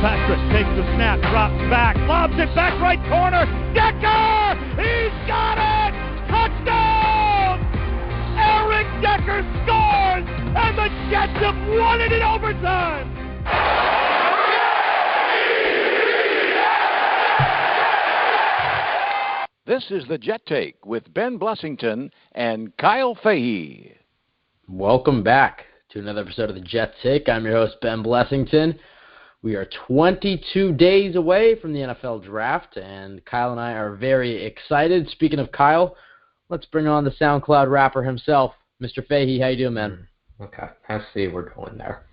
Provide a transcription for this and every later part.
Fitzpatrick takes the snap, drops back, lobs it back right corner. Decker! He's got it! Touchdown! Eric Decker scores! And the Jets have won it in overtime! This is the Jet Take with Ben Blessington and Kyle Fahey. Welcome back to another episode of the Jet Take. I'm your host, Ben Blessington. We are 22 days away from the NFL Draft, and Kyle and I are very excited. Speaking of Kyle, let's bring on the SoundCloud rapper himself, Mr. Fahey. How you doing, man? Okay, I see we're going there.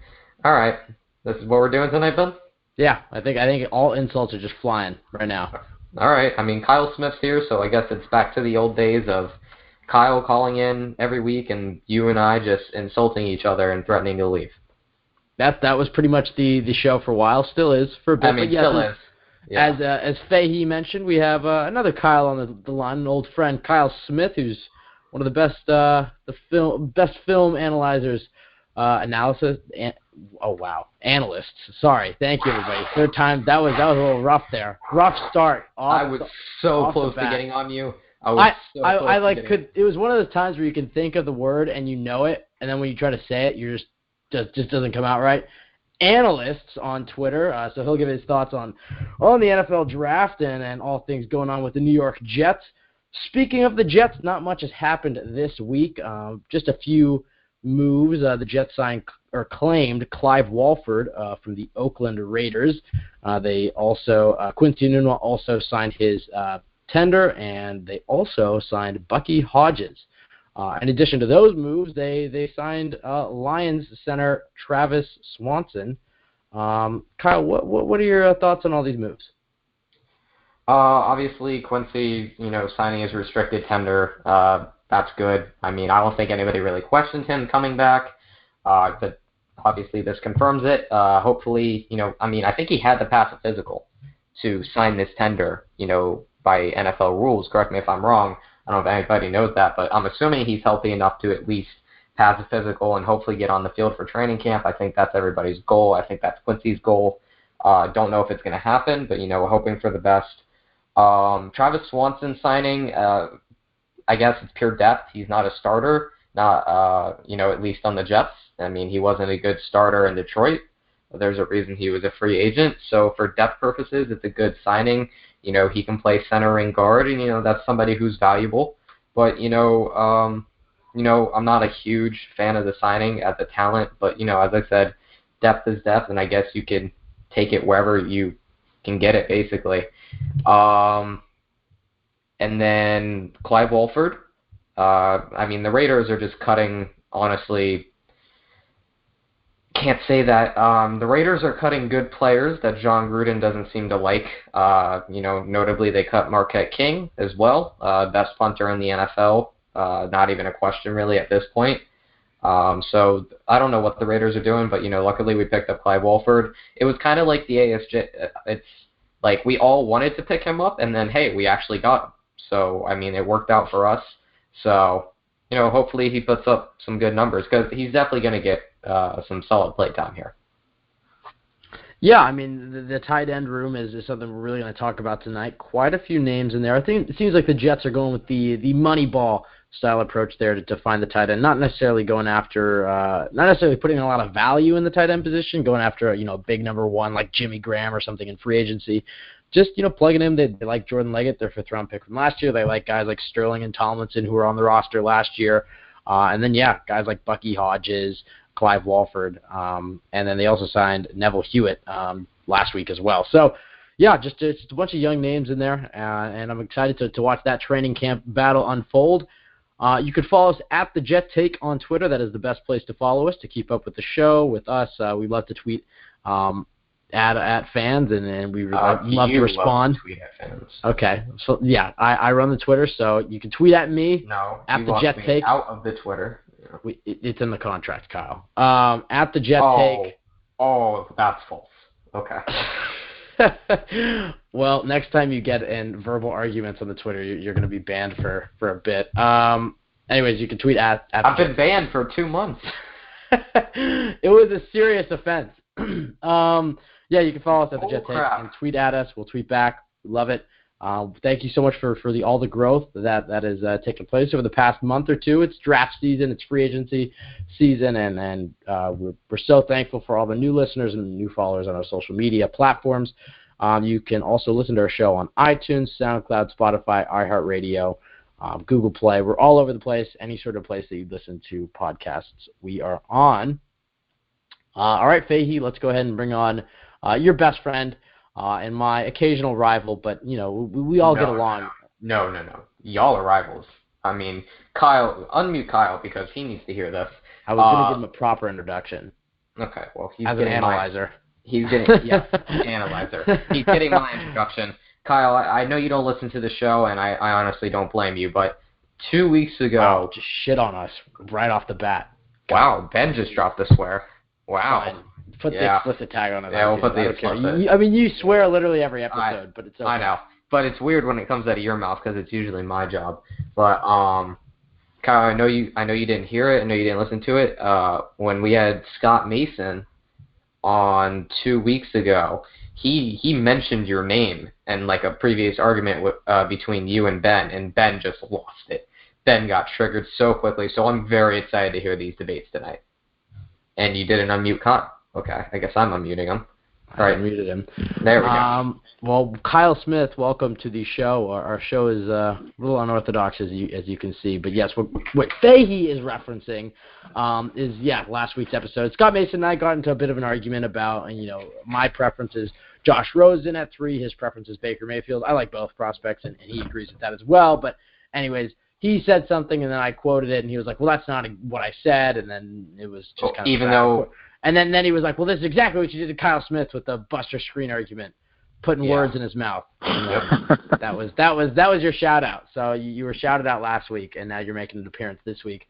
All right, this is what we're doing tonight, Ben? Yeah, I think all insults are just flying right now. All right, I mean, Kyle Smith's here, so I guess it's back to the old days of Kyle calling in every week and you and I just insulting each other and threatening to leave. That was pretty much the show for a while. Still is for a bit. I mean, still is. Yeah. As Fahey mentioned, we have another Kyle on the line, an old friend, Kyle Smith, who's one of the best film analyzers, analysts. Sorry, thank you, everybody. Third time. That was a little rough there. Rough start. I was so close to getting on you. It was one of those times where you can think of the word and you know it, and then when you try to say it, you just doesn't come out right. Analysts on Twitter, so he'll give his thoughts on the NFL Draft and all things going on with the New York Jets. Speaking of the Jets, not much has happened this week. Just a few moves. The Jets claimed Clive Walford from the Oakland Raiders. They also Quincy Enunwa also signed his tender, and they also signed Bucky Hodges. In addition to those moves, they signed Lions center Travis Swanson. Kyle, what are your thoughts on all these moves? Obviously, Quincy, signing his restricted tender, that's good. I mean, I don't think anybody really questioned him coming back, but obviously this confirms it. Hopefully, I think he had to pass a physical to sign this tender, by NFL rules. Correct me if I'm wrong. I don't know if anybody knows that, but I'm assuming he's healthy enough to at least pass a physical and hopefully get on the field for training camp. I think that's everybody's goal. I think that's Quincy's goal. Don't know if it's going to happen, but, we're hoping for the best. Travis Swanson signing, I guess it's pure depth. He's not a starter, not, at least on the Jets. I mean, he wasn't a good starter in Detroit. There's a reason he was a free agent. So for depth purposes, it's a good signing. He can play center and guard, and, that's somebody who's valuable. But, I'm not a huge fan of the signing as a talent. But, as I said, depth is depth, and I guess you can take it wherever you can get it, basically. And then Clive Walford. The Raiders are just cutting, honestly, can't say that. The Raiders are cutting good players that John Gruden doesn't seem to like. Notably they cut Marquette King as well, best punter in the NFL. Not even a question really at this point. So I don't know what the Raiders are doing, but luckily we picked up Clive Walford. It was kind of like the ASJ. It's like we all wanted to pick him up, and then hey, we actually got him. So it worked out for us. So hopefully he puts up some good numbers because he's definitely going to get some solid play time here. Yeah, the tight end room is something we're really going to talk about tonight. Quite a few names in there. I think it seems like the Jets are going with the money ball style approach there to find the tight end, not necessarily going after, not necessarily putting a lot of value in the tight end position, going after a big number one like Jimmy Graham or something in free agency. Just plugging him. They like Jordan Leggett, their fifth round pick from last year. They like guys like Sterling and Tomlinson who were on the roster last year, and then guys like Bucky Hodges, Clive Walford, and then they also signed Neville Hewitt last week as well. So, just a bunch of young names in there, and I'm excited to watch that training camp battle unfold. You could follow us at the Jet Take on Twitter. That is the best place to follow us to keep up with the show, with us. We love to tweet at fans, and we love to respond. Love to tweet at fans. Okay, so I run the Twitter, so you can tweet at me. No, at the Jet Take. Out of the Twitter. It's in the contract, Kyle. At the Jet Take. Oh, that's false. Okay. Well, next time you get in verbal arguments on the Twitter, you're going to be banned for a bit. Anyways, you can tweet at I've been banned for 2 months. It was a serious offense. Yeah, you can follow us at the Jet Take crap. and tweet at us. We'll tweet back. We love it. Thank you so much for all the growth that has taken place over the past month or two. It's draft season, it's free agency season, and we're so thankful for all the new listeners and new followers on our social media platforms. You can also listen to our show on iTunes, SoundCloud, Spotify, iHeartRadio, Google Play. We're all over the place. Any sort of place that you listen to podcasts, we are on. All right, Fahey, let's go ahead and bring on your best friend and my occasional rival, but, you know, we all get along. No. Y'all are rivals. I mean, Kyle, unmute Kyle because he needs to hear this. I was going to give him a proper introduction. Okay, well, he's as an analyzer. He's getting, yeah, analyzer. He's getting my introduction. Kyle, I know you don't listen to the show, and I honestly don't blame you, but 2 weeks ago... Wow, just shit on us right off the bat. Wow, Ben just dropped the swear. Wow. Fine. Put the explicit tag on it. Yeah, we'll put the explicit. I mean, you swear literally every episode, but it's okay. I know, but it's weird when it comes out of your mouth because it's usually my job. But Kyle, I know you didn't hear it. I know you didn't listen to it. When we had Scott Mason on 2 weeks ago, he mentioned your name and like a previous argument between you and Ben just lost it. Ben got triggered so quickly, so I'm very excited to hear these debates tonight. And you didn't unmute Kyle. Okay, I guess I'm unmuting him. All right, muted him. There we go. Well, Kyle Smith, welcome to the show. Our show is a little unorthodox, as you can see. But yes, what Fahey is referencing is last week's episode. Scott Mason and I got into a bit of an argument about, my preference is Josh Rosen at 3. His preference is Baker Mayfield. I like both prospects, and he agrees with that as well. But anyways, he said something, and then I quoted it, and he was like, "Well, that's not what I said," and then it was just kind of And then he was like, "Well, this is exactly what you did to Kyle Smith with the Buster Screen argument, putting words in his mouth." That was your shout out. So you were shouted out last week, and now you're making an appearance this week.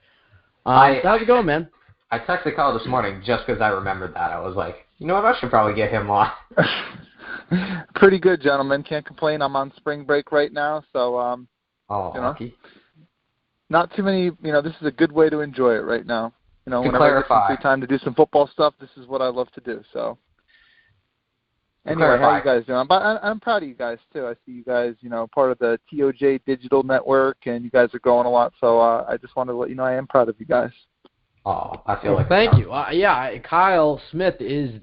How's it going, man? I texted Kyle this morning just because I remembered that. I was like, you know what? I should probably get him on. Pretty good, gentlemen. Can't complain. I'm on spring break right now, so lucky. Not too many. This is a good way to enjoy it right now. Whenever I get some free time to do some football stuff, this is what I love to do. So, anyway, how you guys doing? I'm proud of you guys, too. I see you guys, part of the TOJ Digital Network, and you guys are growing a lot. So I just wanted to let you know I am proud of you guys. Oh, I feel like thank you. Kyle Smith is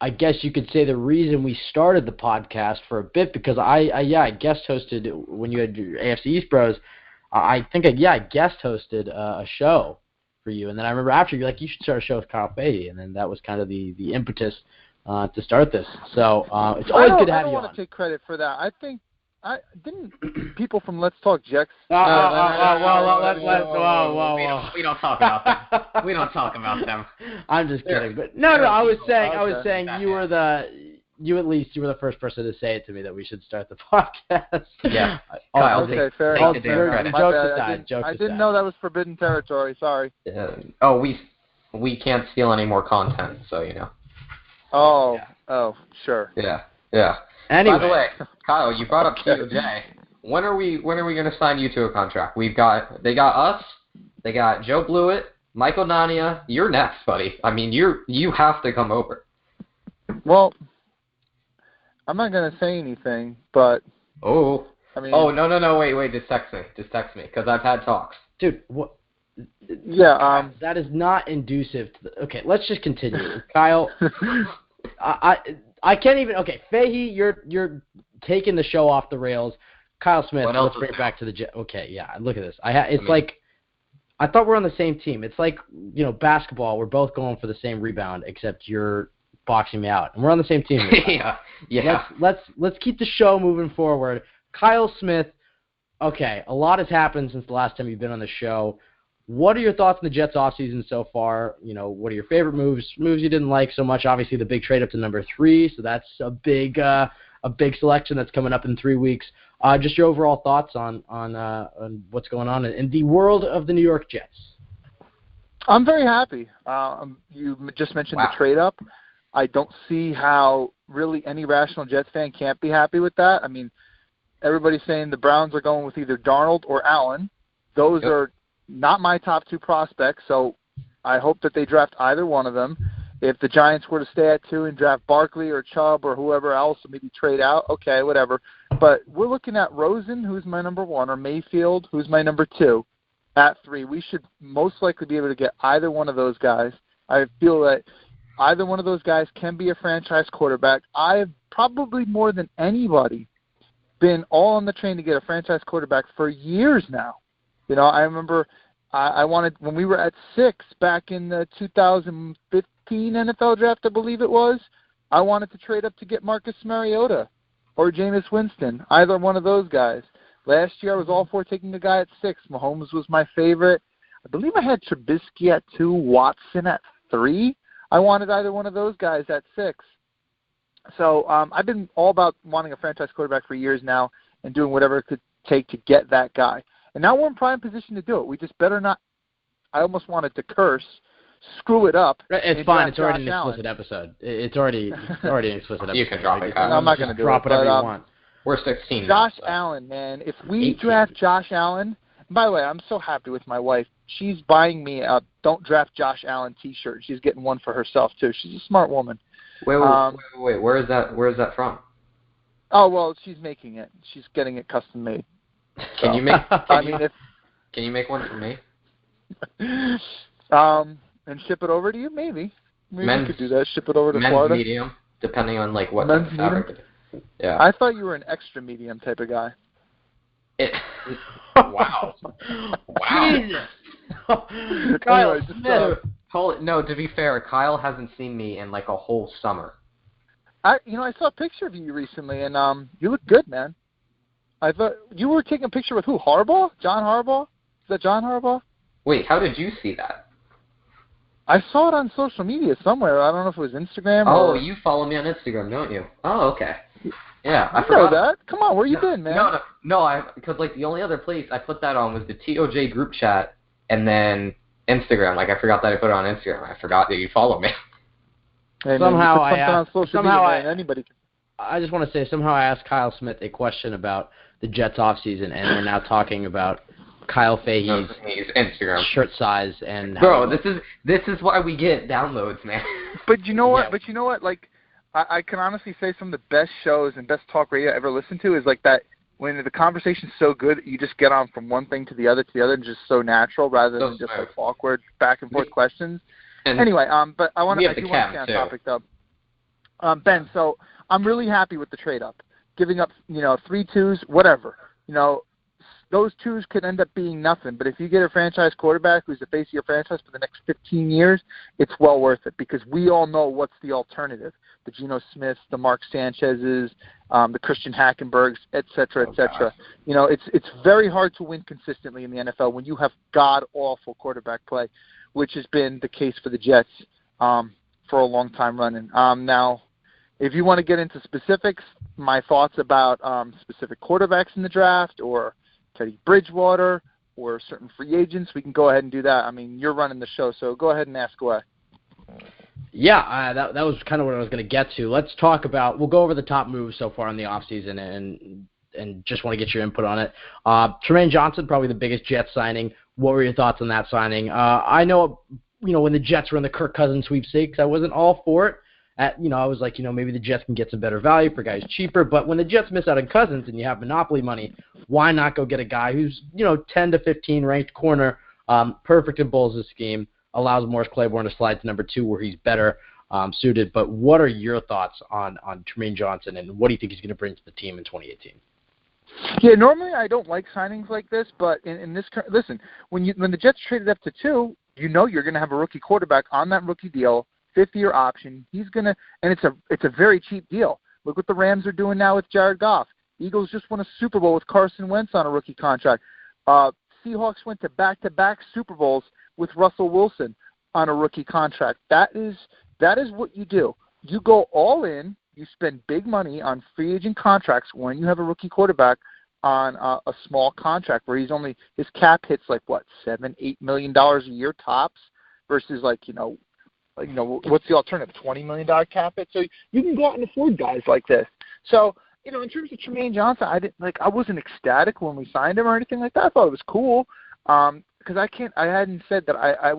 I guess you could say the reason we started the podcast for a bit, because I guest hosted when you had your AFC East Bros. I think I guest hosted a show for you, and then I remember after you're like, you should start a show with Kyle Fahey, and then that was kind of the impetus to start this. So it's always good to have you on. I don't want to take credit for that. I think didn't people from Let's Talk Jets. We don't talk about them. We don't talk about them. I'm just kidding, but no. I was saying you were the first person to say it to me that we should start the podcast. Yeah. Kyle, okay, fair enough. Jokes aside. I didn't know that was forbidden territory. Sorry. We can't steal any more content, so Oh, sure. Yeah. Anyway. By the way, Kyle, you brought up TOJ. When are we going to sign you to a contract? They got us. They got Joe Blewett, Michael Nania. You're next, buddy. I mean, you have to come over. Well, I'm not going to say anything, but... no, wait, just text me, because I've had talks. Dude, what? Yeah, that is not inducive. Okay, let's just continue. Kyle, I can't even... Okay, Fahey, you're taking the show off the rails. Kyle Smith, let's bring it back to the... Okay, yeah, look at this. I thought we're on the same team. It's like, basketball. We're both going for the same rebound, except you're boxing me out, and we're on the same team. Yeah. Let's keep the show moving forward. Kyle Smith. Okay, a lot has happened since the last time you've been on the show. What are your thoughts on the Jets offseason so far? What are your favorite moves you didn't like so much? Obviously, the big trade up to number 3, so that's a big selection that's coming up in 3 weeks. Just your overall thoughts on what's going on in the world of the New York Jets. I'm very happy. You just mentioned the trade up. I don't see how really any rational Jets fan can't be happy with that. I mean, everybody's saying the Browns are going with either Darnold or Allen. Those are not my top 2 prospects, so I hope that they draft either one of them. If the Giants were to stay at 2 and draft Barkley or Chubb or whoever else, or maybe trade out, okay, whatever. But we're looking at Rosen, who's my number 1, or Mayfield, who's my number 2, at 3. We should most likely be able to get either one of those guys. I feel that either one of those guys can be a franchise quarterback. I've probably more than anybody been all on the train to get a franchise quarterback for years now. You know, I remember I wanted, when we were at 6 back in the 2015 NFL draft, I believe it was, I wanted to trade up to get Marcus Mariota or Jameis Winston, either one of those guys. Last year I was all for taking a guy at 6. Mahomes was my favorite. I believe I had Trubisky at 2, Watson at 3. I wanted either one of those guys at 6. So I've been all about wanting a franchise quarterback for years now and doing whatever it could take to get that guy. And now we're in prime position to do it. We just better not – I almost wanted to curse, screw it up. It's fine. It's already an explicit episode. It's already an explicit episode. You can drop it. I'm not going to drop whatever you want. We're 16 Josh now, so. Allen, man. If we draft Josh Allen – by the way, I'm so happy with my wife. She's buying me a Don't Draft Josh Allen T-shirt. She's getting one for herself, too. She's a smart woman. Wait. Where is that from? Oh, well, she's making it. She's getting it custom made. Can you make? Can you make one for me? And ship it over to you, maybe. Maybe we could do that. Ship it over to Florida. Men's medium, depending on like what men's fabric. Yeah. I thought you were an extra medium type of guy. Wow. Jesus. Kyle Smith. No, to be fair, Kyle hasn't seen me in like a whole summer. I saw a picture of you recently, and you look good, man. I thought you were taking a picture with who? Harbaugh? John Harbaugh? Is that John Harbaugh? Wait, how did you see that? I saw it on social media somewhere. I don't know if it was Instagram or... Oh, you follow me on Instagram, don't you? Oh, okay. Yeah, I forgot. Know that. Come on, where you been, man? No, because like the only other place I put that on was the TOJ group chat and then Instagram. Like I forgot that I put it on Instagram. I forgot that you follow me. Hey, somehow anybody can... I just want to say somehow I asked Kyle Smith a question about the Jets offseason, and we're now talking about Kyle Fahey's Instagram shirt size and bro, this is why we get downloads, man. But you know what? Like I can honestly say some of the best shows and best talk radio I ever listened to is like that when the conversation's so good, you just get on from one thing to the other, and just so natural rather than just like awkward back and forth questions. And anyway, but I want to stay on topic though. Ben, so I'm really happy with the trade up, giving up 3 twos, whatever. Those 2s could end up being nothing, but if you get a franchise quarterback who's the face of your franchise for the next 15 years, it's well worth it because we all know what's the alternative. The Geno Smiths, the Mark Sanchez's, the Christian Hackenbergs, et cetera, et cetera. It's very hard to win consistently in the NFL when you have god-awful quarterback play, which has been the case for the Jets for a long time running. Now, if you want to get into specifics, my thoughts about specific quarterbacks in the draft or Teddy Bridgewater or certain free agents, we can go ahead and do that. I mean, you're running the show, so go ahead and ask away. Yeah, that was kind of what I was going to get to. Let's talk about – we'll go over the top moves so far in the offseason and just want to get your input on it. Trumaine Johnson, probably the biggest Jets signing. What were your thoughts on that signing? I know, when the Jets were in the Kirk Cousins sweepstakes, I wasn't all for it. I was like, maybe the Jets can get some better value for guys cheaper. But when the Jets miss out on Cousins and you have monopoly money, why not go get a guy who's, 10 to 15 ranked corner, perfect in Bowles' scheme, allows Morris Claiborne to slide to number 2 where he's better suited. But what are your thoughts on Trumaine Johnson, and what do you think he's going to bring to the team in 2018? Yeah, normally I don't like signings like this, but in this – listen, when the Jets traded up to 2, you're going to have a rookie quarterback on that rookie deal, 5th-year option. He's going to – and it's a very cheap deal. Look what the Rams are doing now with Jared Goff. Eagles just won a Super Bowl with Carson Wentz on a rookie contract. Seahawks went to back-to-back Super Bowls with Russell Wilson on a rookie contract. That is what you do. You go all in. You spend big money on free agent contracts when you have a rookie quarterback on a small contract where his cap hits like what, $7-8 million a year tops versus what's the alternative, $20 million cap hit? So you can go out and afford guys like this. So in terms of Trumaine Johnson, I wasn't ecstatic when we signed him or anything like that. I thought it was cool. because I hadn't said that I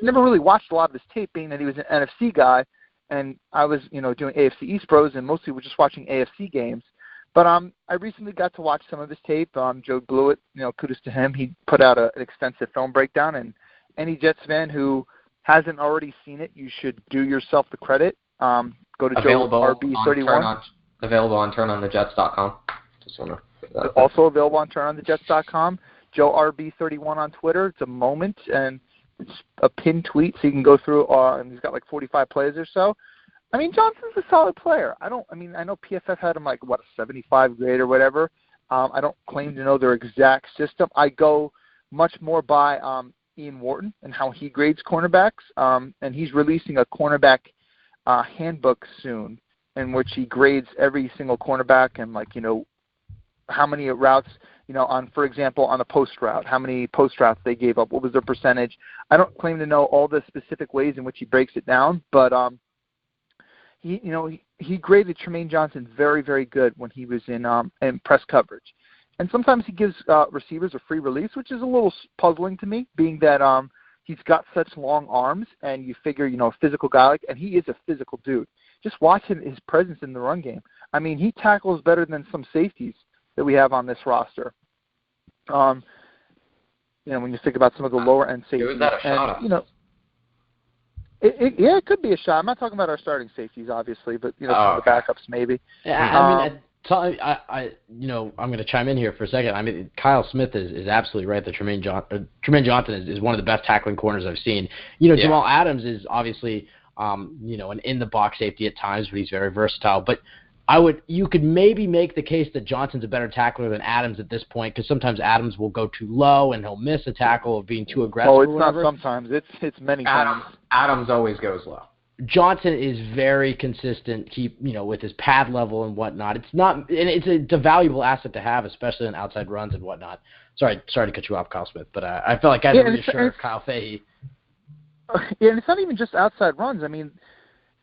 never really watched a lot of his tape, being that he was an NFC guy, and I was, doing AFC East Bros, and mostly we're just watching AFC games. But I recently got to watch some of his tape. Joe Blewett, kudos to him. He put out an extensive film breakdown, and any Jets fan who hasn't already seen it, you should do yourself the credit. Go to Joe RB31. Available on turnonthejets.com. Also available on turnonthejets.com. Joe RB31 on Twitter. It's a moment, and it's a pinned tweet, so you can go through. And he's got like 45 plays or so. I mean, Johnson's a solid player. I know PFF had him like, a 75 grade or whatever. I don't claim to know their exact system. I go much more by Ian Wharton and how he grades cornerbacks. And he's releasing a cornerback handbook soon in which he grades every single cornerback and, how many routes, for example, on a post route, how many post routes they gave up, what was their percentage. I don't claim to know all the specific ways in which he breaks it down, but he graded Trumaine Johnson very, very good when he was in press coverage. And sometimes he gives receivers a free release, which is a little puzzling to me, being that he's got such long arms, and you figure, a physical guy, and he is a physical dude. Just watch his presence in the run game. I mean, he tackles better than some safeties that we have on this roster. When you think about some of the lower end safeties. Was that a shot? It could be a shot. I'm not talking about our starting safeties, obviously, but some of the backups maybe. Yeah, I'm going to chime in here for a second. I mean, Kyle Smith is absolutely right that Trumaine Johnson is one of the best tackling corners I've seen. Jamal Adams is obviously an in the box safety at times, but he's very versatile. But you could maybe make the case that Johnson's a better tackler than Adams at this point, because sometimes Adams will go too low and he'll miss a tackle of being too aggressive. Oh, it's not sometimes. It's many times. Adams always goes low. Johnson is very consistent, with his pad level and whatnot. It's a valuable asset to have, especially in outside runs and whatnot. Sorry to cut you off, Kyle Smith, but I felt like I had to reassure Kyle Fahey. Yeah, and it's not even just outside runs. I mean,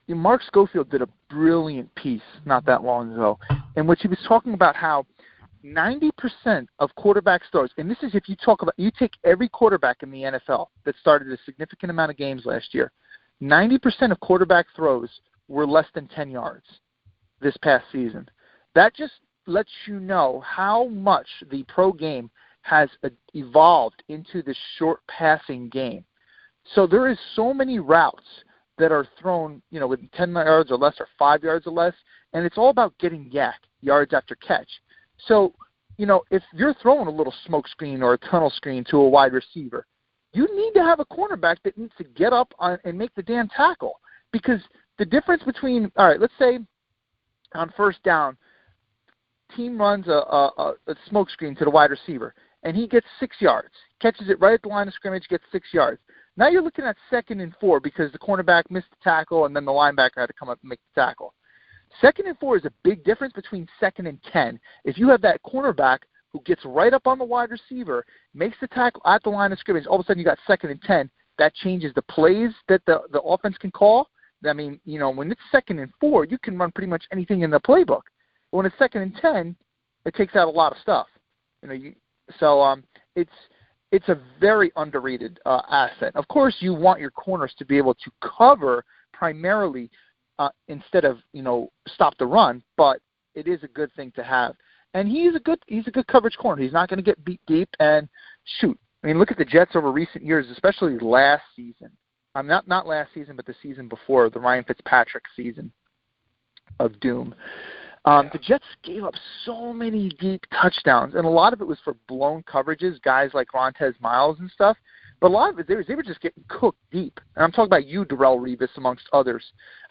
Mark Schofield did a brilliant piece not that long ago in which he was talking about how 90% of quarterbacks throws, and this is if you take every quarterback in the NFL that started a significant amount of games last year, 90% of quarterback throws were less than 10 yards this past season. That just lets you know how much the pro game has evolved into the short passing game. So there is so many routes that are thrown, with 10 yards or less or 5 yards or less, and it's all about getting yards after catch. So, if you're throwing a little smoke screen or a tunnel screen to a wide receiver, you need to have a cornerback that needs to get up and make the damn tackle. Because the difference between, all right, let's say on first down, team runs a smoke screen to the wide receiver, and he gets 6 yards, catches it right at the line of scrimmage, gets 6 yards. Now you're looking at 2nd and 4 because the cornerback missed the tackle and then the linebacker had to come up and make the tackle. 2nd and 4 is a big difference between 2nd and 10. If you have that cornerback who gets right up on the wide receiver, makes the tackle at the line of scrimmage, all of a sudden you got 2nd and 10. That changes the plays that the offense can call. I mean, when it's 2nd and 4, you can run pretty much anything in the playbook. But when it's 2nd and 10, it takes out a lot of stuff. It's a very underrated asset. Of course, you want your corners to be able to cover primarily instead of stop the run, but it is a good thing to have. And he's a good coverage corner. He's not going to get beat deep. And shoot, I mean, look at the Jets over recent years, especially last season. Not last season, but the season before, the Ryan Fitzpatrick season of doom. The Jets gave up so many deep touchdowns, and a lot of it was for blown coverages, guys like Rontez Miles and stuff. But a lot of it, they were just getting cooked deep. And I'm talking about you, Darrelle Revis, amongst others.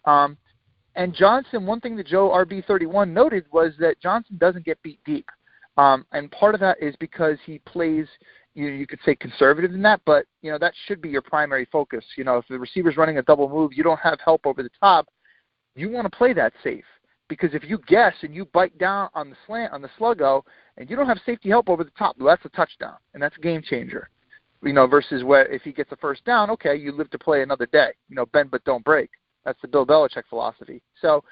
And Johnson, one thing that Joe RB31 noted was that Johnson doesn't get beat deep. And part of that is because he plays, you could say conservative in that, but, that should be your primary focus. If the receiver's running a double move, you don't have help over the top, you want to play that safe. Because if you guess and you bite down on the slant, on the sluggo, and you don't have safety help over the top, well, that's a touchdown, and that's a game changer. Versus where if he gets a first down, okay, you live to play another day. Bend but don't break. That's the Bill Belichick philosophy. So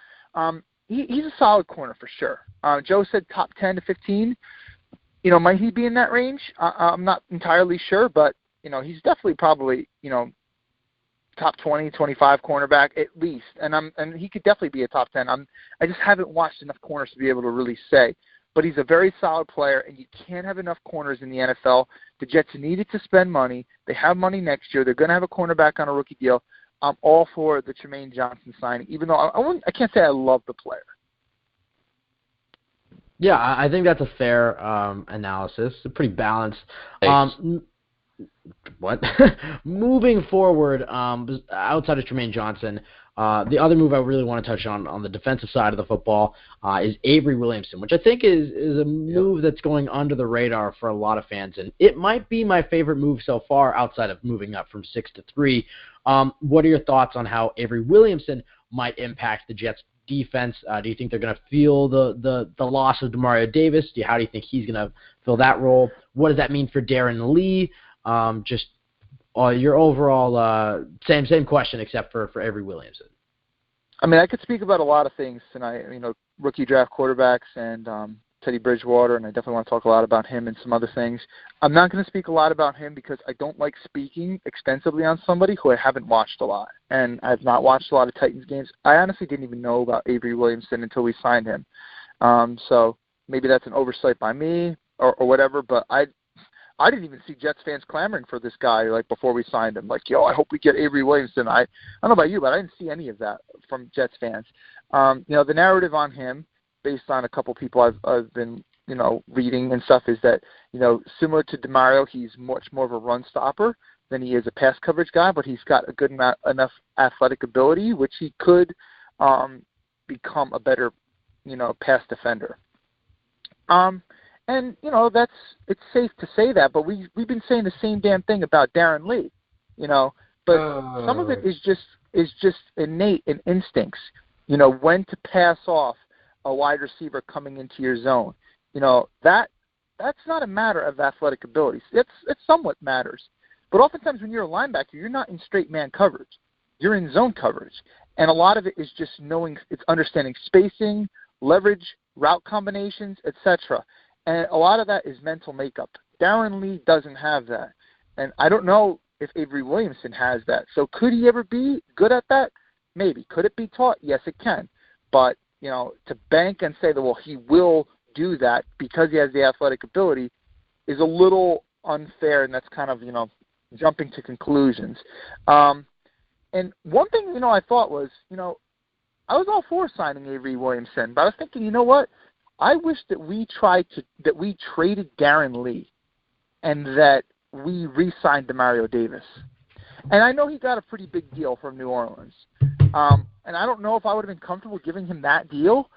he's a solid corner for sure. Joe said top 10 to 15. might he be in that range? I'm not entirely sure, but, he's definitely probably, top 20, 25 cornerback at least. And he could definitely be a top 10. I just haven't watched enough corners to be able to really say. But he's a very solid player, and you can't have enough corners in the NFL. The Jets needed to spend money. They have money next year. They're going to have a cornerback on a rookie deal. I'm all for the Trumaine Johnson signing, even though I can't say I love the player. Yeah, I think that's a fair analysis. Pretty balanced. What? Moving forward, outside of Trumaine Johnson, the other move I really want to touch on the defensive side of the football is Avery Williamson, which I think is a move that's going under the radar for a lot of fans, and it might be my favorite move so far outside of moving up from 6 to 3. What are your thoughts on how Avery Williamson might impact the Jets' defense? Do you think they're going to feel the loss of Demario Davis? How do you think he's going to fill that role? What does that mean for Darren Lee? Just your overall same question except for Avery Williamson. I mean, I could speak about a lot of things tonight. Rookie draft quarterbacks and Teddy Bridgewater, and I definitely want to talk a lot about him and some other things. I'm not going to speak a lot about him because I don't like speaking extensively on somebody who I haven't watched a lot, and I've not watched a lot of Titans games. I honestly didn't even know about Avery Williamson until we signed him. So maybe that's an oversight by me or whatever, but I didn't even see Jets fans clamoring for this guy before we signed him. I hope we get Avery Williamson. I don't know about you, but I didn't see any of that from Jets fans. The narrative on him, based on a couple people I've been reading and stuff, is that similar to DeMario, he's much more of a run stopper than he is a pass coverage guy, but he's got a good enough athletic ability, which he could become a better pass defender. And it's safe to say that, but we've been saying the same damn thing about Darren Lee, But some of it is just innate in instincts. When to pass off a wide receiver coming into your zone. That's not a matter of athletic abilities. It somewhat matters, but oftentimes when you're a linebacker, you're not in straight man coverage. You're in zone coverage, and a lot of it is just it's understanding spacing, leverage, route combinations, etc. And a lot of that is mental makeup. Darren Lee doesn't have that. And I don't know if Avery Williamson has that. So could he ever be good at that? Maybe. Could it be taught? Yes, it can. But, to bank and say that, well, he will do that because he has the athletic ability is a little unfair, and that's kind of, jumping to conclusions. And one thing, I thought was, I was all for signing Avery Williamson, but I was thinking, you know what? I wish that we traded Darren Lee and that we re-signed Demario Davis. And I know he got a pretty big deal from New Orleans. And I don't know if I would have been comfortable giving him that deal,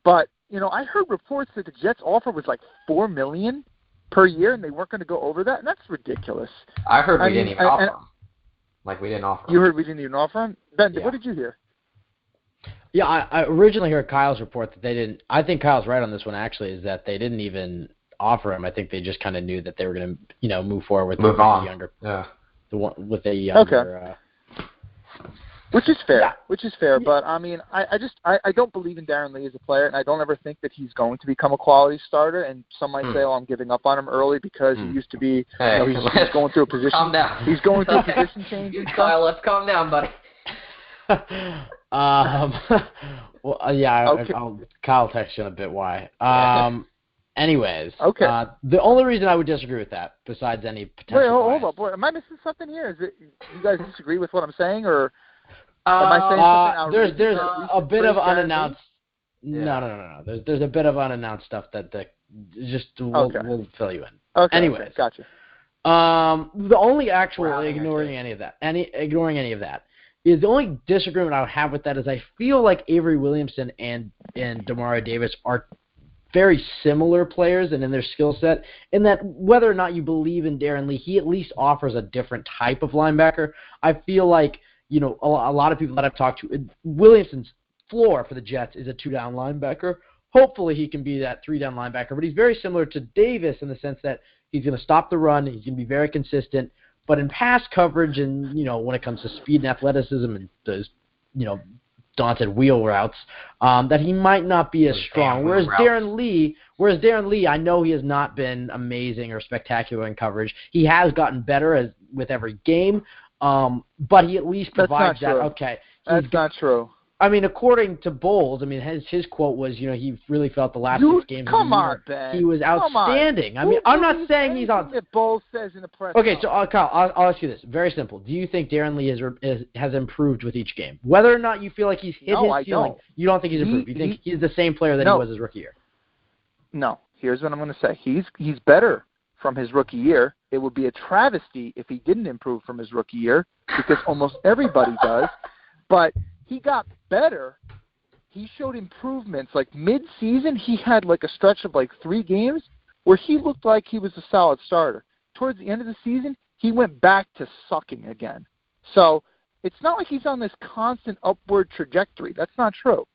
but, I heard reports that the Jets' offer was $4 million per year, and they weren't going to go over that, and that's ridiculous. I heard we didn't even offer him. We didn't offer him. You heard we didn't even offer him? Ben, yeah. What did you hear? Yeah, I originally heard Kyle's report that they didn't. I think Kyle's right on this one, actually, is that they didn't even offer him. I think they just kind of knew that they were going to, move forward with the younger. Yeah. With a younger. Okay. Which is fair. Yeah. Which is fair. But I mean, I don't believe in Darren Lee as a player, and I don't ever think that he's going to become a quality starter. And some might say, "Oh, I'm giving up on him early because he used to be." Hey, he's going through a position. Calm down. He's going through a position change and stuff. Kyle, let's calm down, buddy. Well, yeah, Okay. Kyle text you in a bit why. Anyways, okay. The only reason I would disagree with that, besides any potential. Wait, hold bias, up. Boy, am I missing something here? Is it you guys disagree with what I'm saying, or am I saying something? There's a bit of unannounced. Yeah. No. There's a bit of unannounced stuff that just we'll fill you in. Okay. Anyways, okay, gotcha. The only actual ignoring any of that is the only disagreement I would have with that is I feel like Avery Williamson and Demario Davis are very similar players and in their skill set, in that whether or not you believe in Darren Lee, he at least offers a different type of linebacker. I feel like, a lot of people that I've talked to, Williamson's floor for the Jets is a 2-down linebacker. Hopefully he can be that 3-down linebacker, but he's very similar to Davis in the sense that he's going to stop the run, he's going to be very consistent, but in pass coverage and, when it comes to speed and athleticism and those, daunted wheel routes, that he might not be as strong. Whereas Darren Lee, I know he has not been amazing or spectacular in coverage. He has gotten better with every game, but he at least provides that. Okay, that's not true. I mean, according to Bowles, I mean, his quote was, he really felt the last 6 games of the year, Ben. He was outstanding. I mean, I'm not saying he's on. That Bowles says in the press. Okay, so Kyle, I'll ask you this. Very simple. Do you think Darren Lee has improved with each game? Whether or not you feel like he's hit his ceiling, you don't think he's improved. You think he's the same player that he was his rookie year? No. Here's what I'm going to say. He's better from his rookie year. It would be a travesty if he didn't improve from his rookie year, because almost everybody does. But he got better. He showed improvements. Like mid-season, he had like a stretch of like 3 games where he looked like he was a solid starter. Towards the end of the season, he went back to sucking again. So it's not like he's on this constant upward trajectory. That's not true.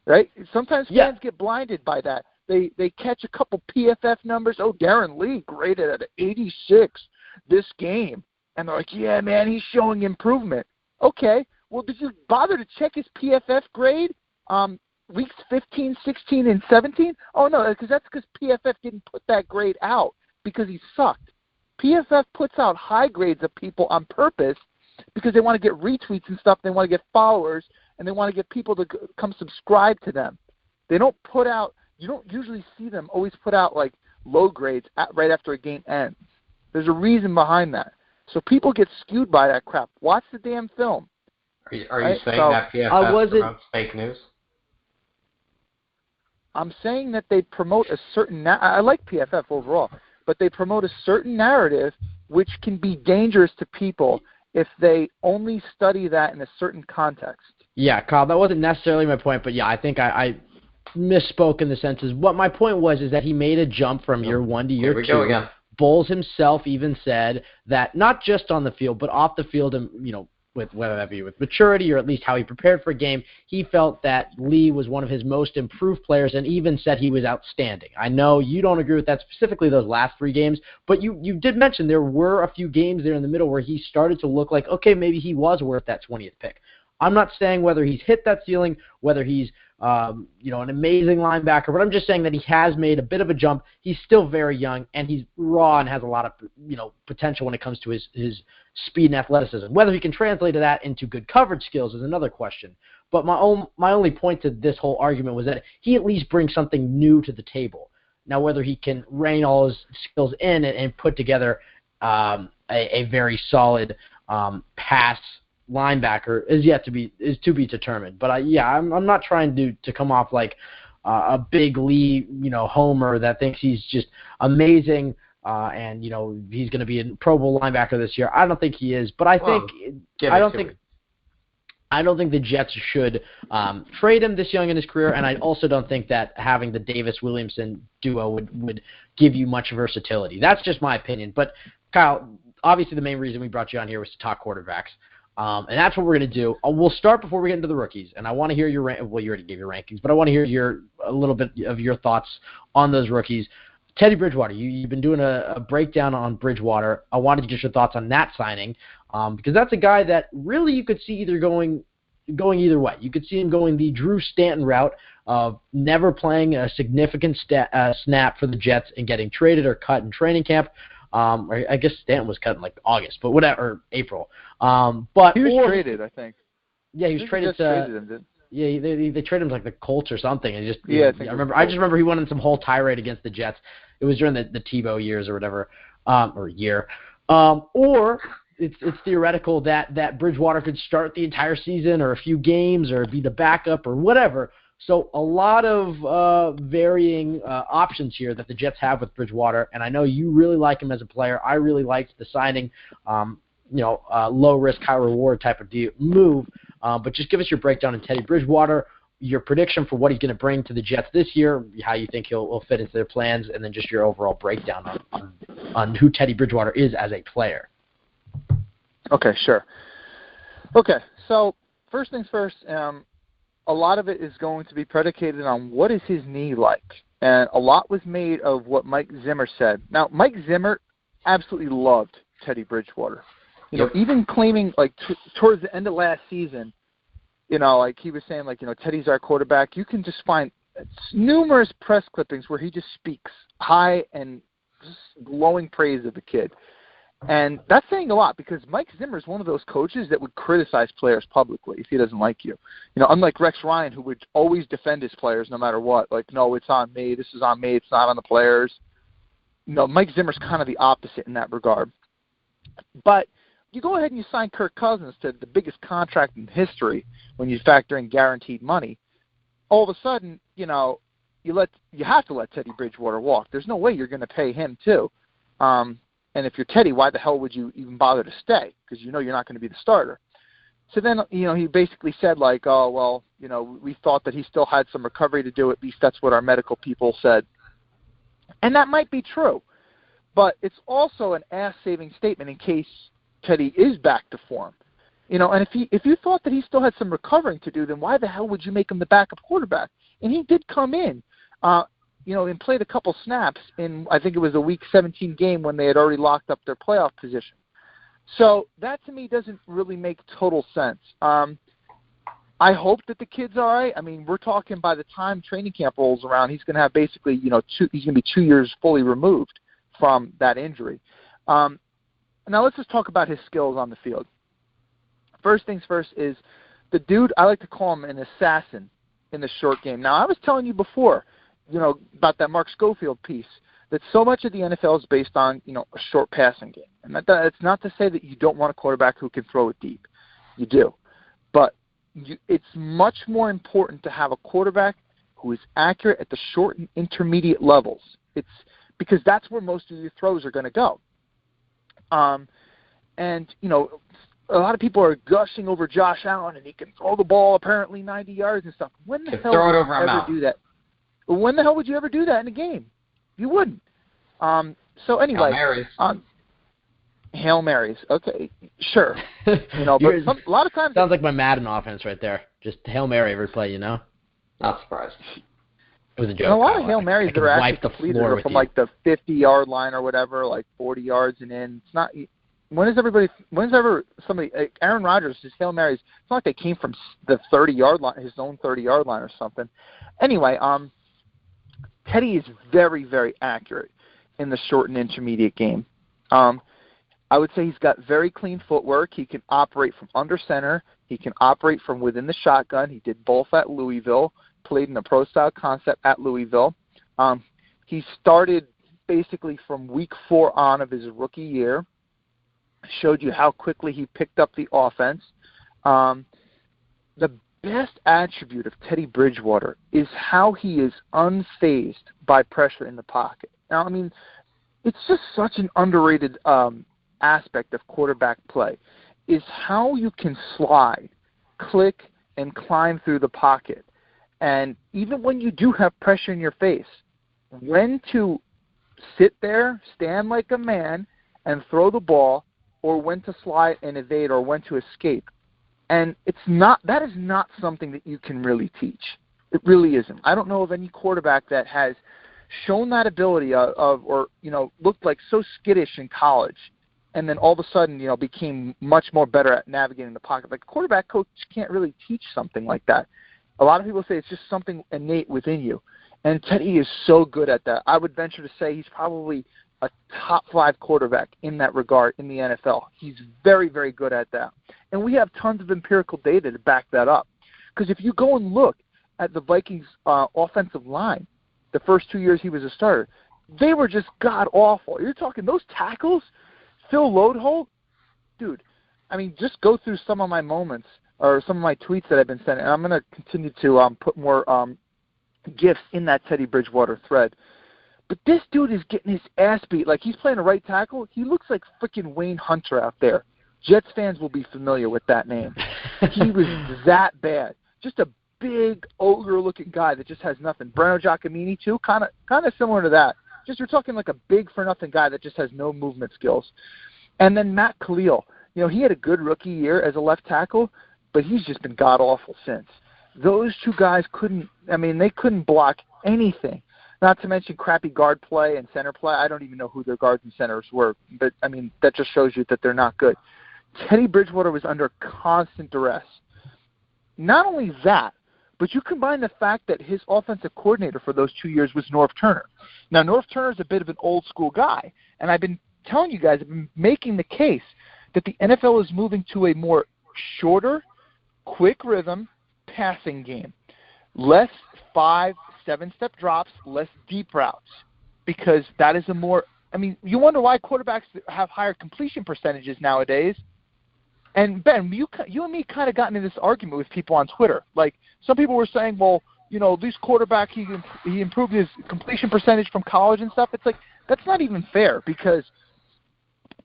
Right? Sometimes fans get blinded by that. They catch a couple PFF numbers. Oh, Darren Lee graded at 86 this game. And they're like, yeah, man, he's showing improvement. Okay. Well, did you bother to check his PFF grade weeks 15, 16, and 17? Oh, no, that's because PFF didn't put that grade out because he sucked. PFF puts out high grades of people on purpose because they want to get retweets and stuff. They want to get followers, and they want to get people to come subscribe to them. They don't put out – you don't usually see them always put out, like, low grades right after a game ends. There's a reason behind that. So people get skewed by that crap. Watch the damn film. Are you saying that PFF promotes fake news? I'm saying that they promote a certain I like PFF overall, but they promote a certain narrative which can be dangerous to people if they only study that in a certain context. Yeah, Kyle, that wasn't necessarily my point, but yeah, I think I misspoke in the sense is what my point was is that he made a jump from year 1 to year 2. Go again. Bowles himself even said that not just on the field, but off the field and, with whether that be with maturity or at least how he prepared for a game, he felt that Lee was one of his most improved players and even said he was outstanding. I know you don't agree with that, specifically those last 3 games, but you did mention there were a few games there in the middle where he started to look like, okay, maybe he was worth that 20th pick. I'm not saying whether he's hit that ceiling, whether he's an amazing linebacker, but I'm just saying that he has made a bit of a jump. He's still very young, and he's raw and has a lot of potential when it comes to his speed and athleticism. Whether he can translate that into good coverage skills is another question. But my only point to this whole argument was that he at least brings something new to the table. Now, whether he can rein all his skills in and put together a very solid pass linebacker is to be determined. But I'm not trying to come off like a big Lee homer that thinks he's just amazing and he's going to be a Pro Bowl linebacker this year. I don't think he is, but I don't think the Jets should trade him this young in his career, and I also don't think that having the Davis-Williamson duo would give you much versatility. That's just my opinion. But Kyle, obviously the main reason we brought you on here was to talk quarterbacks. And that's what we're going to do. We'll start before we get into the rookies, and I want to hear your well, you already gave your rankings, but I want to hear a little bit of your thoughts on those rookies. Teddy Bridgewater, you've been doing a breakdown on Bridgewater. I wanted to get your thoughts on that signing because that's a guy that really you could see either going either way. You could see him going the Drew Stanton route of never playing a significant snap for the Jets and getting traded or cut in training camp. I guess Stanton was cut in like August, but whatever, or April. But he was traded, I think. Yeah, he was traded to. Yeah, they traded him to like the Colts or something. And I just remember he went on some whole tirade against the Jets. It was during the Tebow years or whatever, or year. Or it's theoretical that Bridgewater could start the entire season or a few games or be the backup or whatever. So a lot of varying options here that the Jets have with Bridgewater, and I know you really like him as a player. I really liked the signing, low risk, high reward type of move. But just give us your breakdown on Teddy Bridgewater, your prediction for what he's going to bring to the Jets this year, how you think he'll fit into their plans, and then just your overall breakdown on who Teddy Bridgewater is as a player. Okay, sure. Okay, so first things first. A lot of it is going to be predicated on what is his knee like. And a lot was made of what Mike Zimmer said. Now, Mike Zimmer absolutely loved Teddy Bridgewater. Even claiming, like, towards the end of last season, like he was saying, like, Teddy's our quarterback. You can just find numerous press clippings where he just speaks high and just glowing praise of the kid. And that's saying a lot because Mike Zimmer is one of those coaches that would criticize players publicly if he doesn't like you. Unlike Rex Ryan, who would always defend his players no matter what. Like, no, it's on me. This is on me. It's not on the players. Mike Zimmer's kind of the opposite in that regard. But you go ahead and you sign Kirk Cousins to the biggest contract in history when you factor in guaranteed money. All of a sudden, you have to let Teddy Bridgewater walk. There's no way you're going to pay him too. And if you're Teddy, why the hell would you even bother to stay? Because you're not going to be the starter. So then, he basically said, like, oh, well, we thought that he still had some recovery to do. At least that's what our medical people said. And that might be true. But it's also an ass-saving statement in case Teddy is back to form. And if you thought that he still had some recovering to do, then why the hell would you make him the backup quarterback? And he did come in. And played a couple snaps in, I think it was a Week 17 game when they had already locked up their playoff position. So that to me doesn't really make total sense. I hope that the kid's all right. I mean, we're talking by the time training camp rolls around, he's going to have basically, he's going to be 2 years fully removed from that injury. Now let's just talk about his skills on the field. First things first is the dude, I like to call him an assassin in the short game. Now, I was telling you before, about that Mark Schofield piece, that so much of the NFL is based on, a short passing game. And that's not to say that you don't want a quarterback who can throw it deep. You do. But it's much more important to have a quarterback who is accurate at the short and intermediate levels. It's because that's where most of your throws are going to go. A lot of people are gushing over Josh Allen, and he can throw the ball apparently 90 yards and stuff. When the hell would you ever do that? When the hell would you ever do that in a game? You wouldn't. So anyway, Hail Marys. Okay, sure. But a lot of times sounds like my Madden offense right there. Just Hail Mary every play, Not surprised. It was a joke. And a lot of Hail Marys are actually completed from like the 50-yard line or whatever, like 40 yards and in. It's not. When's ever somebody like Aaron Rodgers, his Hail Marys? It's not like they came from the 30-yard line, his own 30-yard line or something. Anyway, Teddy is very, very accurate in the short and intermediate game. I would say he's got very clean footwork. He can operate from under center. He can operate from within the shotgun. He did both at Louisville, played in a pro-style concept at Louisville. He started basically from week 4 on of his rookie year, showed you how quickly he picked up the offense. The best attribute of Teddy Bridgewater is how he is unfazed by pressure in the pocket. Now, I mean, it's just such an underrated aspect of quarterback play, is how you can slide, click, and climb through the pocket. And even when you do have pressure in your face, when to sit there, stand like a man, and throw the ball, or when to slide and evade, or when to escape. And that is not something that you can really teach. It really isn't. I don't know of any quarterback that has shown that ability looked like so skittish in college, and then all of a sudden, became much more better at navigating the pocket. Like a quarterback coach can't really teach something like that. A lot of people say it's just something innate within you. And Teddy is so good at that. I would venture to say he's probably a top 5 quarterback in that regard in the NFL. He's very, very good at that. And we have tons of empirical data to back that up. Because if you go and look at the Vikings' offensive line, the first 2 years he was a starter, they were just god-awful. You're talking those tackles, Phil Lodeholt, dude, I mean, just go through some of my moments or some of my tweets that I've been sending, and I'm going to continue to put more GIFs in that Teddy Bridgewater thread. But this dude is getting his ass beat. Like, he's playing a right tackle. He looks like freaking Wayne Hunter out there. Jets fans will be familiar with that name. He was that bad. Just a big, ogre-looking guy that just has nothing. Breno Giacomini, too, kind of similar to that. Just you're talking like a big for-nothing guy that just has no movement skills. And then Matt Khalil. He had a good rookie year as a left tackle, but he's just been god-awful since. Those two guys couldn't block anything. Not to mention crappy guard play and center play. I don't even know who their guards and centers were. But, I mean, that just shows you that they're not good. Teddy Bridgewater was under constant duress. not only that, but you combine the fact that his offensive coordinator for those 2 years was Norv Turner. Now, Norv Turner is a bit of an old-school guy, and I've been telling you guys, I've been making the case that the NFL is moving to a more shorter, quick rhythm passing game. Less 5, 7-step drops, less deep routes, because that is a more – I mean, you wonder why quarterbacks have higher completion percentages nowadays. And, Ben, you and me kind of got into this argument with people on Twitter. Like, some people were saying, well, you know, this quarterback, he improved his completion percentage from college and stuff. It's like, that's not even fair because,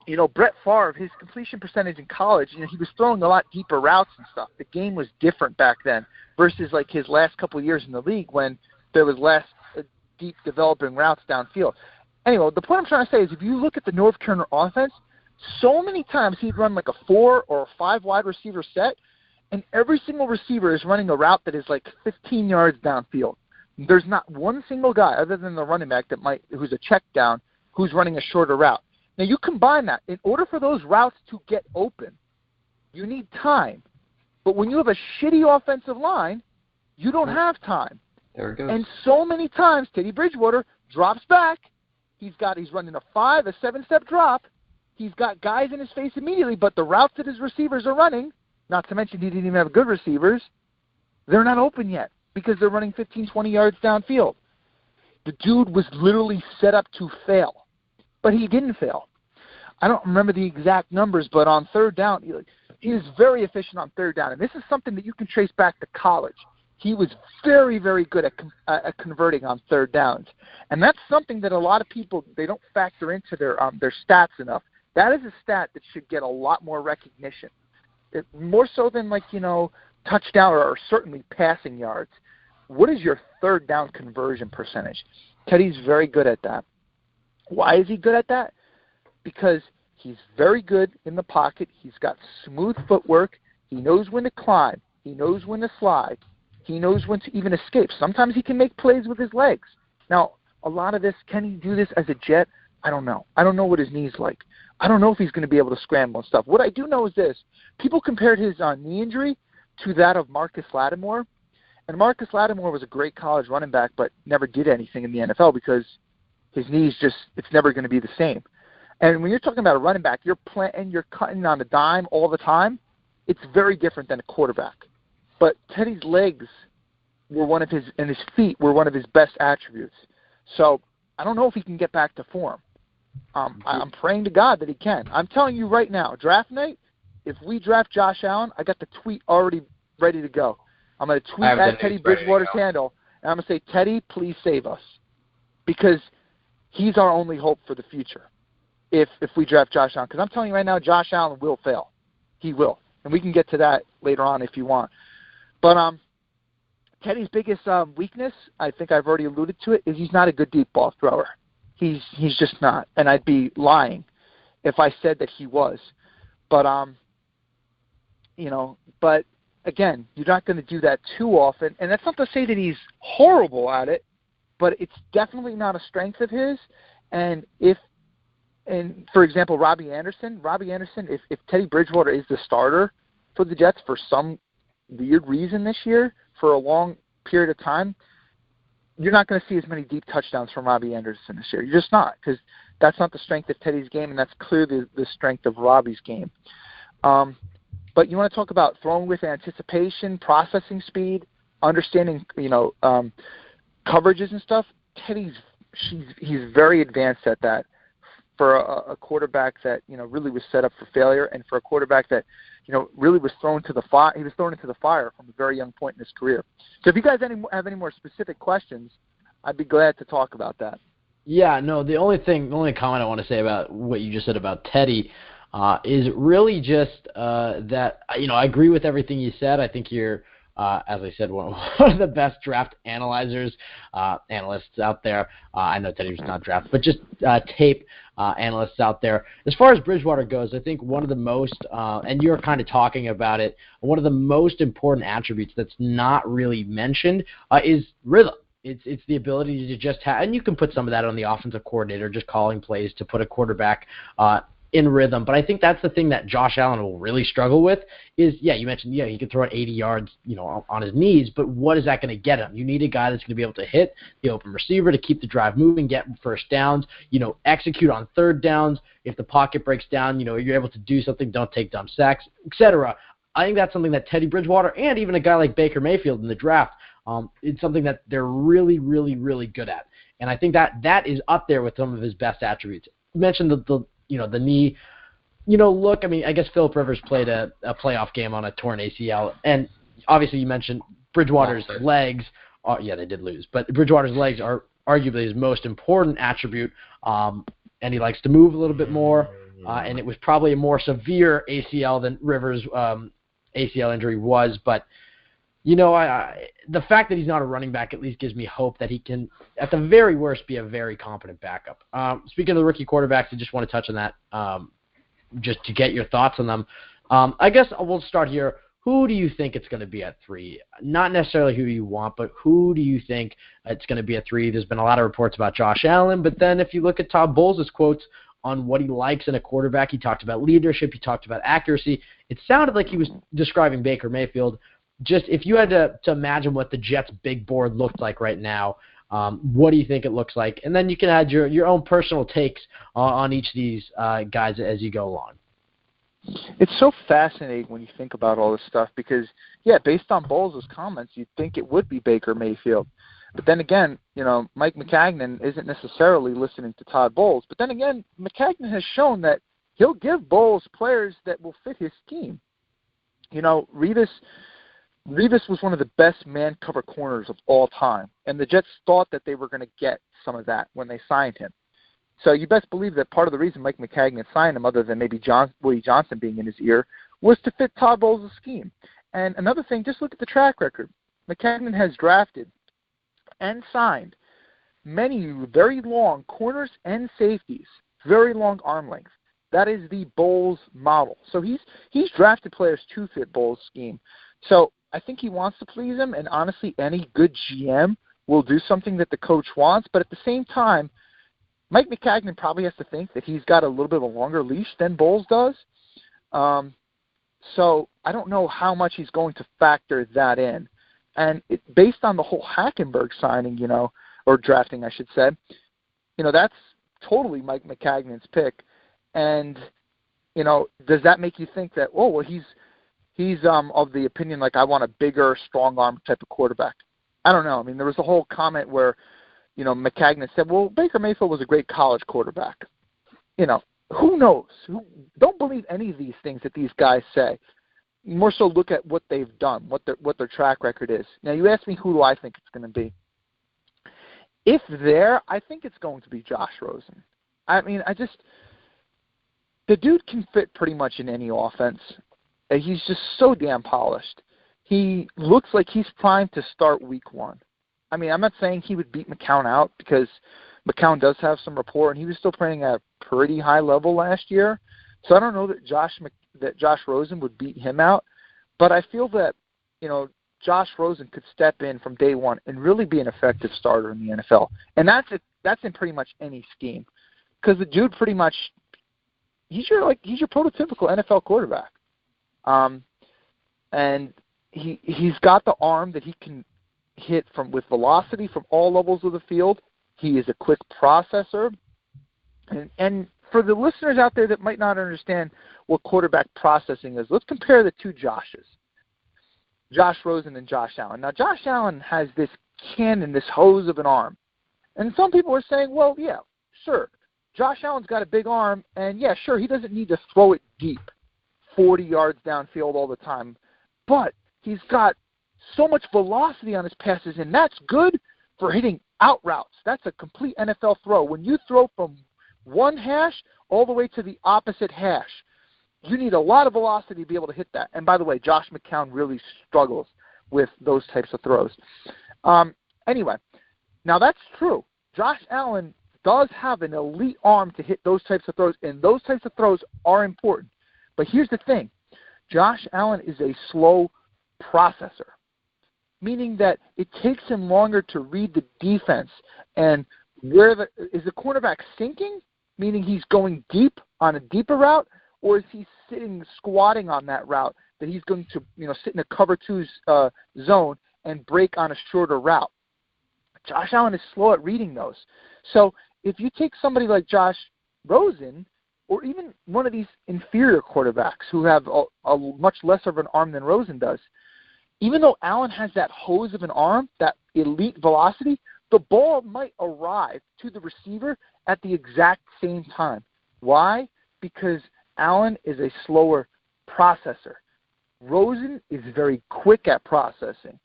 you know, Brett Favre, his completion percentage in college, you know, he was throwing a lot deeper routes and stuff. The game was different back then versus, like, his last couple of years in the league when there was less deep developing routes downfield. Anyway, the point I'm trying to say is if you look at the Norv Turner offense, so many times he'd run like a 4 or a 5 wide receiver set, and every single receiver is running a route that is like 15 yards downfield. There's not one single guy other than the running back who's a check down who's running a shorter route. Now you combine that. In order for those routes to get open, you need time. But when you have a shitty offensive line, you don't have time. There it goes. And so many times Teddy Bridgewater drops back. He's running a 5, a 7-step drop. He's got guys in his face immediately, but the routes that his receivers are running, not to mention he didn't even have good receivers, they're not open yet because they're running 15, 20 yards downfield. The dude was literally set up to fail, but he didn't fail. I don't remember the exact numbers, but on third down, he was very efficient on third down, and this is something that you can trace back to college. He was very, very good at converting on third downs, and that's something that a lot of people, they don't factor into their stats enough. That is a stat that should get a lot more recognition, more so than touchdown or certainly passing yards. What is your third down conversion percentage? Teddy's very good at that. Why is he good at that? Because he's very good in the pocket. He's got smooth footwork. He knows when to climb. He knows when to slide. He knows when to even escape. Sometimes he can make plays with his legs. Now, a lot of this, can he do this as a Jet? I don't know. I don't know what his knee's like. I don't know if he's going to be able to scramble and stuff. What I do know is this. People compared his knee injury to that of Marcus Lattimore. And Marcus Lattimore was a great college running back but never did anything in the NFL because his knee's it's never going to be the same. And when you're talking about a running back, you're cutting on a dime all the time. It's very different than a quarterback. But Teddy's legs were and his feet were one of his best attributes. So I don't know if he can get back to form. I'm praying to God that he can. I'm telling you right now, draft night, if we draft Josh Allen, I got the tweet already ready to go. I'm going to tweet at Teddy Bridgewater's handle, and I'm going to say, Teddy, please save us. Because he's our only hope for the future if we draft Josh Allen. Because I'm telling you right now, Josh Allen will fail. He will. And we can get to that later on if you want. But Teddy's biggest weakness, I think I've already alluded to it, is he's not a good deep ball thrower. He's just not, and I'd be lying if I said that he was. But but again, you're not going to do that too often, and that's not to say that he's horrible at it, but it's definitely not a strength of his. And for example, Robbie Anderson, if Teddy Bridgewater is the starter for the Jets for some weird reason this year for a long period of time, you're not going to see as many deep touchdowns from Robbie Anderson this year. You're just not, because that's not the strength of Teddy's game, and that's clearly the strength of Robbie's game. But you want to talk about throwing with anticipation, processing speed, understanding, coverages and stuff. He's very advanced at that for a quarterback that really was set up for failure, and for a quarterback that really was thrown to the fire. He was thrown into the fire from a very young point in his career. So if you guys have any more specific questions, I'd be glad to talk about that. Yeah, no, the only comment I want to say about what you just said about Teddy is really just that, I agree with everything you said. I think you're, as I said, one of the best draft analysts out there. I know Teddy was not drafted, but just tape analysts out there. As far as Bridgewater goes, I think one of the most, and you're kind of talking about it, one of the most important attributes that's not really mentioned is rhythm. It's the ability to just have, and you can put some of that on the offensive coordinator, just calling plays to put a quarterback in rhythm. But I think that's the thing that Josh Allen will really struggle with is, you mentioned, he could throw it 80 yards, on his knees, but what is that going to get him? You need a guy that's going to be able to hit the open receiver to keep the drive moving, get first downs, execute on third downs. If the pocket breaks down, you're able to do something, don't take dumb sacks, etc. I think that's something that Teddy Bridgewater and even a guy like Baker Mayfield in the draft, it's something that they're really, really, really good at. And I think that is up there with some of his best attributes. You mentioned the knee. Look, I guess Phillip Rivers played a playoff game on a torn ACL. And obviously you mentioned Bridgewater's legs. They did lose. But Bridgewater's legs are arguably his most important attribute. And he likes to move a little bit more. And it was probably a more severe ACL than Rivers' ACL injury was. But, the fact that he's not a running back at least gives me hope that he can, at the very worst, be a very competent backup. Speaking of the rookie quarterbacks, I just want to touch on that just to get your thoughts on them. I guess we'll start here. Who do you think it's going to be at 3? Not necessarily who you want, but who do you think it's going to be at 3? There's been a lot of reports about Josh Allen, but then if you look at Todd Bowles' quotes on what he likes in a quarterback, he talked about leadership, he talked about accuracy. It sounded like he was describing Baker Mayfield. Just if you had to imagine what the Jets' big board looked like right now, what do you think it looks like? And then you can add your own personal takes on each of these guys as you go along. It's so fascinating when you think about all this stuff because, based on Bowles' comments, you'd think it would be Baker Mayfield. But then again, Mike Maccagnan isn't necessarily listening to Todd Bowles. But then again, Maccagnan has shown that he'll give Bowles players that will fit his scheme. Revis was one of the best man cover corners of all time, and the Jets thought that they were going to get some of that when they signed him. So you best believe that part of the reason Mike Maccagnan signed him, other than maybe Woody Johnson being in his ear, was to fit Todd Bowles' scheme. And another thing, just look at the track record. Maccagnan has drafted and signed many very long corners and safeties, very long arm length. That is the Bowles model. So he's drafted players to fit Bowles' scheme. So I think he wants to please him, and honestly, any good GM will do something that the coach wants. But at the same time, Mike Maccagnan probably has to think that he's got a little bit of a longer leash than Bowles does. So I don't know how much he's going to factor that in. And based on the whole Hackenberg signing, or drafting, I should say, that's totally Mike Maccagnan's pick. And, does that make you think that, he's of the opinion, like, I want a bigger, strong-arm type of quarterback? I don't know. There was a whole comment where, Maccagnan said, Baker Mayfield was a great college quarterback. Who knows? Don't believe any of these things that these guys say. More so look at what they've done, what their track record is. Now, you ask me who do I think it's going to be. I think it's going to be Josh Rosen. The dude can fit pretty much in any offense. He's just so damn polished. He looks like he's primed to start week 1. I'm not saying he would beat McCown out because McCown does have some rapport, and he was still playing at a pretty high level last year. So I don't know that Josh Rosen would beat him out. But I feel that, Josh Rosen could step in from day one and really be an effective starter in the NFL. And that's in pretty much any scheme. Because the dude pretty much, he's your prototypical NFL quarterback. And he's got the arm that he can hit with velocity from all levels of the field. He is a quick processor. And for the listeners out there that might not understand what quarterback processing is, let's compare the two Joshes, Josh Rosen and Josh Allen. Now, Josh Allen has this cannon, this hose of an arm. And some people are saying, well, yeah, sure, Josh Allen's got a big arm, and yeah, sure, he doesn't need to throw it deep 40 yards downfield all the time. But he's got so much velocity on his passes, and that's good for hitting out routes. That's a complete NFL throw. When you throw from one hash all the way to the opposite hash, you need a lot of velocity to be able to hit that. And by the way, Josh McCown really struggles with those types of throws. Anyway, now that's true. Josh Allen does have an elite arm to hit those types of throws, and those types of throws are important. But here's the thing. Josh Allen is a slow processor, meaning that it takes him longer to read the defense and is the cornerback sinking? meaning he's going deep on a deeper route, or is he squatting on that route that he's going to, sit in a cover 2 zone and break on a shorter route? Josh Allen is slow at reading those. So if you take somebody like Josh Rosen, or even one of these inferior quarterbacks who have a much lesser of an arm than Rosen does, even though Allen has that hose of an arm, that elite velocity, the ball might arrive to the receiver at the exact same time. Why? Because Allen is a slower processor. Rosen is very quick at processing.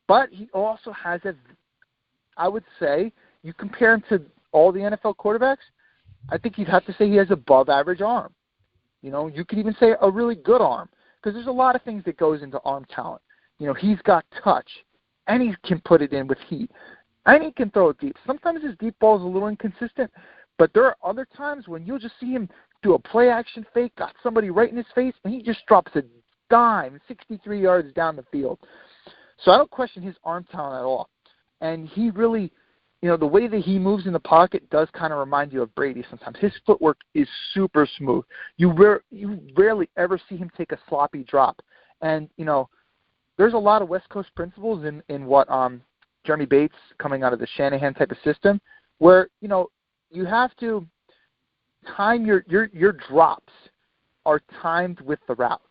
But he also has I would say, you compare him to all the NFL quarterbacks, I think you'd have to say he has above average arm. You could even say a really good arm, because there's a lot of things that goes into arm talent. He's got touch, and he can put it in with heat, and he can throw it deep. Sometimes his deep ball is a little inconsistent, but there are other times when you'll just see him do a play-action fake, got somebody right in his face, and he just drops a dime 63 yards down the field. So I don't question his arm talent at all. And he really, the way that he moves in the pocket does kind of remind you of Brady sometimes. His footwork is super smooth. You rarely ever see him take a sloppy drop. And, there's a lot of West Coast principles in what Jeremy Bates, coming out of the Shanahan type of system, where, you have to time your drops are timed with the routes.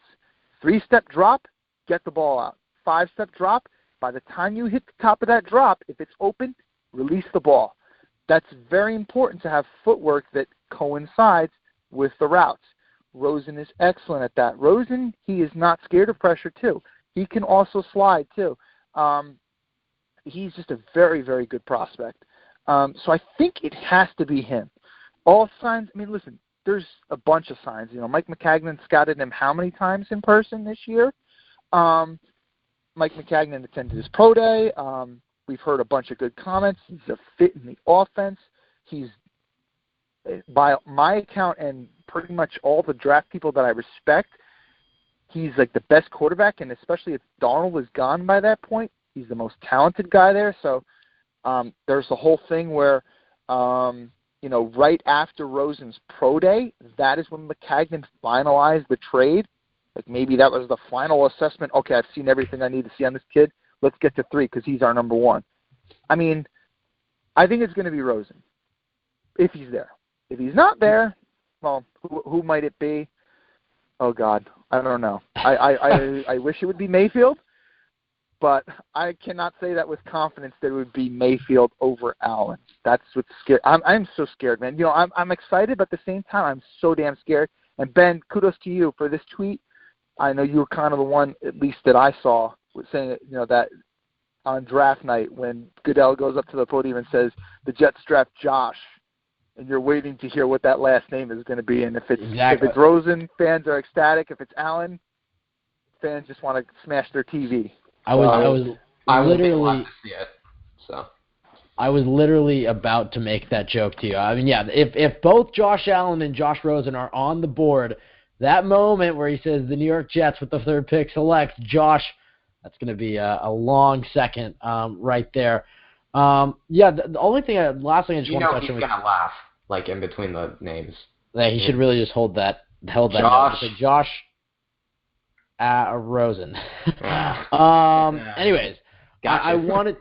3-step drop, get the ball out. 5-step drop, by the time you hit the top of that drop, if it's open, release the ball. That's very important to have footwork that coincides with the routes. Rosen is excellent at that. Rosen, he is not scared of pressure, too. He can also slide, too. He's just a very, very good prospect. So I think it has to be him. All signs, listen, there's a bunch of signs. Mike McCagnon scouted him how many times in person this year? Mike McCagnon attended his pro day. We've heard a bunch of good comments. He's a fit in the offense. He's, by my account and pretty much all the draft people that I respect, he's like the best quarterback, and especially if Darnold is gone by that point, he's the most talented guy there. So there's the whole thing where, right after Rosen's pro day, that is when McCagnon finalized the trade. Like maybe that was the final assessment. Okay, I've seen everything I need to see on this kid. Let's get to 3 because he's our number 1. I think it's going to be Rosen if he's there. If he's not there, well, who might it be? Oh, God, I don't know. I wish it would be Mayfield, but I cannot say that with confidence that it would be Mayfield over Allen. That's what's scary. I'm so scared, man. I'm excited, but at the same time, I'm so damn scared. And, Ben, kudos to you for this tweet. I know you were kind of the one, at least that I saw, saying, that on draft night when Goodell goes up to the podium and says, the Jets draft Josh, and you're waiting to hear what that last name is going to be. And if it's Rosen, fans are ecstatic. If it's Allen, fans just want to smash their TV. I was literally to see it, so. I was literally about to make that joke to you. If both Josh Allen and Josh Rosen are on the board, that moment where he says the New York Jets with the 3rd pick selects Josh, that's going to be a long second right there. The only thing, last thing I just want to touch on. He's going to laugh, like in between the names. Yeah, he should really just hold that Josh Rosen. Anyways, gotcha. I wanted,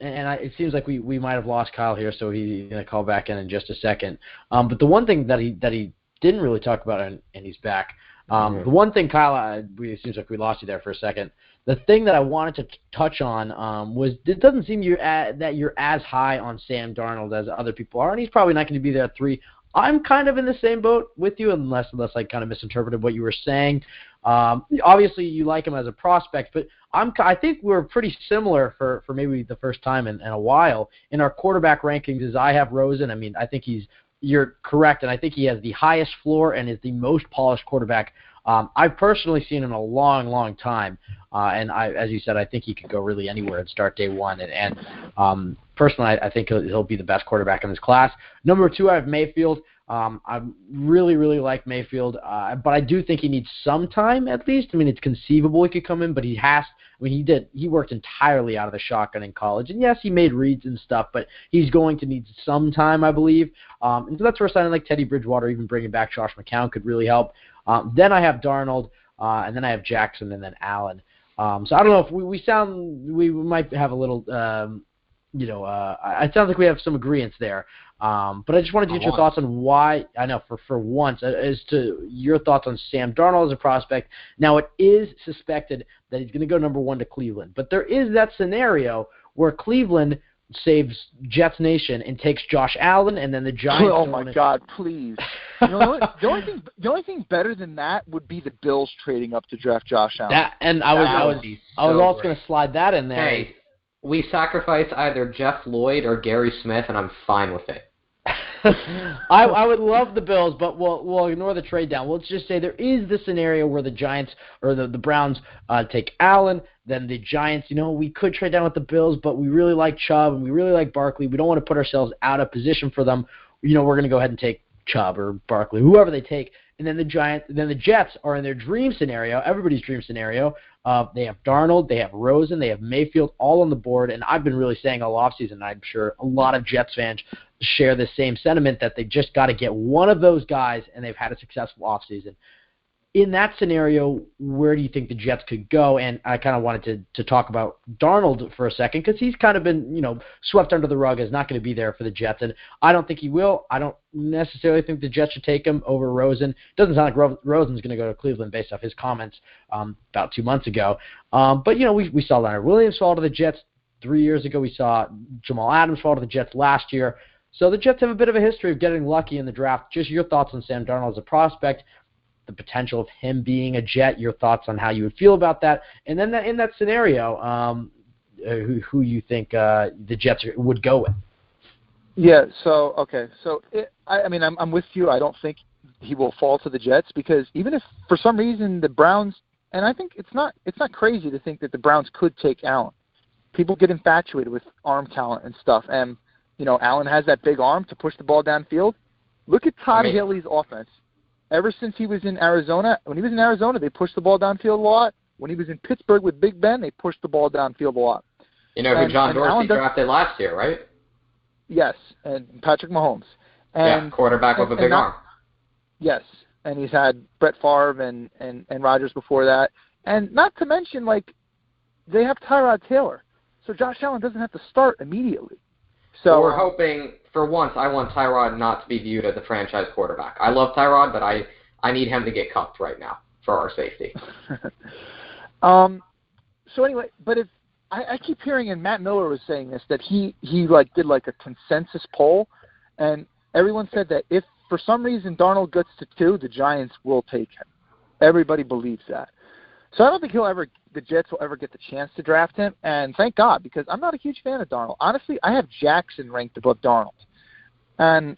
and it seems like we might have lost Kyle here, so he's going to call back in just a second. But the one thing that he didn't really talk about, and he's back. The one thing, Kyle, it seems like we lost you there for a second. The thing that I wanted to touch on was it doesn't seem that you're as high on Sam Darnold as other people are, and he's probably not going to be there at 3. I'm kind of in the same boat with you, unless I kind of misinterpreted what you were saying. Obviously, you like him as a prospect, but I think we're pretty similar for maybe the first time in a while in our quarterback rankings. As I have Rosen, I think you're correct, and I think he has the highest floor and is the most polished quarterback I've personally seen in a long, long time. And as you said, I think he could go really anywhere and start day 1. And personally, I think he'll be the best quarterback in this class. Number 2, I have Mayfield. I really, really like Mayfield, but I do think he needs some time at least. I mean, it's conceivable he could come in, but he has. I mean, he worked entirely out of the shotgun in college, and yes, he made reads and stuff, but he's going to need some time, I believe. And so that's where signing like Teddy Bridgewater, even bringing back Josh McCown, could really help. Then I have Darnold, and then I have Jackson, and then Allen. So I don't know if we might have a little, it sounds like we have some agreements there. But I just wanted to get your thoughts on why, I know for once, as to your thoughts on Sam Darnold as a prospect. Now, it is suspected that he's going to go number 1 to Cleveland, but there is that scenario where Cleveland saves Jets Nation and takes Josh Allen, and then the Giants. Oh my God! Please. The only thing better than that would be the Bills trading up to draft Josh Allen. I was also going to slide that in there. Hey, we sacrifice either Jeff Lloyd or Gary Smith, and I'm fine with it. I would love the Bills, but we'll ignore the trade down. Let's just say there is the scenario where the Giants or the Browns take Allen, then the Giants, we could trade down with the Bills, but we really like Chubb and we really like Barkley. We don't want to put ourselves out of position for them. We're going to go ahead and take Chubb or Barkley, whoever they take. And then the Jets are in their dream scenario, everybody's dream scenario. They have Darnold, they have Rosen, they have Mayfield all on the board, and I've been really saying all offseason, I'm sure a lot of Jets fans share the same sentiment that they just got to get one of those guys, and they've had a successful offseason. In that scenario, where do you think the Jets could go? And I kind of wanted to talk about Darnold for a second because he's kind of been, swept under the rug as not going to be there for the Jets, and I don't think he will. I don't necessarily think the Jets should take him over Rosen. It doesn't sound like Rosen's going to go to Cleveland based off his comments about 2 months ago. But, we saw Leonard Williams fall to the Jets 3 years ago. We saw Jamal Adams fall to the Jets last year. So the Jets have a bit of a history of getting lucky in the draft. Just your thoughts on Sam Darnold as a prospect, the potential of him being a Jet, your thoughts on how you would feel about that, and then in that scenario, who you think the Jets would go with. Yeah, so, okay. So, I'm with you. I don't think he will fall to the Jets because even if for some reason the Browns, and I think it's not crazy to think that the Browns could take Allen. People get infatuated with arm talent and stuff, and, Allen has that big arm to push the ball downfield. Look at Todd Haley's offense. Ever since he was in Arizona, they pushed the ball downfield a lot. When he was in Pittsburgh with Big Ben, they pushed the ball downfield a lot. Who John Dorsey drafted last year, right? Yes, and Patrick Mahomes. And, quarterback with a big arm. Yes, and he's had Brett Favre and Rodgers before that. And not to mention, they have Tyrod Taylor. So Josh Allen doesn't have to start immediately. So we're hoping, for once, I want Tyrod not to be viewed as a franchise quarterback. I love Tyrod, but I need him to get cuffed right now for our safety. So anyway, but if I keep hearing, and Matt Miller was saying this, that he did a consensus poll, and everyone said that if for some reason Darnold gets to 2, the Giants will take him. Everybody believes that. So I don't think the Jets will ever get the chance to draft him, and thank God, because I'm not a huge fan of Darnold. Honestly, I have Jackson ranked above Darnold. And,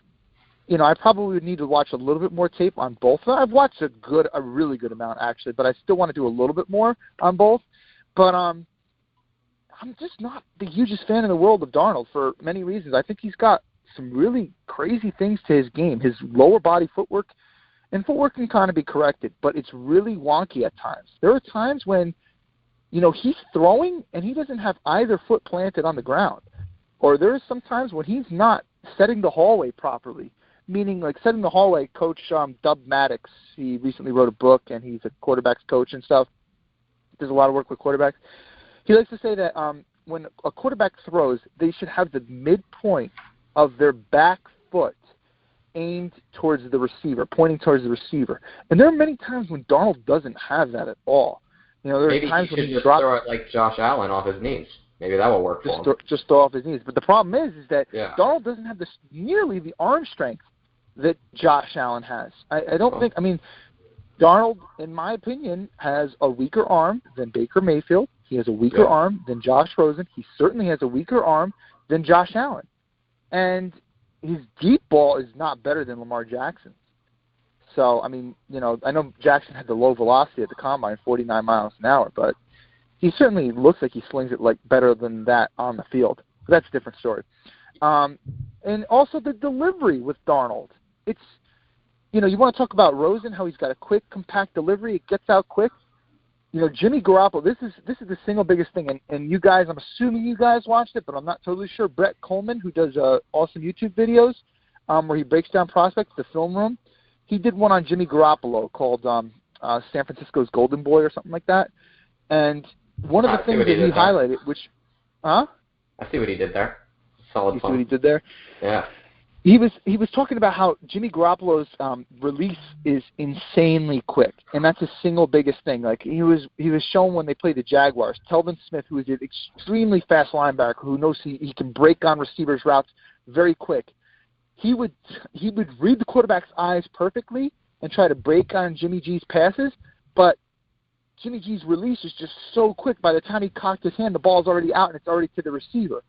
I probably would need to watch a little bit more tape on both of them. I've watched a really good amount, actually, but I still want to do a little bit more on both. But I'm just not the hugest fan in the world of Darnold for many reasons. I think he's got some really crazy things to his game. His lower body footwork, and footwork can kind of be corrected, but it's really wonky at times. There are times when, he's throwing and he doesn't have either foot planted on the ground. Or there is some times when he's not setting the hallway properly, meaning setting the hallway. Coach Dub Maddox, he recently wrote a book, and he's a quarterback's coach and stuff. Does a lot of work with quarterbacks. He likes to say that when a quarterback throws, they should have the midpoint of their back foot aimed towards the receiver, pointing towards the receiver. And there are many times when Darnold doesn't have that at all. There are times when he drops, throw it like Josh Allen off his knees. Maybe that will work for him. Just throw off his knees. But the problem is that Darnold doesn't have nearly the arm strength that Josh Allen has. I don't think. Darnold, in my opinion, has a weaker arm than Baker Mayfield. He has a weaker arm than Josh Rosen. He certainly has a weaker arm than Josh Allen. And his deep ball is not better than Lamar Jackson's. So, I know Jackson had the low velocity at the combine, 49 miles an hour, but he certainly looks like he slings it better than that on the field. But that's a different story. And also the delivery with Darnold. you want to talk about Rosen, how he's got a quick, compact delivery. It gets out quick. Jimmy Garoppolo, this is the single biggest thing. And you guys, I'm assuming you guys watched it, but I'm not totally sure. Brett Coleman, who does awesome YouTube videos where he breaks down prospects, the film room, he did one on Jimmy Garoppolo called San Francisco's Golden Boy or something like that. And one of the things that he highlighted, I see what he did there. Solid. You see what he did there? Yeah. He was talking about how Jimmy Garoppolo's release is insanely quick, and that's the single biggest thing. Like he was shown when they played the Jaguars. Telvin Smith, who is an extremely fast linebacker, who knows he can break on receivers' routes very quick. He would read the quarterback's eyes perfectly and try to break on Jimmy G's passes, but Jimmy G's release is just so quick. By the time he cocked his hand, the ball's already out and it's already to the receiver.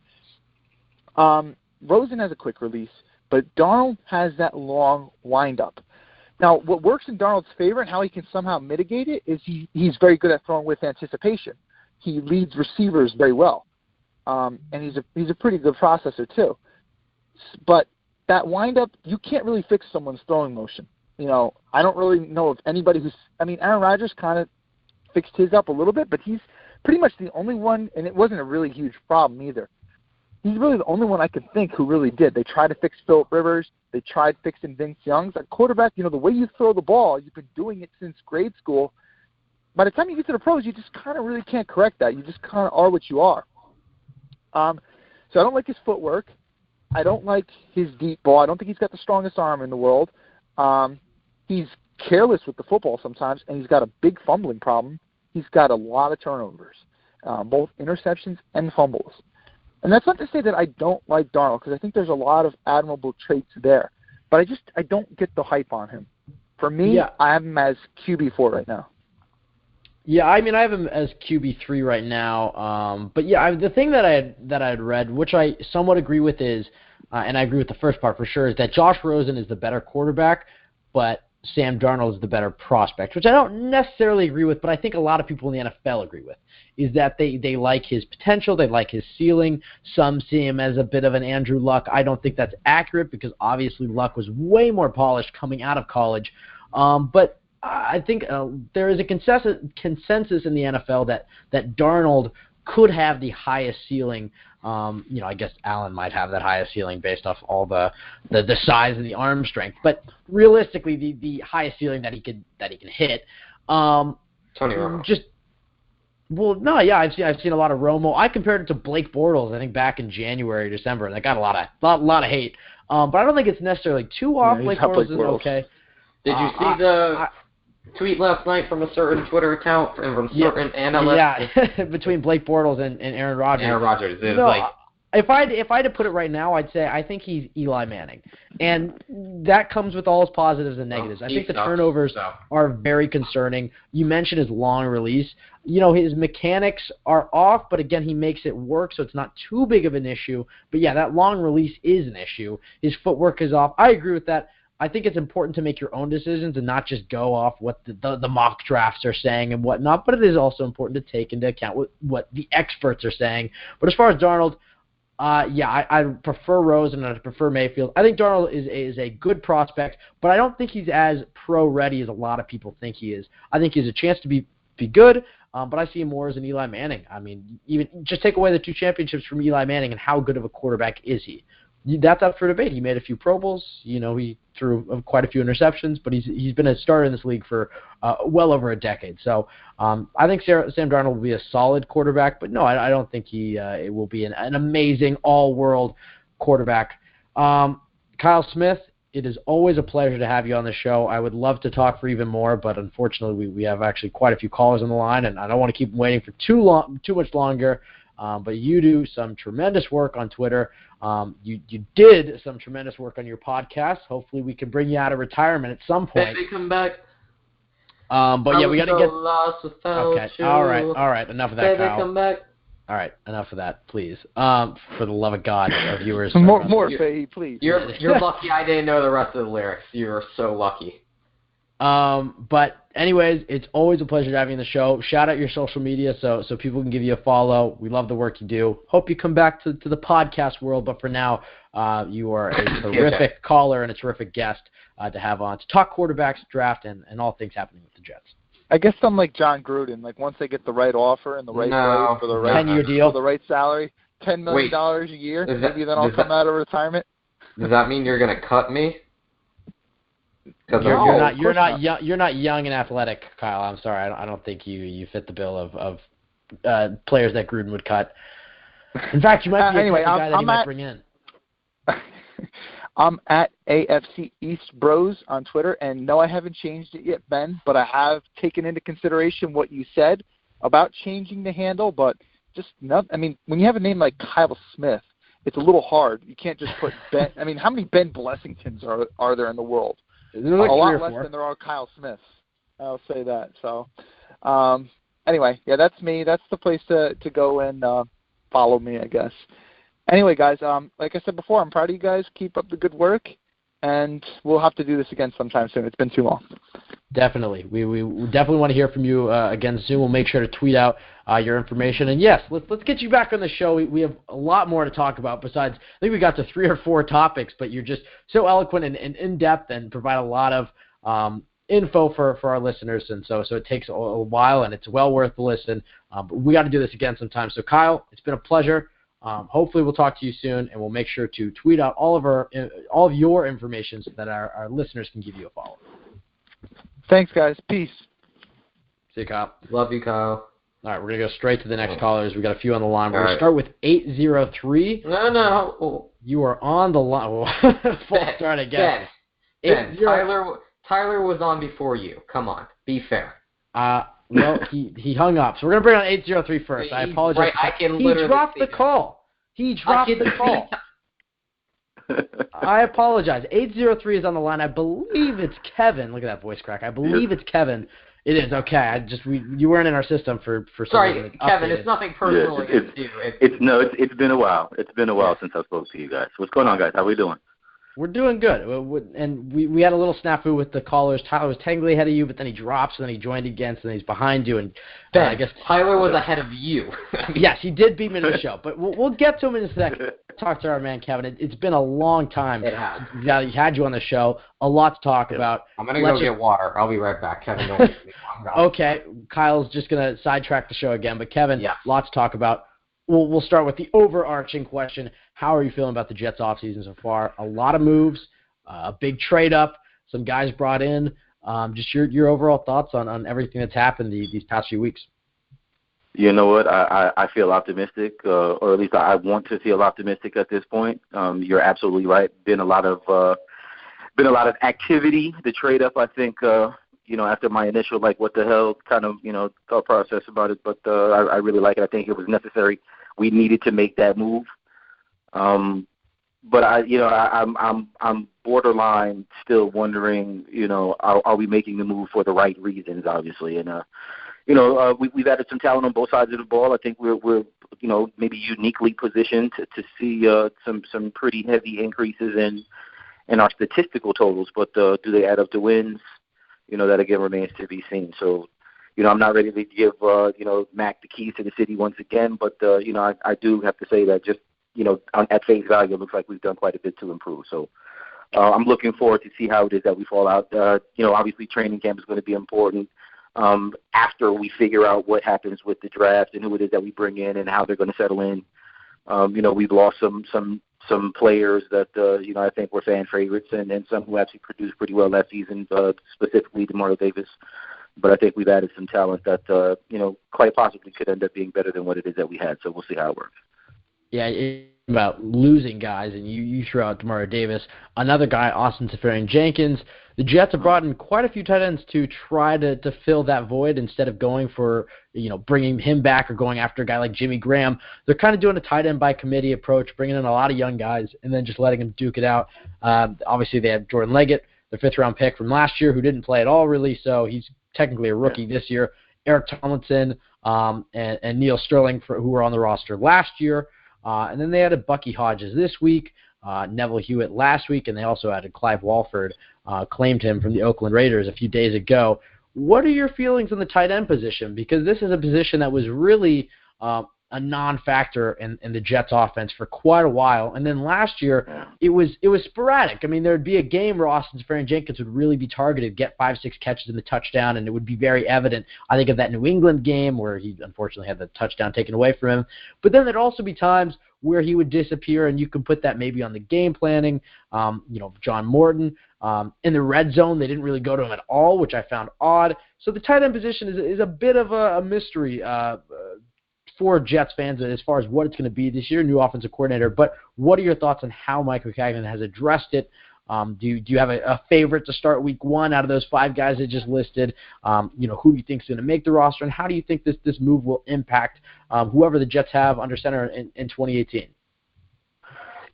Rosen has a quick release, but Darnold has that long windup. Now, what works in Darnold's favor and how he can somehow mitigate it is he's very good at throwing with anticipation. He leads receivers very well, and he's a pretty good processor too. But that windup, you can't really fix someone's throwing motion. I don't really know of anybody Aaron Rodgers kind of fixed his up a little bit, but he's pretty much the only one, and it wasn't a really huge problem either. He's really the only one I can think who really did. They tried to fix Phillip Rivers. They tried fixing Vince Young's. At quarterback, the way you throw the ball, you've been doing it since grade school. By the time you get to the pros, you just kind of really can't correct that. You just kind of are what you are. So I don't like his footwork. I don't like his deep ball. I don't think he's got the strongest arm in the world. He's careless with the football sometimes, and he's got a big fumbling problem. He's got a lot of turnovers, both interceptions and fumbles. And that's not to say that I don't like Darnold, because I think there's a lot of admirable traits there. But I don't get the hype on him. For me, I have him as QB4 right now. Yeah, I have him as QB3 right now. But yeah, the thing that I had read, which I somewhat agree with, is, and I agree with the first part for sure, is that Josh Rosen is the better quarterback, but Sam Darnold is the better prospect, which I don't necessarily agree with, but I think a lot of people in the NFL agree with, is that they like his potential, they like his ceiling. Some see him as a bit of an Andrew Luck. I don't think that's accurate, because obviously Luck was way more polished coming out of college. But I think there is a consensus in the NFL that Darnold could have the highest ceiling. I guess Allen might have that highest ceiling based off all the size and the arm strength, but realistically, the highest ceiling that he can hit. Tony Romo. I've seen a lot of Romo. I compared it to Blake Bortles, I think back in January, December, and I got a lot of hate. But I don't think it's necessarally too off. Blake Bortles is okay. Did you see the tweet last night from a certain Twitter account and from certain analysts? Yeah, between Blake Bortles and Aaron Rodgers. Aaron Rodgers is if I had to put it right now, I'd say I think he's Eli Manning, and that comes with all his positives and negatives. I think the turnovers are very concerning. You mentioned his long release. His mechanics are off, but again, he makes it work, so it's not too big of an issue. But yeah, that long release is an issue. His footwork is off. I agree with that. I think it's important to make your own decisions and not just go off what the mock drafts are saying and whatnot, but it is also important to take into account what the experts are saying. But as far as Darnold, I prefer Rosen and I prefer Mayfield. I think Darnold is a good prospect, but I don't think he's as pro-ready as a lot of people think he is. I think he has a chance to be good, but I see him more as an Eli Manning. Even just take away the 2 championships from Eli Manning, and how good of a quarterback is he? That's up for debate. He made a few Pro Bowls. He threw quite a few interceptions, but he's been a starter in this league for well over a decade. So I think Sam Darnold will be a solid quarterback, but no, I don't think it will be an amazing all-world quarterback. Kyle Smith, it is always a pleasure to have you on the show. I would love to talk for even more, but unfortunately we have actually quite a few callers on the line, and I don't want to keep them waiting for too much longer. But you do some tremendous work on Twitter. You did some tremendous work on your podcast. Hopefully we can bring you out of retirement at some point. Maybe come back. But yeah, we got to get... Okay, all right. Enough of that, Kyle. Come back. All right, enough of that, please. For the love of God, our viewers. More, Faye, please. You're lucky I didn't know the rest of the lyrics. You're so lucky. But anyways, it's always a pleasure having the show. Shout out your social media so people can give you a follow. We love the work you do. Hope you come back to the podcast world, but for now, you are a terrific caller and a terrific guest to have on to talk quarterbacks, draft, and all things happening with the Jets. I guess I'm like John Gruden. Like once they get the right offer and the right place for the right 10-year deal, for the right salary, $10 million a year, maybe then I'll come out of retirement. Does that mean you're going to cut me? You're not young and athletic, Kyle. I'm sorry. I don't think you fit the bill of players that Gruden would cut. In fact, you might be the guy that he might bring in. I'm at AFC East Bros on Twitter, and no, I haven't changed it yet, Ben, but I have taken into consideration what you said about changing the handle, but just not. I mean, when you have a name like Kyle Smith, it's a little hard. You can't just put Ben. I mean, how many Ben Blessingtons are there in the world? Like a lot less than there are Kyle Smiths. I'll say that. So, anyway, yeah, that's me. That's the place to go and follow me, I guess. Anyway, guys, like I said before, I'm proud of you guys. Keep up the good work, and we'll have to do this again sometime soon. It's been too long. Definitely. We definitely want to hear from you again soon. We'll make sure to tweet out your information. And, yes, let's get you back on the show. We have a lot more to talk about besides, I think we got to 3 or 4 topics, but you're just so eloquent and in-depth and provide a lot of info for our listeners. And so it takes a while, and it's well worth the listen. But we got to do this again sometime. So, Kyle, it's been a pleasure. Hopefully we'll talk to you soon, and we'll make sure to tweet out all of your information so that our listeners can give you a follow. Thanks, guys. Peace. See you, Kyle. Love you, Kyle. All right, we're going to go straight to the next callers. We got a few on the line. We're going to start with 803. No. Oh. You are on the line. Full start again. Ben, Tyler was on before you. Come on. Be fair. Well, he hung up. So we're going to bring on 803 first. I apologize. Right, he dropped the call. He dropped the call. I apologize. 803 is on the line. I believe it's Kevin. Look at that voice crack. I believe it's Kevin. It is. Okay. You weren't in our system for Sorry, Kevin. It's nothing personal against you. It's been a while. It's been a while since I spoke to you guys. What's going on, guys? How we doing? We're doing good, and we had a little snafu with the callers. Tyler was technically ahead of you, but then he drops, and then he joined again, and then he's behind you. And Ben, I guess Tyler was ahead of you. Yes, he did beat me to the show, but we'll get to him in a second. Talk to our man Kevin. It's been a long time. It has. He had you on the show. A lot to talk about. I'm gonna go get water. I'll be right back, Kevin. Don't leave me. Okay, Kyle's just gonna sidetrack the show again, but Kevin, lots to talk about. We'll start with the overarching question. How are you feeling about the Jets offseason so far? A lot of moves, a big trade-up, some guys brought in. Just your overall thoughts on everything that's happened these past few weeks. You know what? I feel optimistic, or at least I want to feel optimistic at this point. You're absolutely right. Been a lot of activity. The trade-up, I think, after my initial, what the hell kind of, thought process about it, but I really like it. I think it was necessary. We needed to make that move. But I'm borderline still wondering, are we making the move for the right reasons, obviously. And, we've added some talent on both sides of the ball. I think we're maybe uniquely positioned to see some pretty heavy increases in our statistical totals, but do they add up to wins? That again remains to be seen. So, I'm not ready to give, Mac the keys to the city once again, but, I do have to say that just, at face value, it looks like we've done quite a bit to improve. So I'm looking forward to see how it is that we fall out. Obviously training camp is going to be important after we figure out what happens with the draft and who it is that we bring in and how they're going to settle in. We've lost some players that, I think were fan favorites and some who actually produced pretty well last season, specifically DeMario Davis. But I think we've added some talent that, quite possibly could end up being better than what it is that we had. So we'll see how it works. Yeah, it's about losing guys, and you threw out DeMario Davis. Another guy, Austin Seferian-Jenkins. The Jets have brought in quite a few tight ends to try to fill that void instead of going for, bringing him back or going after a guy like Jimmy Graham. They're kind of doing a tight end by committee approach, bringing in a lot of young guys and then just letting them duke it out. Obviously, they have Jordan Leggett, their fifth-round pick from last year, who didn't play at all really, so he's technically a rookie this year. Eric Tomlinson and Neil Sterling, who were on the roster last year. And then they added Bucky Hodges this week, Neville Hewitt last week, and they also added Clive Walford claimed him from the Oakland Raiders a few days ago. What are your feelings on the tight end position? Because this is a position that was really a non-factor in the Jets offense for quite a while. And then last year, it was sporadic. I mean, there would be a game where Austin Seferian-Jenkins would really be targeted, get 5-6 catches in the touchdown, and it would be very evident. I think of that New England game where he unfortunately had the touchdown taken away from him. But then there'd also be times where he would disappear, and you can put that maybe on the game planning. John Morton. In the red zone, they didn't really go to him at all, which I found odd. So the tight end position is a bit of a mystery for Jets fans as far as what it's going to be this year, new offensive coordinator. But what are your thoughts on how Mike Maccagnan has addressed it? Do you have a favorite to start week one out of those 5 guys that just listed? Who do you think is going to make the roster, and how do you think this move will impact whoever the Jets have under center in 2018?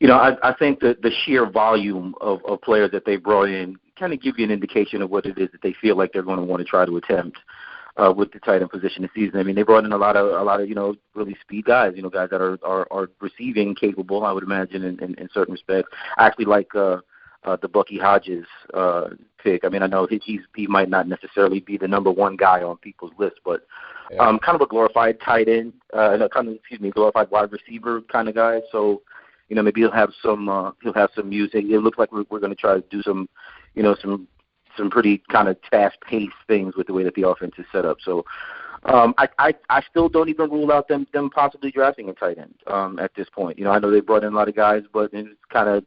I think that the sheer volume of players that they brought in kind of give you an indication of what it is that they feel like they're going to want to try to attempt with the tight end position this season. I mean, they brought in a lot of really speed guys, guys that are receiving capable, I would imagine, in certain respects. I actually like the Bucky Hodges pick. I mean, I know he might not necessarily be the number one guy on people's list, but kind of a glorified tight end, glorified wide receiver kind of guy. So, maybe he'll have some music. It looks like we're going to try to do some pretty kind of fast-paced things with the way that the offense is set up. So I still don't even rule out them possibly drafting a tight end at this point. I know they brought in a lot of guys, but it's kind of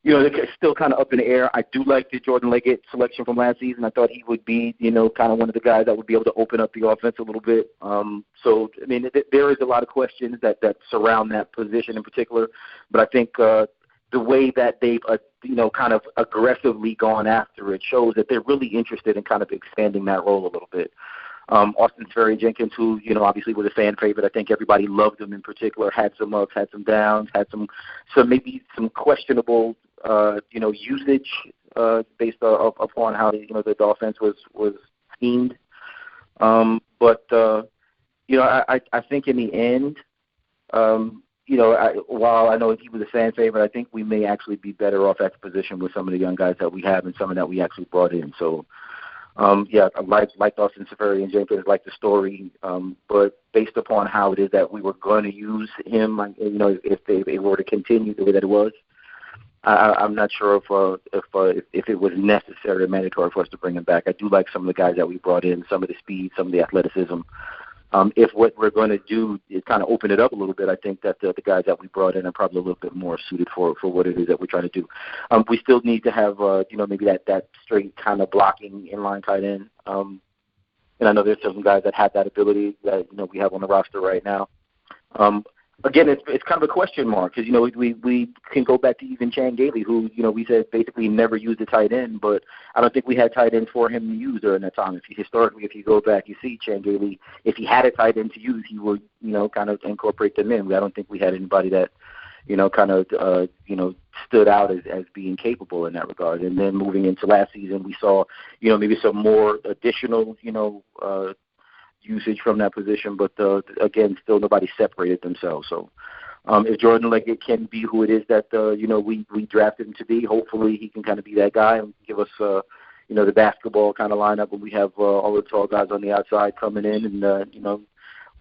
it's still kind of up in the air. I do like the Jordan Leggett selection from last season. I thought he would be, kind of one of the guys that would be able to open up the offense a little bit. So, I mean, there is a lot of questions that surround that position in particular. But I think the way that they've, kind of aggressively gone after it shows that they're really interested in kind of expanding that role a little bit. Austin Seferian-Jenkins, who, obviously was a fan favorite. I think everybody loved him in particular, had some ups, had some downs, had some maybe some questionable usage based upon how the offense was schemed. But I think in the end, while I know he was a fan favorite, I think we may actually be better off at the position with some of the young guys that we have and some of that we actually brought in. So, I like Austin Seferian-Jenkins, like the story, but based upon how it is that we were going to use him, if they were to continue the way that it was, I'm not sure if it was necessary or mandatory for us to bring him back. I do like some of the guys that we brought in, some of the speed, some of the athleticism. If what we're going to do is kind of open it up a little bit, I think that the guys that we brought in are probably a little bit more suited for what it is that we're trying to do. We still need to have, maybe that straight kind of blocking inline tight end. And I know there's some guys that have that ability that, we have on the roster right now. Again, it's kind of a question mark because, we can go back to even Chan Gailey, who, we said basically never used a tight end, but I don't think we had tight ends for him to use during that time. If you go back, you see Chan Gailey, if he had a tight end to use, he would, kind of incorporate them in. I don't think we had anybody that, stood out as being capable in that regard. And then moving into last season, we saw, maybe some more additional, usage from that position, but again, still nobody separated themselves. So if Jordan Leggett can be who it is that we drafted him to be, hopefully he can kind of be that guy and give us the basketball kind of lineup when we have all the tall guys on the outside coming in, and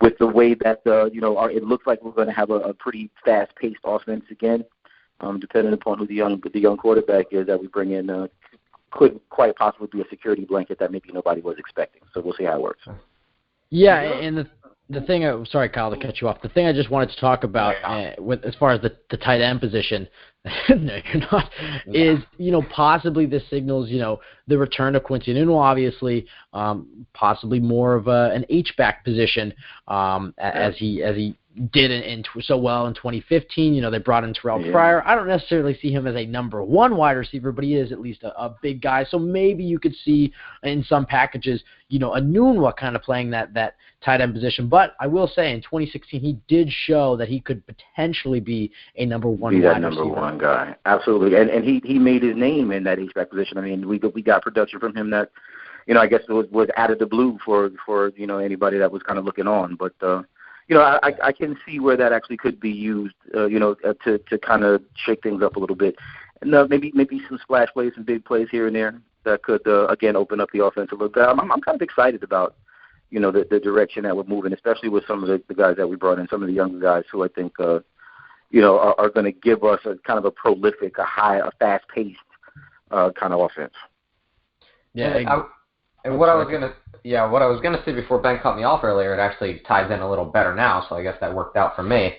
with the way that it looks like we're going to have a pretty fast-paced offense again, depending upon who the young quarterback is that we bring in, could quite possibly be a security blanket that maybe nobody was expecting. So we'll see how it works. Yeah, and the thing, I'm sorry, Kyle, to cut you off. The thing I just wanted to talk about with as far as the tight end position, no, you're not, is, possibly this signals, the return of Quincy Enunwa, obviously, possibly more of an H-back position as he did so well in 2015. They brought in Terrell Pryor. I don't necessarily see him as a number one wide receiver, but he is at least a big guy. So maybe you could see in some packages, Enunwa kind of playing that tight end position. But I will say in 2016, he did show that he could potentially be a number one wide receiver. Be that number one guy. Absolutely. And he made his name in that H-back position. I mean, we got production from him that, I guess was out of the blue for anybody that was kind of looking on. But, I can see where that actually could be used, to kind of shake things up a little bit. and maybe some splash plays, some big plays here and there that could again open up the offense a little bit. I'm kind of excited about the direction that we're moving, especially with some of the guys that we brought in, some of the younger guys who I think are going to give us a kind of a prolific, a fast-paced kind of offense. Yeah. And what I was gonna say before Ben cut me off earlier, it actually ties in a little better now, so I guess that worked out for me.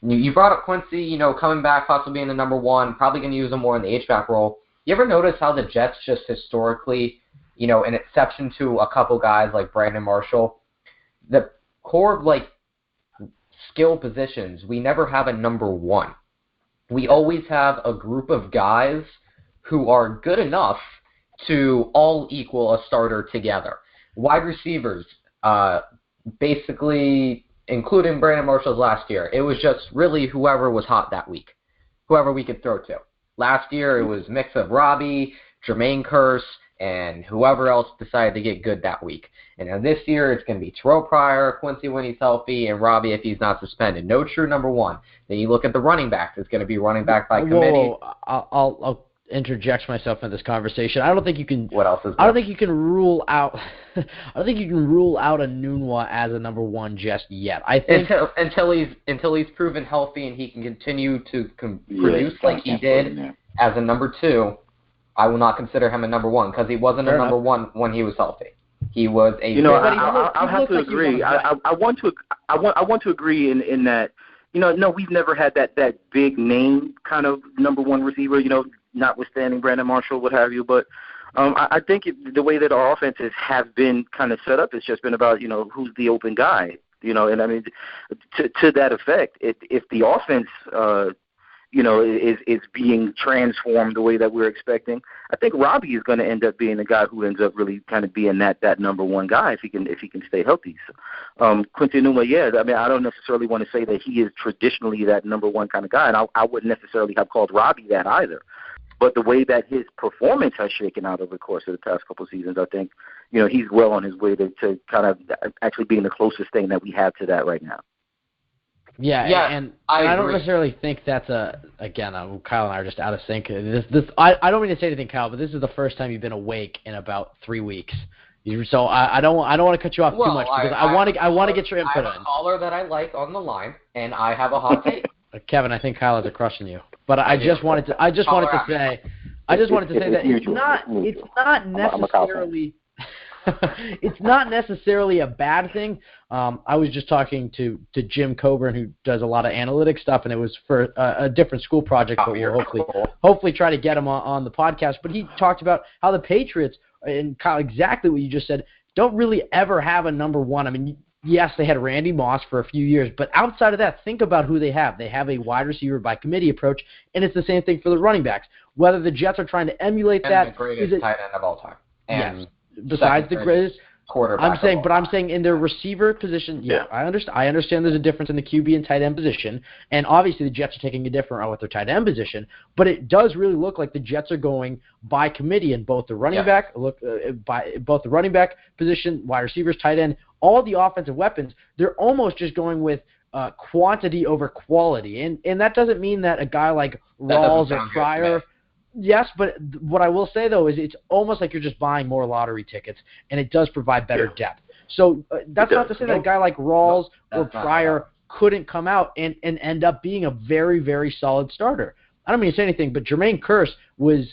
You brought up Quincy, coming back, possibly being the number one, probably going to use him more in the H-back role. You ever notice how the Jets just historically, an exception to a couple guys like Brandon Marshall, the core of skill positions, we never have a number one. We always have a group of guys who are good enough to all equal a starter together. Wide receivers, basically, including Brandon Marshall's last year, it was just really whoever was hot that week, whoever we could throw to. Last year, it was a mix of Robbie, Trumaine Johnson, and whoever else decided to get good that week. And now this year, it's going to be Terrell Pryor, Quincy when he's healthy, and Robbie if he's not suspended. No true number one. Then you look at the running backs. It's going to be running back by committee. I'll interject myself in this conversation. I don't think you can. What else is there? I don't think you can rule out. I don't think you can rule out a Nunwa as a number one just yet. I think until he's proven healthy and he can continue to produce like he did as a number two, I will not consider him a number one because he wasn't a number one when he was healthy. He was a. I'll have to agree. I want to agree in that. No, we've never had that big name kind of number one receiver. Notwithstanding Brandon Marshall, what have you, but I think the way that our offenses have been kind of set up, it's just been about who's the open guy, and I mean to that effect, if the offense is being transformed the way that we're expecting, I think Robbie is going to end up being the guy who ends up really kind of being that number one guy if he can stay healthy. So, Quincy Enunwa, I mean I don't necessarily want to say that he is traditionally that number one kind of guy, and I wouldn't necessarily have called Robbie that either. But the way that his performance has shaken out over the course of the past couple of seasons, I think, he's well on his way to kind of actually being the closest thing that we have to that right now. Yeah, and I don't necessarily think that's again, Kyle and I are just out of sync. I don't mean to say anything, Kyle, but this is the first time you've been awake in about 3 weeks. So I don't want to cut you off too much because I want to get your input on. I have a caller that I like on the line, and I have a hot take. Kevin, I think Kyle has a crush on you. But I just wanted to say that it's not necessarily a bad thing. I was just talking to Jim Coburn, who does a lot of analytics stuff, and it was for a different school project, but we'll hopefully try to get him on the podcast. But he talked about how the Patriots, and Kyle, exactly what you just said, don't really ever have a number one. I mean, yes, they had Randy Moss for a few years, but outside of that, think about who they have. They have a wide receiver by committee approach, and it's the same thing for the running backs. Whether the Jets are trying to emulate and that, the greatest tight end of all time. And yes, besides the greatest quarterback. I'm saying in their receiver position, I understand there's a difference in the QB and tight end position, and obviously the Jets are taking a different route with their tight end position, but it does really look like the Jets are going by committee in both the running back by both the running back position, wide receivers, tight end, all the offensive weapons. They're almost just going with quantity over quality, and that doesn't mean that a guy like Rawls or Pryor. Yes, but what I will say, though, is it's almost like you're just buying more lottery tickets, and it does provide better depth. So that's not to say that a guy like Rawls or Pryor couldn't come out and end up being a very, very solid starter. I don't mean to say anything, but Jermaine Kearse was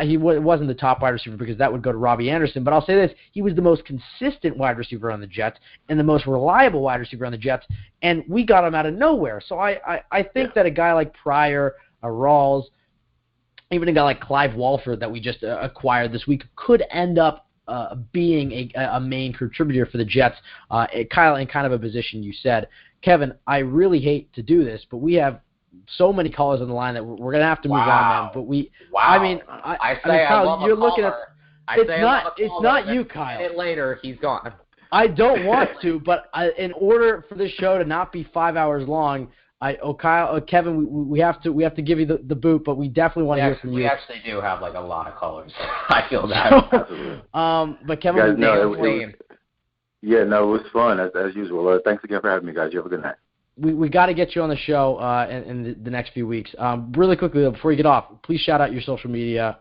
he wasn't the top wide receiver because that would go to Robbie Anderson, but I'll say this, he was the most consistent wide receiver on the Jets and the most reliable wide receiver on the Jets, and we got him out of nowhere. So I think that a guy like Pryor, Rawls, even a guy like Clive Walford that we just acquired this week could end up being a main contributor for the Jets. Kyle, in kind of a position you said. Kevin, I really hate to do this, but we have so many callers on the line that we're going to have to move on, man. But Kyle, you're looking at it's not you, Kyle. A minute later, he's gone. I don't want to, but in order for this show to not be 5 hours long, Kevin, we have to give you the boot, but we definitely want to hear from you. We actually do have like a lot of callers. I feel that. But Kevin, it was fun as usual. Thanks again for having me, guys. You have a good night. we got to get you on the show in the next few weeks. Really quickly, though, before you get off, please shout out your social media,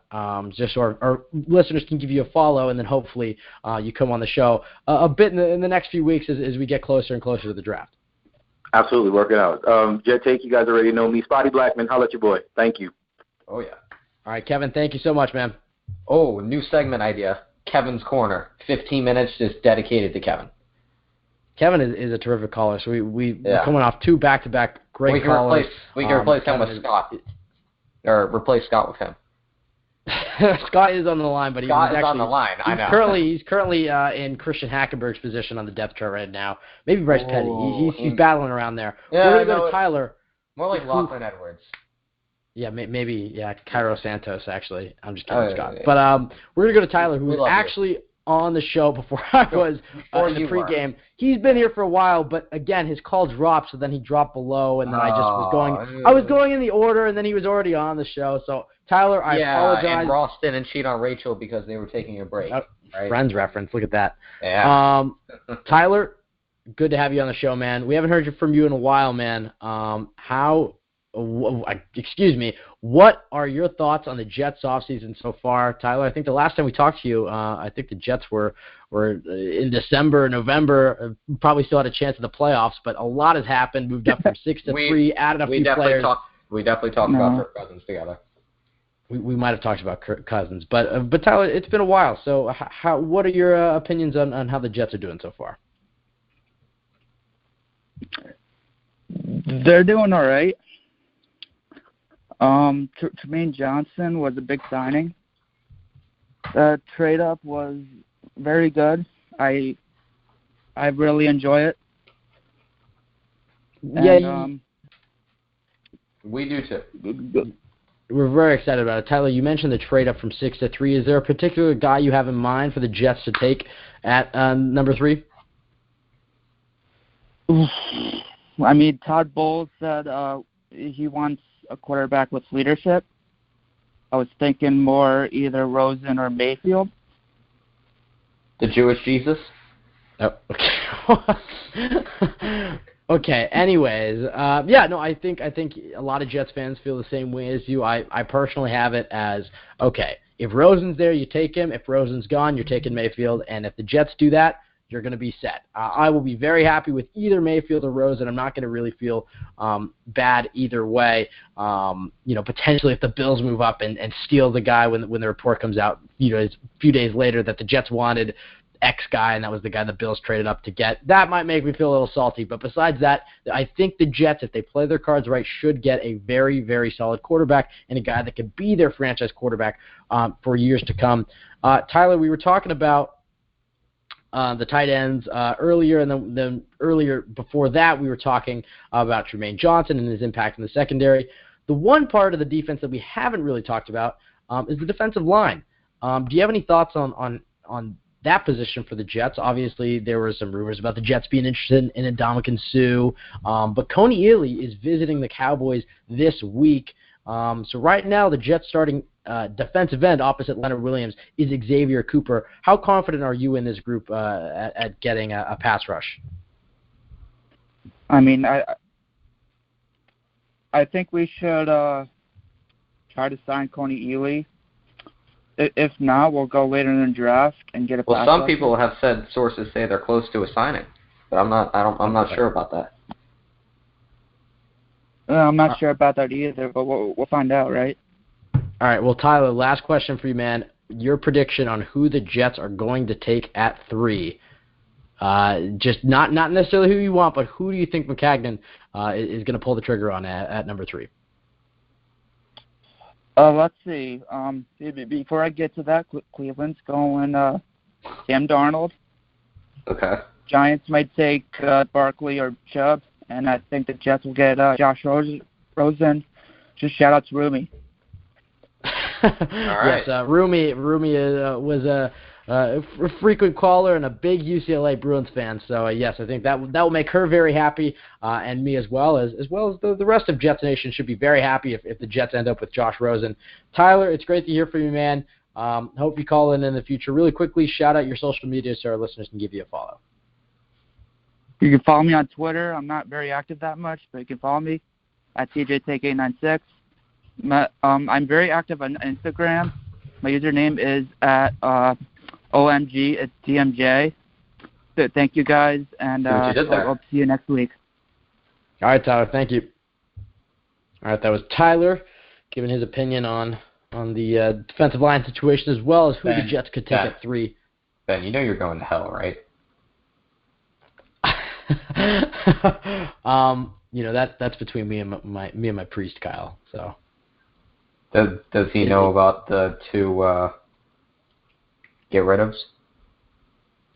just so our listeners can give you a follow, and then hopefully you come on the show a bit in the next few weeks as we get closer and closer to the draft. Absolutely, working out. Jet Take, you guys already know me. Spotty Blackman, holla at your boy. Thank you. Oh, yeah. All right, Kevin, thank you so much, man. Oh, new segment idea. Kevin's Corner. 15 minutes just dedicated to Kevin. Kevin is a terrific caller, so we're coming off 2 back-to-back great callers. We can replace him with Scott. Or replace Scott with him. Scott is on the line, but Scott is on the line. I know. He's currently in Christian Hackenberg's position on the depth chart right now. Maybe Bryce Petty. He's battling around there. Yeah, we're going to go to Tyler. More like Lachlan Edwards. Yeah, maybe Cairo Santos, actually. I'm just kidding, Scott. Yeah. But we're going to go to Tyler, who was actually on the show before I was in the pregame. He's been here for a while, but again, his call dropped, so then he dropped below, and then I just was going. I was going in the order, and then he was already on the show. So Tyler, I apologize. And Ross didn't cheat on Rachel because they were taking a break. Right? Friends reference. Look at that. Yeah. Tyler, good to have you on the show, man. We haven't heard from you in a while, man. What are your thoughts on the Jets offseason so far? Tyler, I think the last time we talked to you, I think the Jets were in December, November, probably still had a chance at the playoffs, but a lot has happened, moved up from 6 to 3, added a few players. We definitely talked about Kirk Cousins together. We might have talked about Kirk Cousins, but Tyler, it's been a while, so what are your opinions on how the Jets are doing so far? They're doing all right. Trumaine Johnson was a big signing. The trade up was very good. I really enjoy it. And, we do too. We're very excited about it. Tyler, you mentioned the trade up from 6 to 3. Is there a particular guy you have in mind for the Jets to take at number 3? I mean, Todd Bowles said he wants a quarterback with leadership. I was thinking more either Rosen or Mayfield. The Jewish Jesus? Oh, okay. Okay, anyways. I think a lot of Jets fans feel the same way as you. I personally have it as, okay, if Rosen's there, you take him. If Rosen's gone, you're taking Mayfield. And if the Jets do that, you're going to be set. I will be very happy with either Mayfield or Rosen. I'm not going to really feel bad either way. Potentially if the Bills move up and steal the guy when the report comes out, a few days later that the Jets wanted X guy and that was the guy the Bills traded up to get, that might make me feel a little salty. But besides that, I think the Jets, if they play their cards right, should get a very, very solid quarterback and a guy that could be their franchise quarterback for years to come. Tyler, we were talking about the tight ends earlier, and then earlier before that we were talking about Trumaine Johnson and his impact in the secondary. The one part of the defense that we haven't really talked about is the defensive line. Do you have any thoughts on that position for the Jets? Obviously, there were some rumors about the Jets being interested in Ndamukong Suh, but Coney Ealy is visiting the Cowboys this week. So right now, the Jets starting defensive end opposite Leonard Williams is Xavier Cooper. How confident are you in this group at getting a pass rush? I mean, I think we should try to sign Coney Ealy. If not, we'll go later in the draft and get a pass rush. Well, some people have said, sources say they're close to a signing, but I'm not sure about that. I'm not sure about that either, but we'll find out, right? All right. Well, Tyler, last question for you, man. Your prediction on who the Jets are going to take at 3. Just not necessarily who you want, but who do you think McCagnon is going to pull the trigger on at number 3? Let's see. Before I get to that, Cleveland's going Sam Darnold. Okay. Giants might take Barkley or Chubb, and I think the Jets will get Josh Rosen. Just shout out to Rumi. All right. Yes, Rumi was a frequent caller and a big UCLA Bruins fan. So yes, I think that will make her very happy, and me as well as the rest of Jets Nation should be very happy if the Jets end up with Josh Rosen. Tyler, it's great to hear from you, man. Hope you call in the future. Really quickly, shout out your social media so our listeners can give you a follow. You can follow me on Twitter. I'm not very active that much, but you can follow me at TJTake896. I'm very active on Instagram. My username is at OMG. It's DMJ. So thank you guys, and I'll see you next week. All right, Tyler. Thank you. All right, that was Tyler giving his opinion on the defensive line situation as well as who the Jets could take at 3. Ben, you know you're going to hell, right? That's between me and my priest, Kyle. So does he know about the 2 get rid ofs?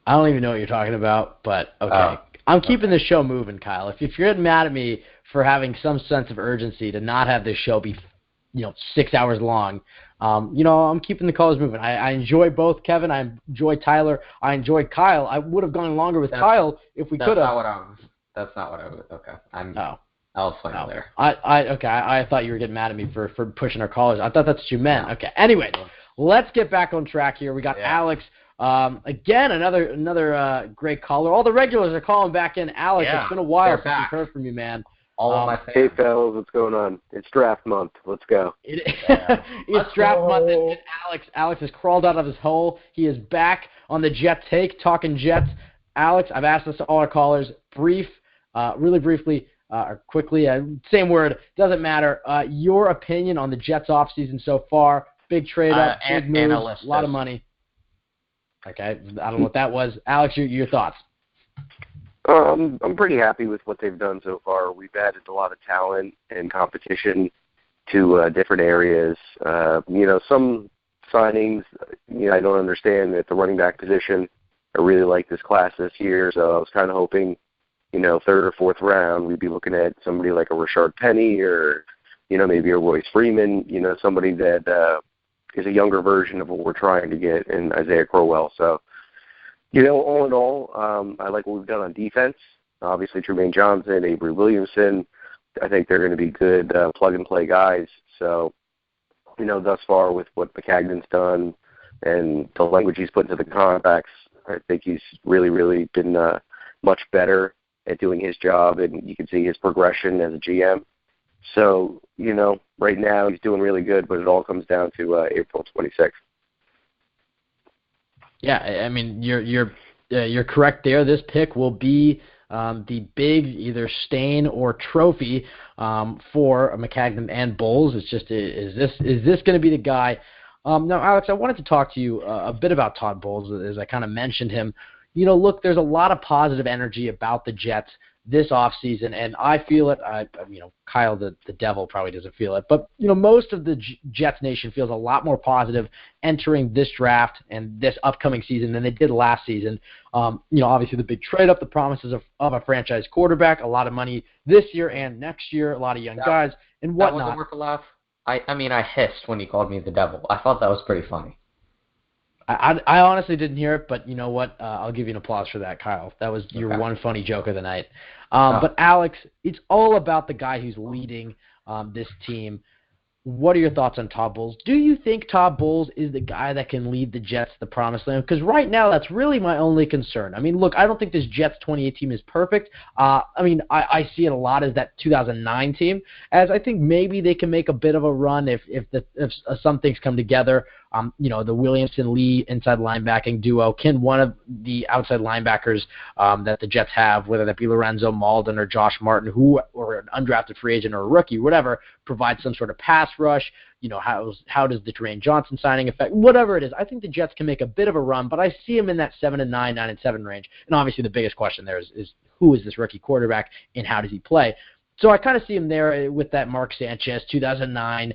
I don't even know what you're talking about, but okay. I'm keeping the show moving, Kyle. If you're getting mad at me for having some sense of urgency to not have this show be 6 hours long, I'm keeping the calls moving. I enjoy both Kevin. I enjoy Tyler. I enjoy Kyle. I would have gone longer with Kyle if we could have. That's not what I was. Okay. I'll explain there. I thought you were getting mad at me for pushing our callers. I thought that's what you meant. Okay. Anyway, let's get back on track here. We got Alex. Again, another great caller. All the regulars are calling back in. Alex, it's been a while since we've heard from you, man. All of my fans. Hey, fellas, what's going on? It's draft month. Let's go. It's draft month, and Alex has crawled out of his hole. He is back on the Jet Take, talking Jets. Alex, I've asked this to all our callers, really briefly, or quickly, same word, doesn't matter. Your opinion on the Jets offseason so far, big trade-up, big move, a lot of money. Okay, I don't know what that was. Alex, your thoughts? I'm pretty happy with what they've done so far. We've added a lot of talent and competition to different areas. Some signings, I don't understand at the running back position. I really like this class this year, so I was kind of hoping, 3rd or 4th round, we'd be looking at somebody like a Rashard Penny or, maybe a Royce Freeman, somebody that is a younger version of what we're trying to get in Isaiah Crowell. So, all in all, I like what we've done on defense. Obviously, Trumaine Johnson, Avery Williamson, I think they're going to be good plug-and-play guys. So, thus far with what McCagnon's done and the language he's put into the contracts, I think he's really, really been much better at doing his job, and you can see his progression as a GM. So, right now he's doing really good, but it all comes down to April 26th. Yeah, I mean, you're correct there. This pick will be the big either stain or trophy for McCagnon and Bowles. It's just, is this going to be the guy? Now, Alex, I wanted to talk to you a bit about Todd Bowles, as I kind of mentioned him. Look, there's a lot of positive energy about the Jets this offseason, and I feel it. Kyle, the devil, probably doesn't feel it, but most of the Jets Nation feels a lot more positive entering this draft and this upcoming season than they did last season. Obviously the big trade-up, the promises of a franchise quarterback, a lot of money this year and next year, a lot of young guys, and whatnot. That wasn't worth a laugh. I hissed when he called me the devil. I thought that was pretty funny. I honestly didn't hear it, but you know what? I'll give you an applause for that, Kyle. That was your one funny joke of the night. But Alex, it's all about the guy who's leading this team. What are your thoughts on Todd Bowles? Do you think Todd Bowles is the guy that can lead the Jets to the promised land? Because right now, that's really my only concern. I mean, look, I don't think this Jets 28 team is perfect. I see it a lot as that 2009 team, as I think maybe they can make a bit of a run if some things come together. The Williamson-Lee inside linebacking duo. Can one of the outside linebackers that the Jets have, whether that be Lorenzo Malden or Josh Martin, or an undrafted free agent or a rookie, whatever, provide some sort of pass rush? How does the Trumaine Johnson signing affect? Whatever it is, I think the Jets can make a bit of a run, but I see him in that 7-9, 9-7 range. And obviously the biggest question there is who is this rookie quarterback and how does he play? So I kind of see him there with that Mark Sanchez 2009,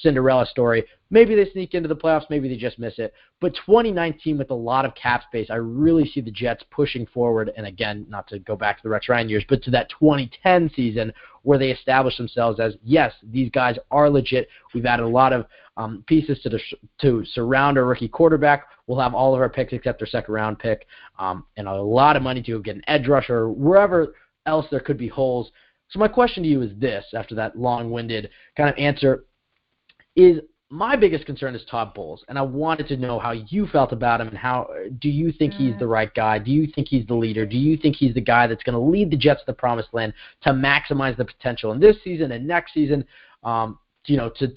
Cinderella story. Maybe they sneak into the playoffs, maybe they just miss it. But 2019 with a lot of cap space, I really see the Jets pushing forward. And again, not to go back to the Rex Ryan years, but to that 2010 season where they established themselves as, yes, these guys are legit. We've added a lot of pieces to surround our rookie quarterback. We'll have all of our picks except their second-round pick, and a lot of money to get an edge rusher or wherever else there could be holes. So my question to you is this, after that long-winded kind of answer, is my biggest concern is Todd Bowles, and I wanted to know how you felt about him and how do you think he's the right guy? Do you think he's the leader? Do you think he's the guy that's going to lead the Jets to the promised land to maximize the potential in this season and next season, to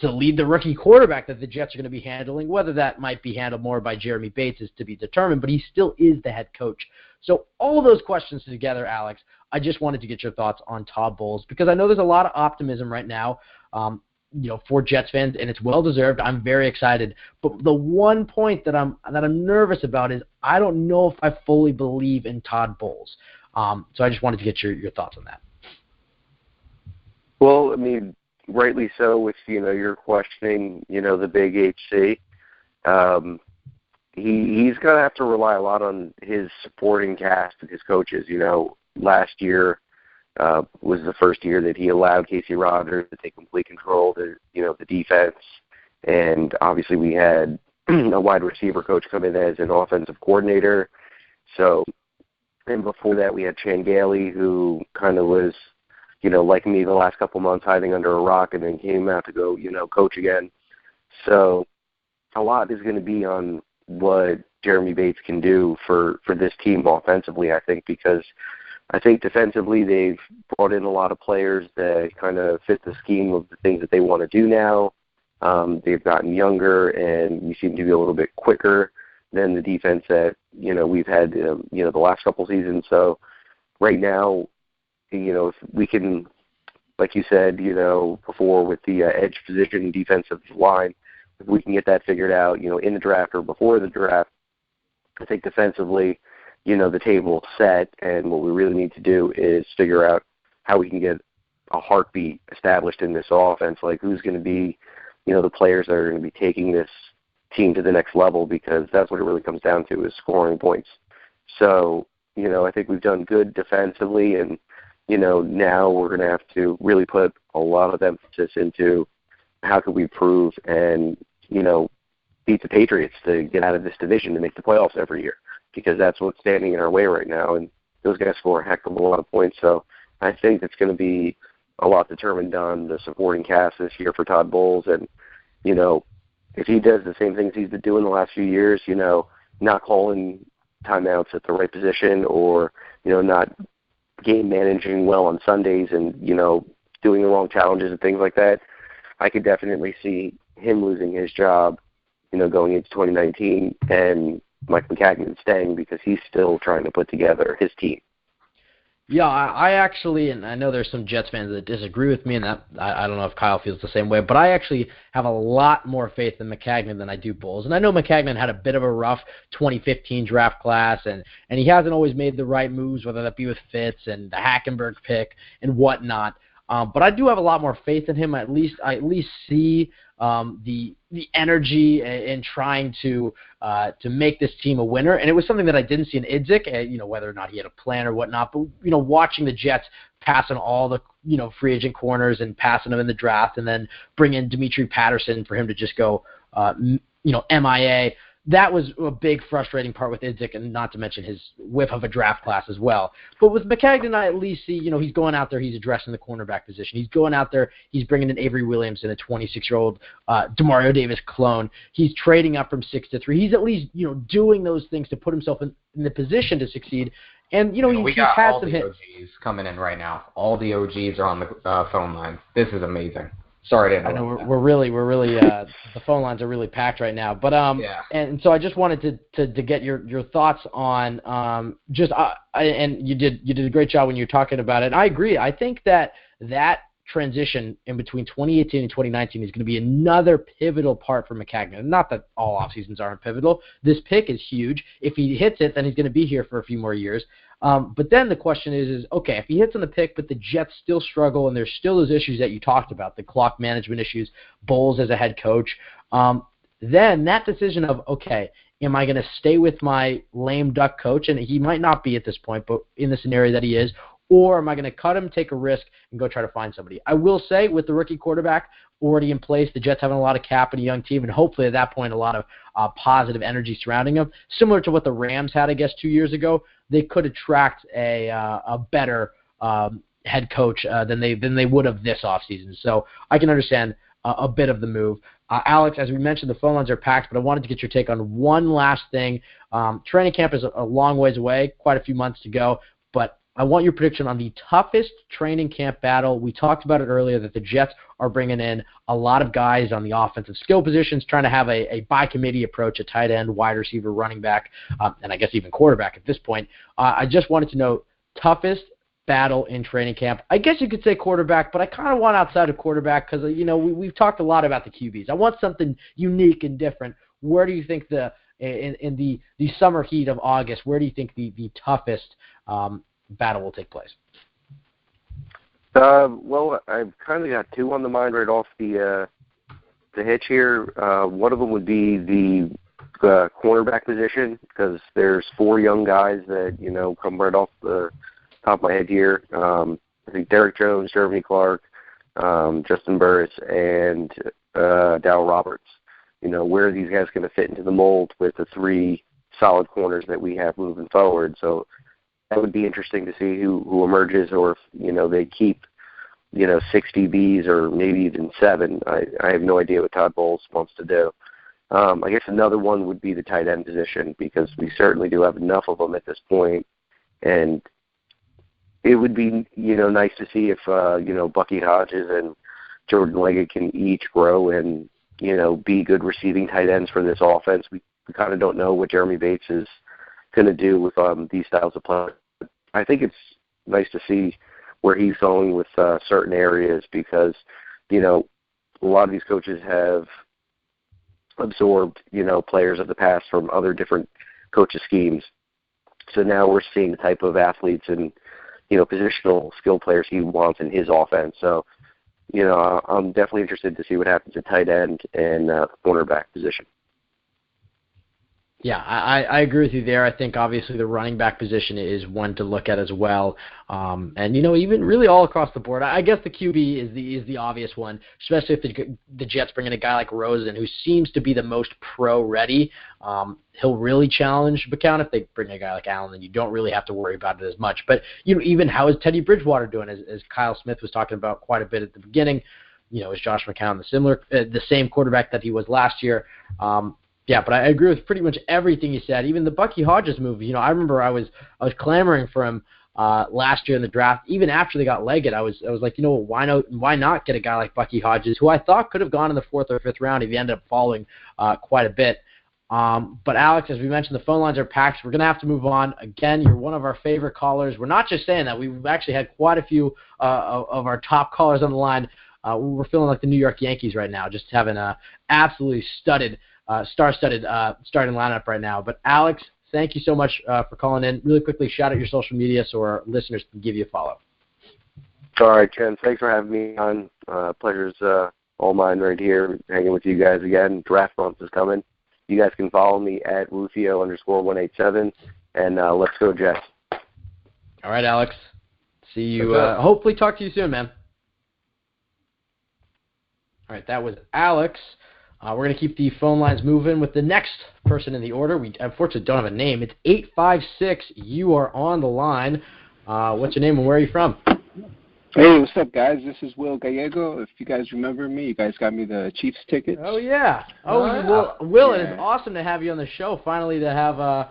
lead the rookie quarterback that the Jets are going to be handling, whether that might be handled more by Jeremy Bates is to be determined, but he still is the head coach. So all those questions together, Alex, I just wanted to get your thoughts on Todd Bowles because I know there's a lot of optimism right now. For Jets fans, and it's well deserved. I'm very excited. But the one point that I'm nervous about is I don't know if I fully believe in Todd Bowles. So I just wanted to get your thoughts on that. Well, I mean, rightly so. With you're questioning the big HC. He's going to have to rely a lot on his supporting cast and his coaches. Last year. Was the first year that he allowed Casey Rogers to take complete control of the defense. And obviously we had a wide receiver coach come in as an offensive coordinator. So, and before that we had Chan Gailey, who kind of was, like me the last couple months hiding under a rock and then came out to go, coach again. So a lot is going to be on what Jeremy Bates can do for this team offensively, I think, because I think defensively they've brought in a lot of players that kind of fit the scheme of the things that they want to do now. They've gotten younger, and we seem to be a little bit quicker than the defense that we've had the last couple seasons. So right now, if we can, like you said, before with the edge position, defensive line, if we can get that figured out, in the draft or before the draft, I think defensively, the table set, and what we really need to do is figure out how we can get a heartbeat established in this offense, like who's going to be, the players that are going to be taking this team to the next level, because that's what it really comes down to is scoring points. So, I think we've done good defensively, and, now we're going to have to really put a lot of emphasis into how can we improve and, beat the Patriots to get out of this division to make the playoffs every year, because that's what's standing in our way right now, and those guys score a heck of a lot of points. So I think it's going to be a lot determined on the supporting cast this year for Todd Bowles, and, if he does the same things he's been doing the last few years, not calling timeouts at the right position or, not game managing well on Sundays and, doing the wrong challenges and things like that, I could definitely see him losing his job, going into 2019, and Mike McCagnon staying because he's still trying to put together his team. Yeah, I actually, and I know there's some Jets fans that disagree with me, and that I don't know if Kyle feels the same way, but I actually have a lot more faith in McCagnon than I do Bowles. And I know McCagnon had a bit of a rough 2015 draft class, and he hasn't always made the right moves, whether that be with Fitz and the Hackenberg pick and whatnot. But I do have a lot more faith in him. I at least see the energy in trying to make this team a winner, and it was something that I didn't see in Idzik. Whether or not he had a plan or whatnot, but watching the Jets pass on all the free agent corners and passing them in the draft, and then bring in Dimitri Patterson for him to just go MIA. That was a big frustrating part with Idzik, and not to mention his whiff of a draft class as well. But with McCagnon, I at least see, he's going out there, he's addressing the cornerback position. He's going out there, he's bringing in Avery Williamson, a 26-year-old Demario Davis clone. He's trading up from 6 to 3. He's at least, doing those things to put himself in the position to succeed. And, we got all the OGs coming in right now. All the OGs are on the phone line. This is amazing. Sorry to interrupt. I know we're really the phone lines are really packed right now. But yeah. And so I just wanted to get your thoughts on and you did a great job when you were talking about it. And I agree. I think that transition in between 2018 and 2019 is going to be another pivotal part for McCagnon. Not that all off seasons aren't pivotal. This pick is huge. If he hits it, then he's going to be here for a few more years. But then the question is okay, if he hits on the pick, but the Jets still struggle, and there's still those issues that you talked about, the clock management issues, Bowles as a head coach, then that decision of, okay, am I going to stay with my lame duck coach, and he might not be at this point, but in the scenario that he is, or am I going to cut him, take a risk, and go try to find somebody? I will say, with the rookie quarterback already in place, the Jets having a lot of cap and a young team, and hopefully at that point a lot of positive energy surrounding him, similar to what the Rams had, I guess, 2 years ago. They could attract a better head coach than they would have this offseason. So I can understand a bit of the move. Alex, as we mentioned, the phone lines are packed, but I wanted to get your take on one last thing. Training camp is a long ways away, quite a few months to go, but I want your prediction on the toughest training camp battle. We talked about it earlier that the Jets are bringing in a lot of guys on the offensive skill positions, trying to have a by-committee approach, a tight end, wide receiver, running back, and I guess even quarterback at this point. I just wanted to know toughest battle in training camp. I guess you could say quarterback, but I kind of want outside of quarterback because, we've talked a lot about the QBs. I want something unique and different. Where do you think in the summer heat of August, where do you think the toughest battle will take place? Well, I've kind of got two on the mind right off the hitch here. One of them would be the cornerback position because there's 4 young guys that, come right off the top of my head here. I think Derek Jones, Jeremy Clark, Justin Burris, and Darryl Roberts. Where are these guys going to fit into the mold with the 3 solid corners that we have moving forward? So that would be interesting to see who emerges, or if they keep 6 DBs or maybe even 7. I have no idea what Todd Bowles wants to do. I guess another one would be the tight end position because we certainly do have enough of them at this point, and it would be nice to see if Bucky Hodges and Jordan Leggett can each grow and be good receiving tight ends for this offense. We kind of don't know what Jeremy Bates is going to do with these styles of play. I think it's nice to see where he's going with certain areas because, a lot of these coaches have absorbed, players of the past from other different coaches' schemes. So now we're seeing the type of athletes and, positional skill players he wants in his offense. So, I'm definitely interested to see what happens at tight end and cornerback position. Yeah, I agree with you there. I think obviously the running back position is one to look at as well, and even really all across the board. I guess the QB is the obvious one, especially if the Jets bring in a guy like Rosen, who seems to be the most pro ready. He'll really challenge McCown. If they bring a guy like Allen, then you don't really have to worry about it as much. But even how is Teddy Bridgewater doing? As Kyle Smith was talking about quite a bit at the beginning, is Josh McCown the same quarterback that he was last year? Yeah, but I agree with pretty much everything you said. Even the Bucky Hodges move. I remember I was clamoring for him last year in the draft. Even after they got Leggett, I was like, why not get a guy like Bucky Hodges, who I thought could have gone in the 4th or 5th round if he ended up falling quite a bit. But Alex, as we mentioned, the phone lines are packed. So we're going to have to move on. Again, you're one of our favorite callers. We're not just saying that. We've actually had quite a few of our top callers on the line. We're feeling like the New York Yankees right now, just having a absolutely star-studded starting lineup right now. But Alex, thank you so much for calling in. Really quickly, shout out your social media so our listeners can give you a follow. All right, Ken. Thanks for having me on. Pleasure's all mine right here, hanging with you guys again. Draft month is coming. You guys can follow me at Rufio_187, and let's go Jets. All right, Alex. See you. Hopefully talk to you soon, man. All right, that was Alex. We're going to keep the phone lines moving with the next person in the order. We unfortunately don't have a name. It's 856. You are on the line. What's your name and where are you from? Hey, what's up, guys? This is Will Gallego. If you guys remember me, you guys got me the Chiefs tickets. Oh, yeah. Will, it is awesome to have you on the show. Finally to have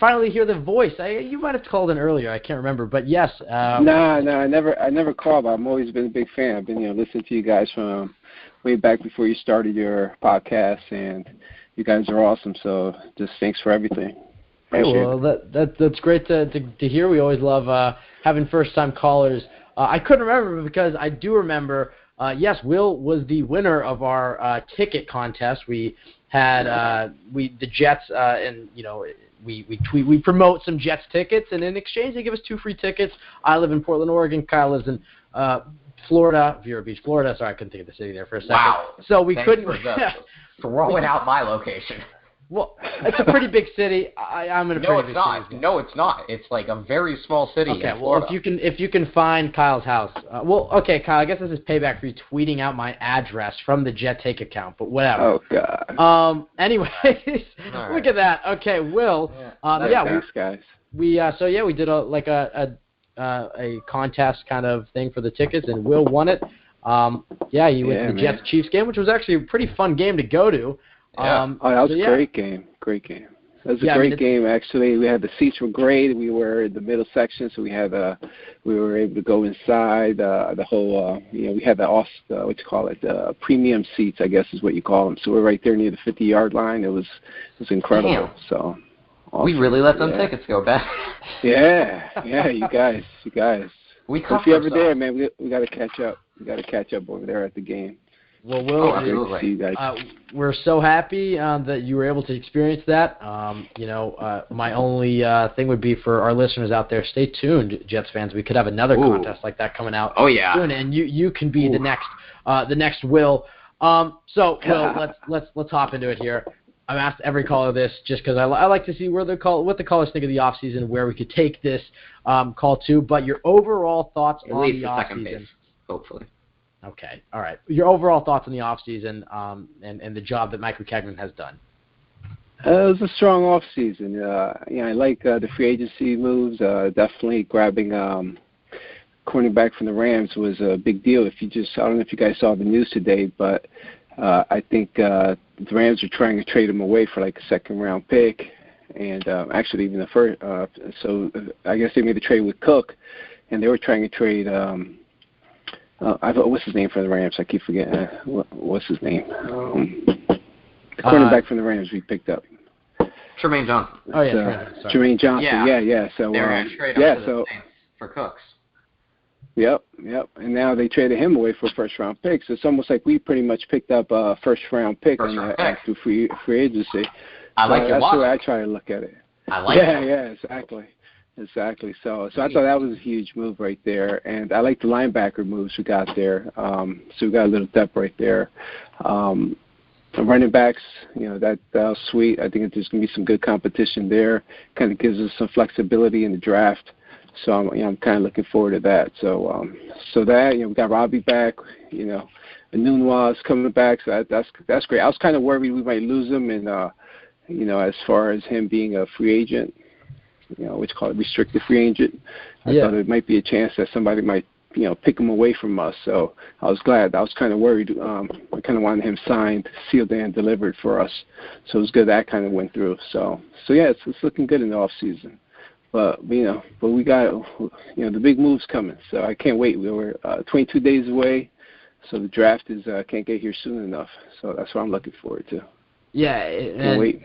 finally hear the voice. You might have called in earlier. I can't remember, but yes. No, I never called, but I've always been a big fan. I've been listening to you guys from way back before you started your podcast, and you guys are awesome. So just thanks for everything. That's great to hear. We always love having first-time callers. I couldn't remember because I do remember. Yes, Will was the winner of our ticket contest. We had the Jets, and we promote some Jets tickets, and in exchange they give us 2 free tickets. I live in Portland, Oregon. Kyle lives in Florida, Vero Beach, Florida. Sorry, I couldn't think of the city there for a second. Wow. So we Thanks couldn't for throwing out my location. Well, it's a pretty big city. I'm in a pretty big city. No, it's not. It's like a very small city in Florida. Well, if you can find Kyle's house. Okay, Kyle, I guess this is payback for you tweeting out my address from the Jet Take account, but whatever. Oh, God. Anyways, right. Look at that. Okay, Will. Thanks, guys. We did a contest kind of thing for the tickets, and Will won it. You went to the Jets-Chiefs game, which was actually a pretty fun game to go to. That was a great game. Great game. It was a great game, actually. We had the seats were great. We were in the middle section, so we were able to go inside the whole. We had the premium seats, I guess is what you call them. So we're right there near the 50-yard line. It was incredible. Damn. So awesome. We really let them tickets go back. Yeah, you guys. If you're ever there, man, we got to catch up. We got to catch up over there at the game. Well, great to see you guys. We're so happy that you were able to experience that. My only thing would be for our listeners out there, stay tuned, Jets fans. We could have another contest like that coming out soon, and you can be the next Will. Will, let's hop into it here. I've asked every caller this just because I like to see what the callers think of the offseason, where we could take this call to. But your overall thoughts on the offseason, hopefully. Okay, all right. Your overall thoughts on the offseason and the job that Mike McCagnon has done. It was a strong offseason. I like the free agency moves. Definitely grabbing cornerback from the Rams was a big deal. I don't know if you guys saw the news today, but I think the Rams are trying to trade him away for like a second-round pick, and actually even the first. So I guess they made a trade with Cook, and they were trying to trade. What's his name for the Rams? I keep forgetting. What's his name? The cornerback from the Rams we picked up. Trumaine Johnson. Oh yeah, Trumaine Johnson. Yeah. So they were going to trade him for Cooks. Yep. And now they traded him away for a first-round pick. So it's almost like we pretty much picked up a first-round pick through free agency. I like your That's the way I try to look at it. I like that. Yeah, exactly. So I thought that was a huge move right there, and I like the linebacker moves we got there. So we got a little depth right there. The running backs, that was sweet. I think there's going to be some good competition there. Kind of gives us some flexibility in the draft. So I'm kind of looking forward to that. So we got Robbie back. Anunwa's coming back. So that's great. I was kind of worried we might lose him, and as far as him being a free agent. Which call it restricted free agent. I thought it might be a chance that somebody might, pick him away from us. So I was glad. I was kind of worried. I kind of wanted him signed, sealed, and delivered for us. So it was good that kind of went through. So it's looking good in the off season. But we got the big moves coming. So I can't wait. We're 22 days away. So the draft can't get here soon enough. So that's what I'm looking forward to. Yeah, can't wait.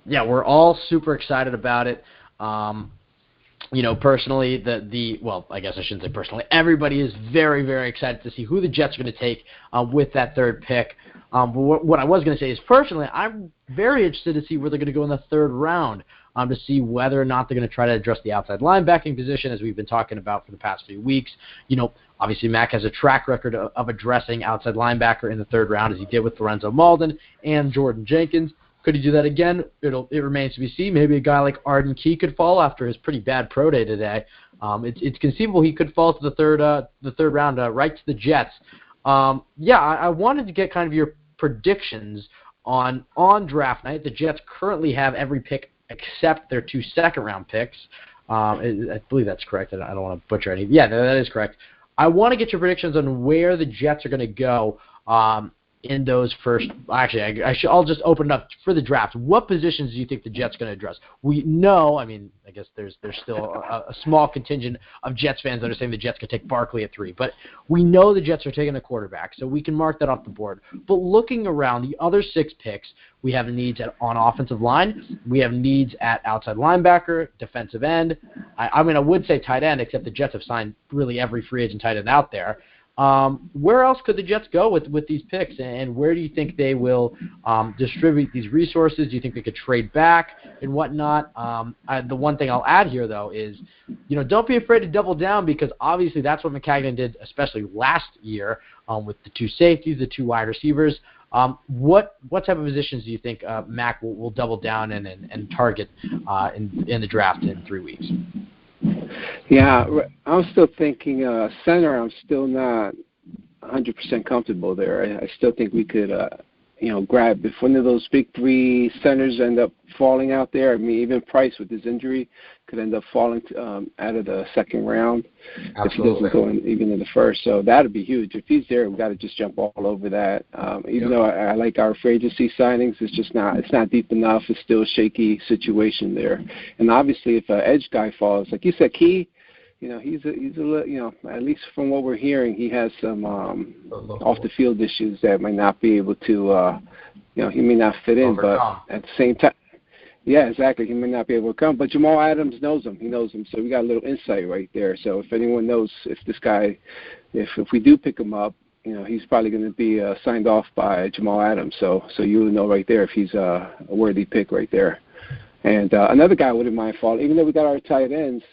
Yeah, we're all super excited about it. Personally, I guess I shouldn't say personally. Everybody is very, very excited to see who the Jets are going to take with that third pick. But what I was going to say is, personally, I'm very interested to see where they're going to go in the third round to see whether or not they're going to try to address the outside linebacking position, as we've been talking about for the past few weeks. Obviously, Mac has a track record of addressing outside linebacker in the third round, as he did with Lorenzo Malden and Jordan Jenkins. Could he do that again? It remains to be seen.Maybe a guy like Arden Key could fall after his pretty bad pro day today. It's conceivable he could fall to the third round, right to the Jets. I wanted to get kind of your predictions on draft night. The Jets currently have every pick except their 2 second-round picks. I believe that's correct. I don't want to butcher anything. Yeah, that is correct. I want to get your predictions on where the Jets are going to go in those first. Actually, I'll just open it up for the draft. What positions do you think the Jets are going to address? We know, I guess there's still a small contingent of Jets fans that are saying the Jets could take Barkley at 3, but we know the Jets are taking a quarterback, so we can mark that off the board. But looking around the other 6 picks, we have needs on offensive line. We have needs at outside linebacker, defensive end. I would say tight end, except the Jets have signed really every free agent tight end out there. Where else could the Jets go with these picks, and where do you think they will distribute these resources? Do you think they could trade back and whatnot? The one thing I'll add here, though, is don't be afraid to double down, because obviously that's what McCagnon did, especially last year with the 2 safeties, the 2 wide receivers. What type of positions do you think Mac will double down and target in the draft in 3 weeks? Yeah, I'm still thinking center. I'm still not 100% comfortable there. I still think we could grab. If one of those big three centers end up falling out there, I mean, even Price with his injury could end up falling out of the second round. Absolutely. If he doesn't go even in the first. So that would be huge. If he's there, we've got to just jump all over that. Even though I like our free agency signings, it's not deep enough. It's still a shaky situation there. And obviously, if an edge guy falls, like you said, Key, he's a little, at least from what we're hearing, he has some off the field issues that might not be able to, he may not fit in, but at the same time, yeah, exactly, he may not be able to come. But Jamal Adams knows him. He knows him, so we got a little insight right there. So if anyone knows if this guy, if we do pick him up, he's probably going to be signed off by Jamal Adams. So you'll know right there if he's a worthy pick right there. And another guy I wouldn't mind falling, even though we got our tight ends,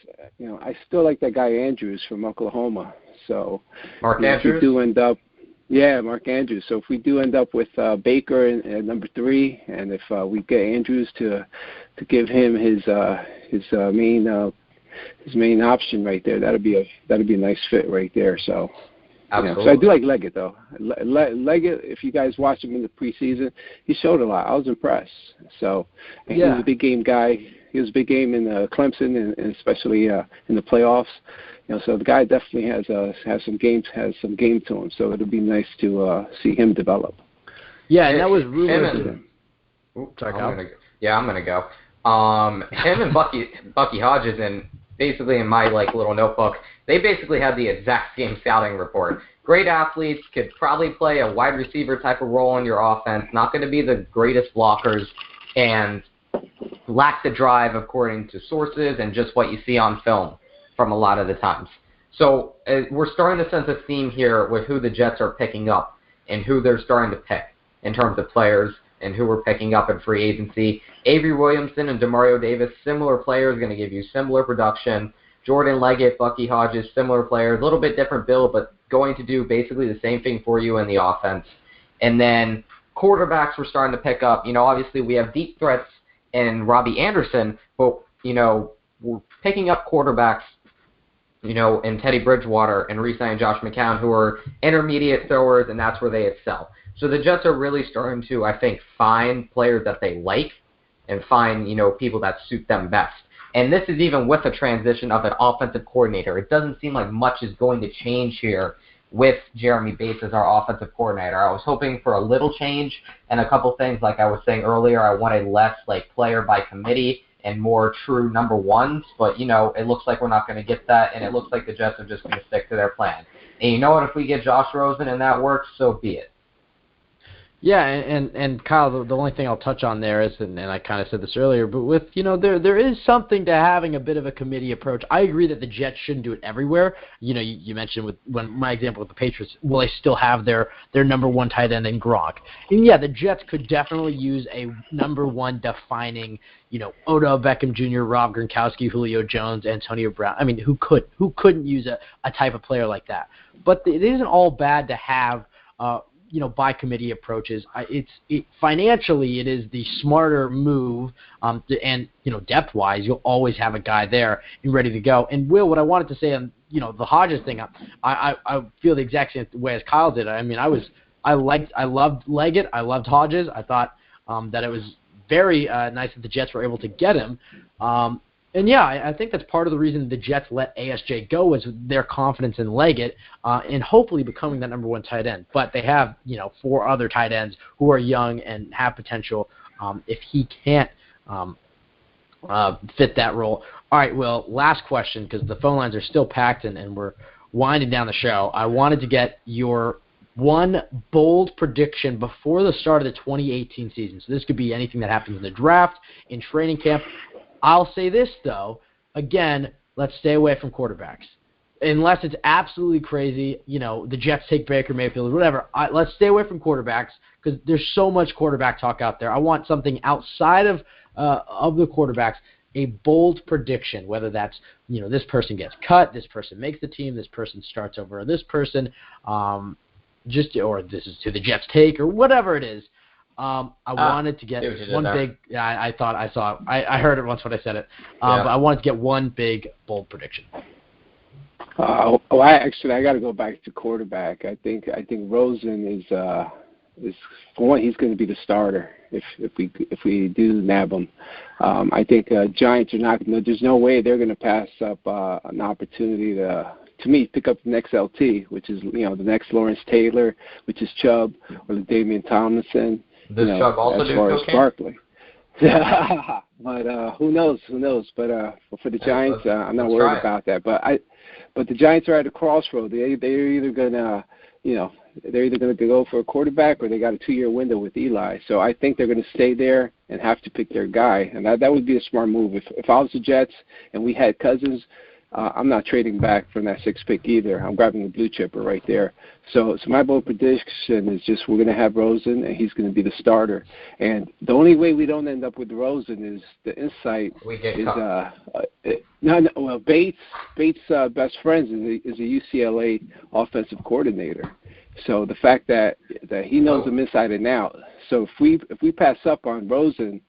I still like that guy Andrews from Oklahoma. So Mark Andrews? If we do end up, Mark Andrews. So if we do end up with Baker at number 3, and if we get Andrews to give him his main option right there, that'd be a nice fit right there. So. Absolutely. So I do like Leggett, though. Leggett, if you guys watch him in the preseason, he showed a lot. I was impressed. So he was a big game guy. He was a big game in Clemson and especially in the playoffs. So the guy definitely has some game to him. So it'll be nice to see him develop. Yeah, and that was rumored. I'm gonna go. Him and Bucky Hodges, and basically in my little notebook, they basically had the exact same scouting report. Great athletes, could probably play a wide receiver type of role in your offense, not going to be the greatest blockers, and lack the drive according to sources and just what you see on film from a lot of the times. So we're starting to sense a theme here with who the Jets are picking up and who they're starting to pick in terms of players and who we're picking up in free agency. Avery Williamson and Demario Davis, similar players, going to give you similar production. Jordan Leggett, Bucky Hodges, similar players, a little bit different build, but going to do basically the same thing for you in the offense. And then quarterbacks we're starting to pick up. Obviously we have deep threats in Robbie Anderson, but, we're picking up quarterbacks, in Teddy Bridgewater and re-signing Josh McCown, who are intermediate throwers, and that's where they excel. So the Jets are really starting to, I think, find players that they like and find, people that suit them best. And this is even with a transition of an offensive coordinator. It doesn't seem like much is going to change here with Jeremy Bates as our offensive coordinator. I was hoping for a little change and a couple things, like I was saying earlier. I wanted less player by committee and more true number ones. But, it looks like we're not going to get that, and it looks like the Jets are just going to stick to their plan. And you know what? If we get Josh Rosen and that works, so be it. Yeah, and Kyle, the only thing I'll touch on there is, and I kind of said this earlier, but with, there is something to having a bit of a committee approach. I agree that the Jets shouldn't do it everywhere. You mentioned when my example with the Patriots, will they still have their number one tight end in Gronk? And yeah, the Jets could definitely use a number one defining, Odell Beckham Jr., Rob Gronkowski, Julio Jones, Antonio Brown. I mean, who couldn't use a type of player like that? But it isn't all bad to have by committee approaches. Financially, it is the smarter move, and depth-wise, you'll always have a guy there and ready to go. And Will, what I wanted to say on the Hodges thing, I feel the exact same way as Kyle did. I mean, I loved Leggett, I loved Hodges. I thought that it was very nice that the Jets were able to get him. And yeah, I think that's part of the reason the Jets let ASJ go was their confidence in Leggett and hopefully becoming that number one tight end. But they have, 4 other tight ends who are young and have potential if he can't fit that role. All right, Will, last question, because the phone lines are still packed and we're winding down the show. I wanted to get your one bold prediction before the start of the 2018 season. So this could be anything that happens in the draft, in training camp. I'll say this, though. Again, let's stay away from quarterbacks. Unless it's absolutely crazy, the Jets take Baker Mayfield or whatever. Let's stay away from quarterbacks because there's so much quarterback talk out there. I want something outside of the quarterbacks, a bold prediction, whether that's, this person gets cut, this person makes the team, this person starts over this person, or this is to the Jets take or whatever it is. I wanted to get one big. I heard it once when I said it, but I wanted to get one big bold prediction. I got to go back to quarterback. I think Rosen is for one, he's going to be the starter if we do nab him. I think Giants are not. There's no way they're going to pass up an opportunity to me pick up the next LT, which is the next Lawrence Taylor, which is Chubb, or the Damian Tomlinson. Does Chubb also as do far as cocaine? Barkley. But who knows? But for the Giants, I'm not worried about that. But the Giants are at a crossroad. They're either gonna, they're either gonna go for a quarterback or they got a 2-year window with Eli. So I think they're gonna stay there and have to pick their guy, and that would be a smart move. If I was the Jets and we had Cousins, I'm not trading back from that 6th pick either. I'm grabbing the blue chipper right there. So my bold prediction is just we're going to have Rosen, and he's going to be the starter. And the only way we don't end up with Rosen is the insight Bates' best friend is a UCLA offensive coordinator. So the fact that he knows him inside and out. So if we pass up on Rosen,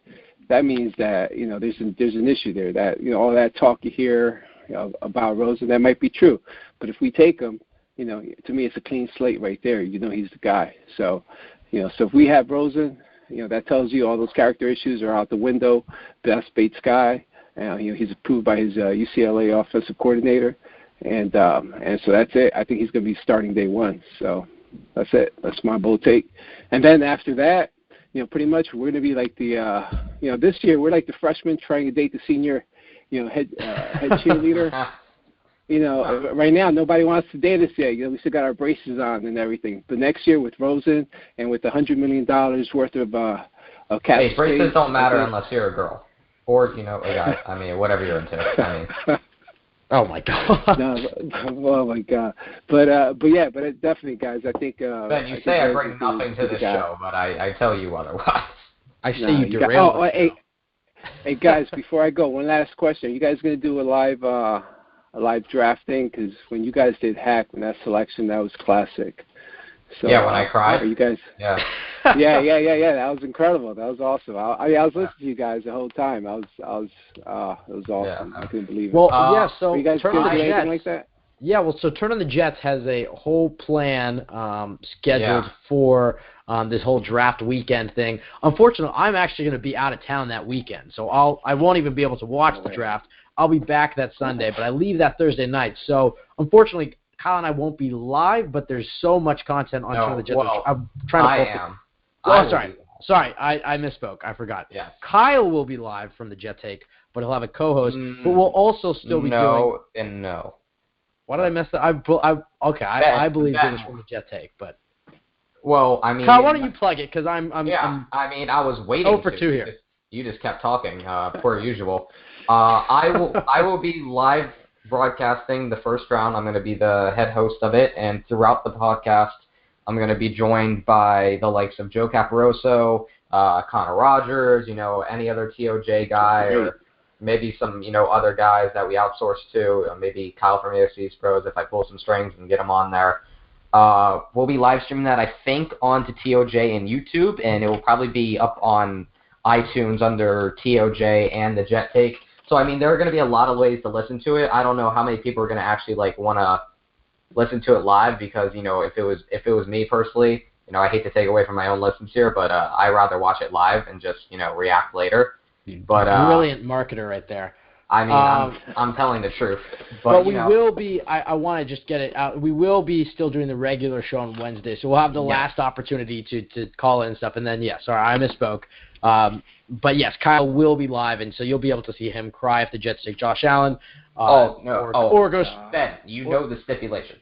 that means that there's an issue there. That all that talk you hear about Rosen, that might be true, but if we take him, to me it's a clean slate right there. He's the guy. So, so if we have Rosen, that tells you all those character issues are out the window. Best Bates guy, he's approved by his UCLA offensive coordinator, and so that's it. I think he's going to be starting day one. So that's it. That's my bold take. And then after that, pretty much we're going to be like the, this year we're like the freshmen trying to date the senior. Head cheerleader. Right now nobody wants to date us yet. We still got our braces on and everything. But next year with Rosen and with $100 million worth of cap space. Braces don't matter unless you're a girl or a guy. I mean, whatever you're into. Oh my God. Oh my God. But it definitely, guys. I think. Ben, you say I bring nothing to the show, but I tell you otherwise. I say you derail. Hey guys, before I go, one last question. Are you guys going to do a live drafting? Because when you guys did Hack, when that selection, that was classic. So, when I cried. Are you guys? Yeah. yeah. That was incredible. That was awesome. I was listening to you guys the whole time. It was awesome. I couldn't believe it. Well, so are you guys Turn on the anything Jets. like that? Yeah, well, so Turn on the Jets has a whole plan scheduled for this whole draft weekend thing. Unfortunately, I'm actually going to be out of town that weekend, so I won't even be able to watch the draft. I'll be back that Sunday, but I leave that Thursday night. So, unfortunately, Kyle and I won't be live, but there's so much content on Turn on the Jets. I'm trying to am. Sorry, I misspoke. I forgot. Yes. Kyle will be live from the Jet Take, but he'll have a co-host. But we'll also still be doing... No. Why did I mess that? I believe it was from the Jet Take, but... Well, I mean... Kyle, why don't you plug it? Because I was waiting 0 for 2 here. You just kept talking, per usual. I will be live broadcasting the first round. I'm going to be the head host of it, and throughout the podcast, I'm going to be joined by the likes of Joe Caporoso, Connor Rogers, any other TOJ guy, or maybe some, other guys that we outsource to, maybe Kyle from AFC Pros if I pull some strings and get him on there. We'll be live streaming that, I think, onto TOJ and YouTube, and it will probably be up on iTunes under TOJ and the Jet Take. So, I mean, there are going to be a lot of ways to listen to it. I don't know how many people are going to actually, want to listen to it live because, if it was me personally, I hate to take away from my own listens here, but I rather watch it live and just, react later. But brilliant marketer right there. I mean, I'm telling the truth. But we will be, I want to just get it out, we will be still doing the regular show on Wednesday, so we'll have the last opportunity to call in and stuff, and then, sorry, I misspoke. But yes, Kyle will be live, and so you'll be able to see him cry if the Jets take Josh Allen. Or goes Ben, know the stipulation.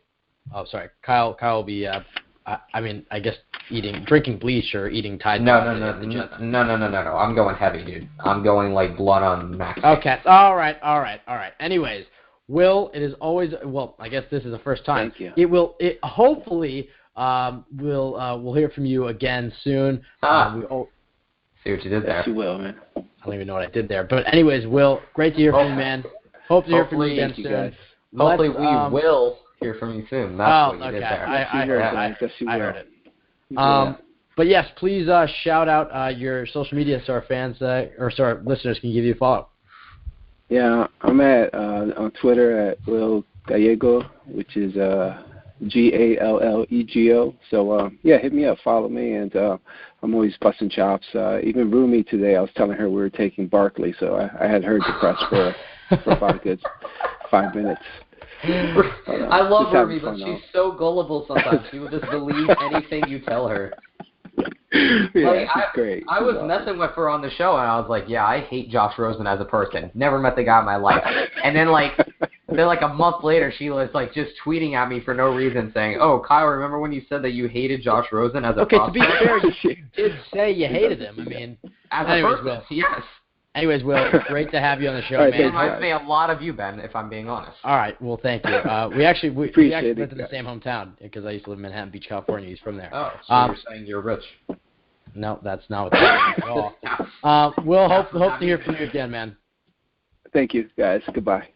Oh, sorry. Kyle will be, I guess drinking bleach or eating Tide. No. I'm going heavy, dude. I'm going like blood on max. Okay. All right. Anyways, Will, it is always, I guess this is the first time. Thank you. Hopefully, we'll hear from you again soon. See what you did there. Yes, you will, man. I don't even know what I did there. But anyways, Will, great to hear from you, man. Hope to hear from you again soon. Guys. Hopefully we will hear from you soon. That's what you did there. I heard it. But yes, please shout out your social media so our fans, or so our listeners can give you a follow. Yeah, I'm at on Twitter at Will Gallego, which is GALLEGO. So yeah, hit me up, follow me, and I'm always busting chops. Even Rumi today, I was telling her we were taking Barkley, so I had her depressed for about a good 5 minutes. I love Rumi, but she's so gullible sometimes. She will just believe anything you tell her. Yeah, she's great. I was messing with her on the show, and I was like, yeah, I hate Josh Rosen as a person. Never met the guy in my life. And then like a month later, she was like just tweeting at me for no reason saying, oh, Kyle, remember when you said that you hated Josh Rosen as a prospect? To be fair, you did say you hated him. I mean, as a person, Will. Yes. Anyways, Will, great to have you on the show, right, man. It reminds me a lot of you, Ben, if I'm being honest. All right, well, thank you. We actually went to the same hometown because I used to live in Manhattan Beach, California. He's from there. Oh, so you're saying you're rich. No, that's not what that is at all. Will, hope to hear from you again, man. Thank you, guys. Goodbye.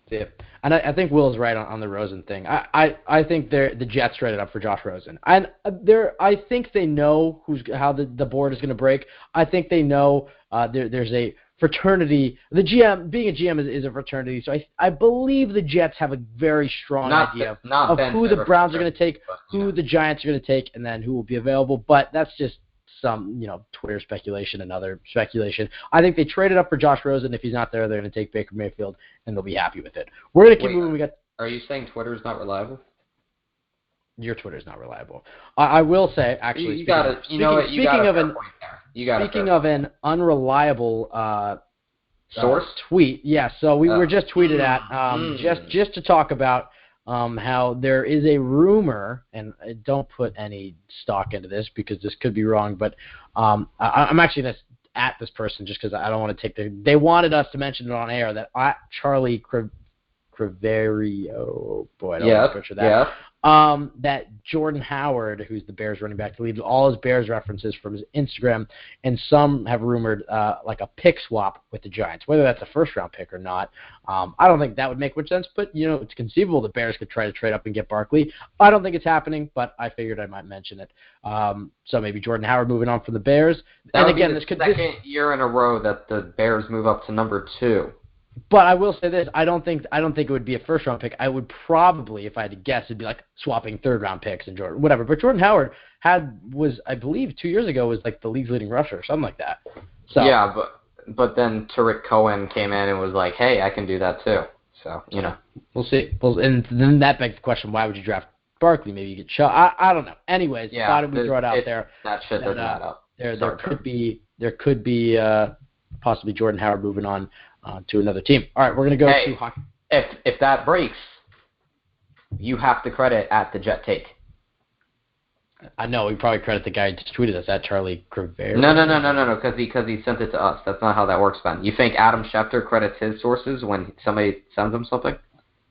See ya. And I think Will's right on the Rosen thing. I think the Jets traded up for Josh Rosen. And I think they know how the board is going to break. I think they know there's a fraternity. The GM, being a GM is a fraternity. So I believe the Jets have a very strong idea of who the Browns are going to take, who the Giants are going to take, and then who will be available. But that's just some, Twitter speculation and other speculation. I think they traded up for Josh Rosen. If he's not there, they're going to take Baker Mayfield, and they'll be happy with it. We're going to keep moving. Are you saying Twitter's not reliable? Your Twitter's not reliable. I will say, actually, speaking of an unreliable source tweet, yeah. So we were just tweeted at just to talk about how there is a rumor, and don't put any stock into this because this could be wrong, but I'm actually going to at this person just because I don't want to take they wanted us to mention it on air that Charlie Creverio, boy, I don't want to butcher that. That Jordan Howard, who's the Bears running back, deleted all his Bears references from his Instagram, and some have rumored like a pick swap with the Giants. Whether that's a first-round pick or not, I don't think that would make much sense, but, it's conceivable the Bears could try to trade up and get Barkley. I don't think it's happening, but I figured I might mention it. So maybe Jordan Howard moving on from the Bears. That would be the second year in a row that the Bears move up to number 2. But I will say this: I don't think it would be a first-round pick. I would probably, if I had to guess, it'd be like swapping third-round picks and Jordan, whatever. But Jordan Howard was, I believe, 2 years ago was like the league's leading rusher or something like that. So yeah, but then Tariq Cohen came in and was like, hey, I can do that too. So we'll see. And then that begs the question: why would you draft Barkley? Maybe you get shot. I don't know. Anyways, thought we throw it out there. That shit doesn't add up. There could be possibly Jordan Howard moving on to another team. All right, we're going to go to hockey. If that breaks, you have to credit at the Jet Take. I know, we probably credit the guy who just tweeted us, at Charlie Creverio. No, because he sent it to us. That's not how that works, Ben. You think Adam Schefter credits his sources when somebody sends him something?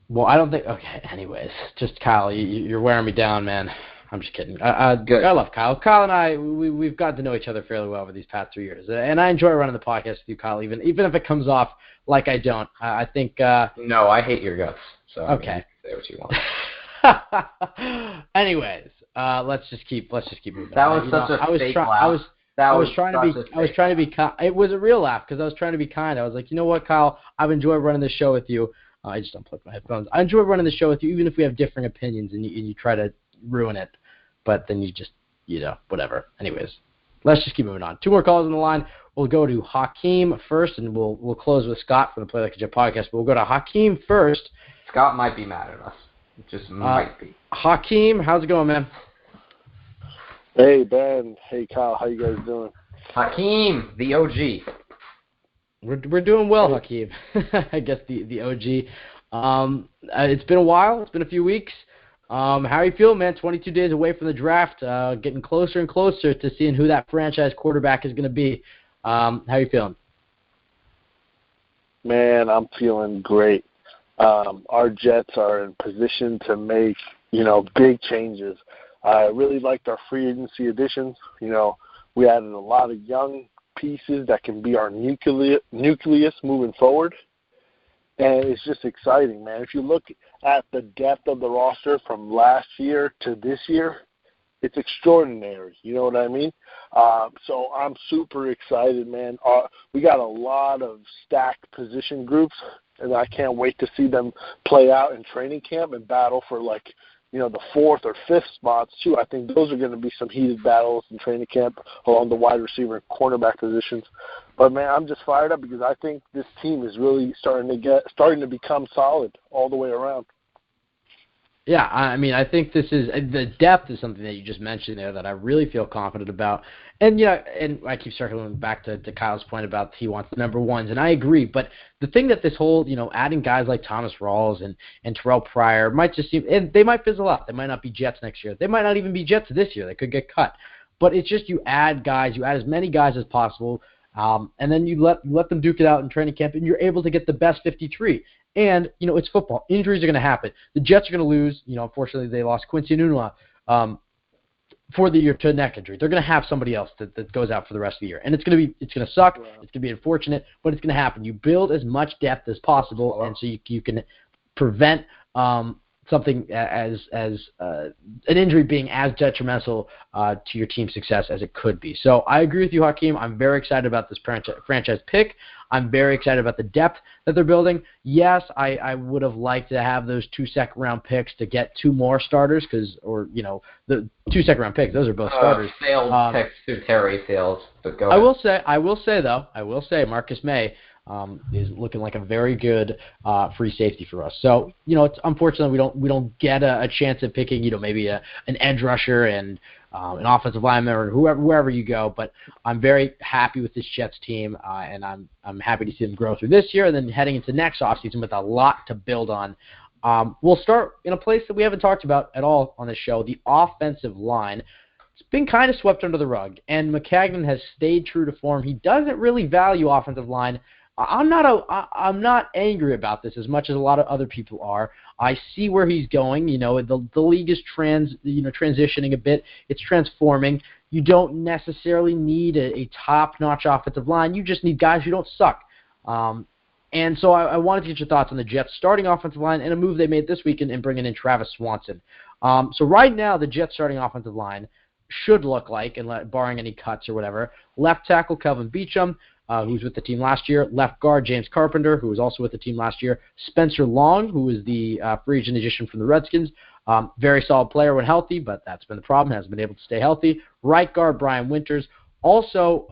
Well, I don't think... Okay, anyways. Just, Kyle, you're wearing me down, man. I'm just kidding. Good. I love Kyle. Kyle and I, we've gotten to know each other fairly well over these past 3 years. And I enjoy running the podcast with you, Kyle, even if it comes off like I don't. I think... No, I hate your guts. So okay. Say what you want. Anyways, let's just keep moving. That was such a fake laugh. I was trying to be kind. It was a real laugh because I was trying to be kind. I was like, you know what, Kyle? I've enjoyed running this show with you. I just unplugged my headphones. I enjoy running the show with you, even if we have differing opinions and you try to ruin it. But then you just, whatever. Anyways, let's just keep moving on. 2 more calls on the line. We'll go to Hakeem first, and we'll close with Scott from the Play Like a Jet podcast. But we'll go to Hakeem first. Scott might be mad at us. Just might be. Hakeem, how's it going, man? Hey, Ben. Hey, Kyle. How you guys doing? Hakeem, the OG. We're doing well, Hakeem. I guess the OG. It's been a while. It's been a few weeks. How are you feeling, man? 22 days away from the draft, getting closer and closer to seeing who that franchise quarterback is going to be. How are you feeling? Man, I'm feeling great. Our Jets are in position to make, big changes. I really liked our free agency additions. We added a lot of young pieces that can be our nucleus moving forward. And it's just exciting, man. If you look at the depth of the roster from last year to this year, it's extraordinary. You know what I mean? So I'm super excited, man. We got a lot of stacked position groups, and I can't wait to see them play out in training camp and battle for, the 4th or 5th spots too. I think those are going to be some heated battles in training camp along the wide receiver and cornerback positions. But man, I'm just fired up because I think this team is really starting to become solid all the way around. Yeah, I mean, I think this is the depth is something that you just mentioned there that I really feel confident about. And and I keep circling back to Kyle's point about he wants the number ones, and I agree. But the thing that this whole adding guys like Thomas Rawls and Terrell Pryor might just seem, and they might fizzle out. They might not be Jets next year. They might not even be Jets this year. They could get cut. But it's just you add guys, you add as many guys as possible, and then you let them duke it out in training camp, and you're able to get the best 53. And, it's football. Injuries are going to happen. The Jets are going to lose. Unfortunately, they lost Quincy Enunwa for the year to a neck injury. They're going to have somebody else that goes out for the rest of the year. And it's going to suck. It's going to be unfortunate, but it's going to happen. You build as much depth as possible, and so you can prevent something as an injury being as detrimental to your team's success as it could be. So I agree with you, Hakeem. I'm very excited about this franchise pick. I'm very excited about the depth that they're building. Yes, I would have liked to have those 2 second-round picks to get 2 more starters the 2 second-round picks, those are both starters. Failed picks through Terry Fields. But go ahead. I will say Marcus May is looking like a very good free safety for us. So, it's unfortunate we don't get a chance at picking, maybe an edge rusher and an offensive lineman or wherever you go. But I'm very happy with this Jets team, and I'm happy to see them grow through this year and then heading into next offseason with a lot to build on. We'll start in a place that we haven't talked about at all on this show, the offensive line. It's been kind of swept under the rug, and Maccagnan has stayed true to form. He doesn't really value offensive line. I'm not angry about this as much as a lot of other people are. I see where he's going. The league is transitioning a bit. It's transforming. You don't necessarily need a top-notch offensive line. You just need guys who don't suck. And so I wanted to get your thoughts on the Jets starting offensive line and a move they made this weekend in bringing in Travis Swanson. So right now, the Jets starting offensive line should look like, and barring any cuts or whatever, left tackle Kelvin Beachum, who was with the team last year, left guard James Carpenter, who was also with the team last year, Spencer Long, who was the free agent addition from the Redskins, very solid player when healthy, but that's been the problem, hasn't been able to stay healthy, right guard Brian Winters, also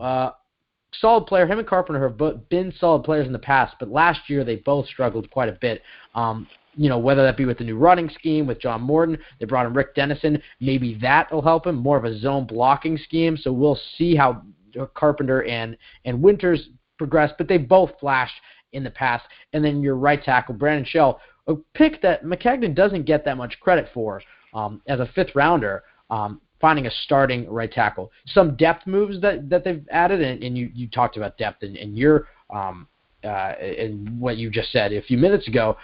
solid player. Him and Carpenter have both been solid players in the past, but last year they both struggled quite a bit. Whether that be with the new running scheme with John Morton, they brought in Rick Dennison, maybe that will help him, more of a zone blocking scheme, so we'll see how Carpenter and Winters progress, but they both flashed in the past. And then your right tackle, Brandon Shell, a pick that Maccagnan doesn't get that much credit for as a 5th rounder, finding a starting right tackle. Some depth moves that they've added, and you talked about depth in your in what you just said a few minutes ago.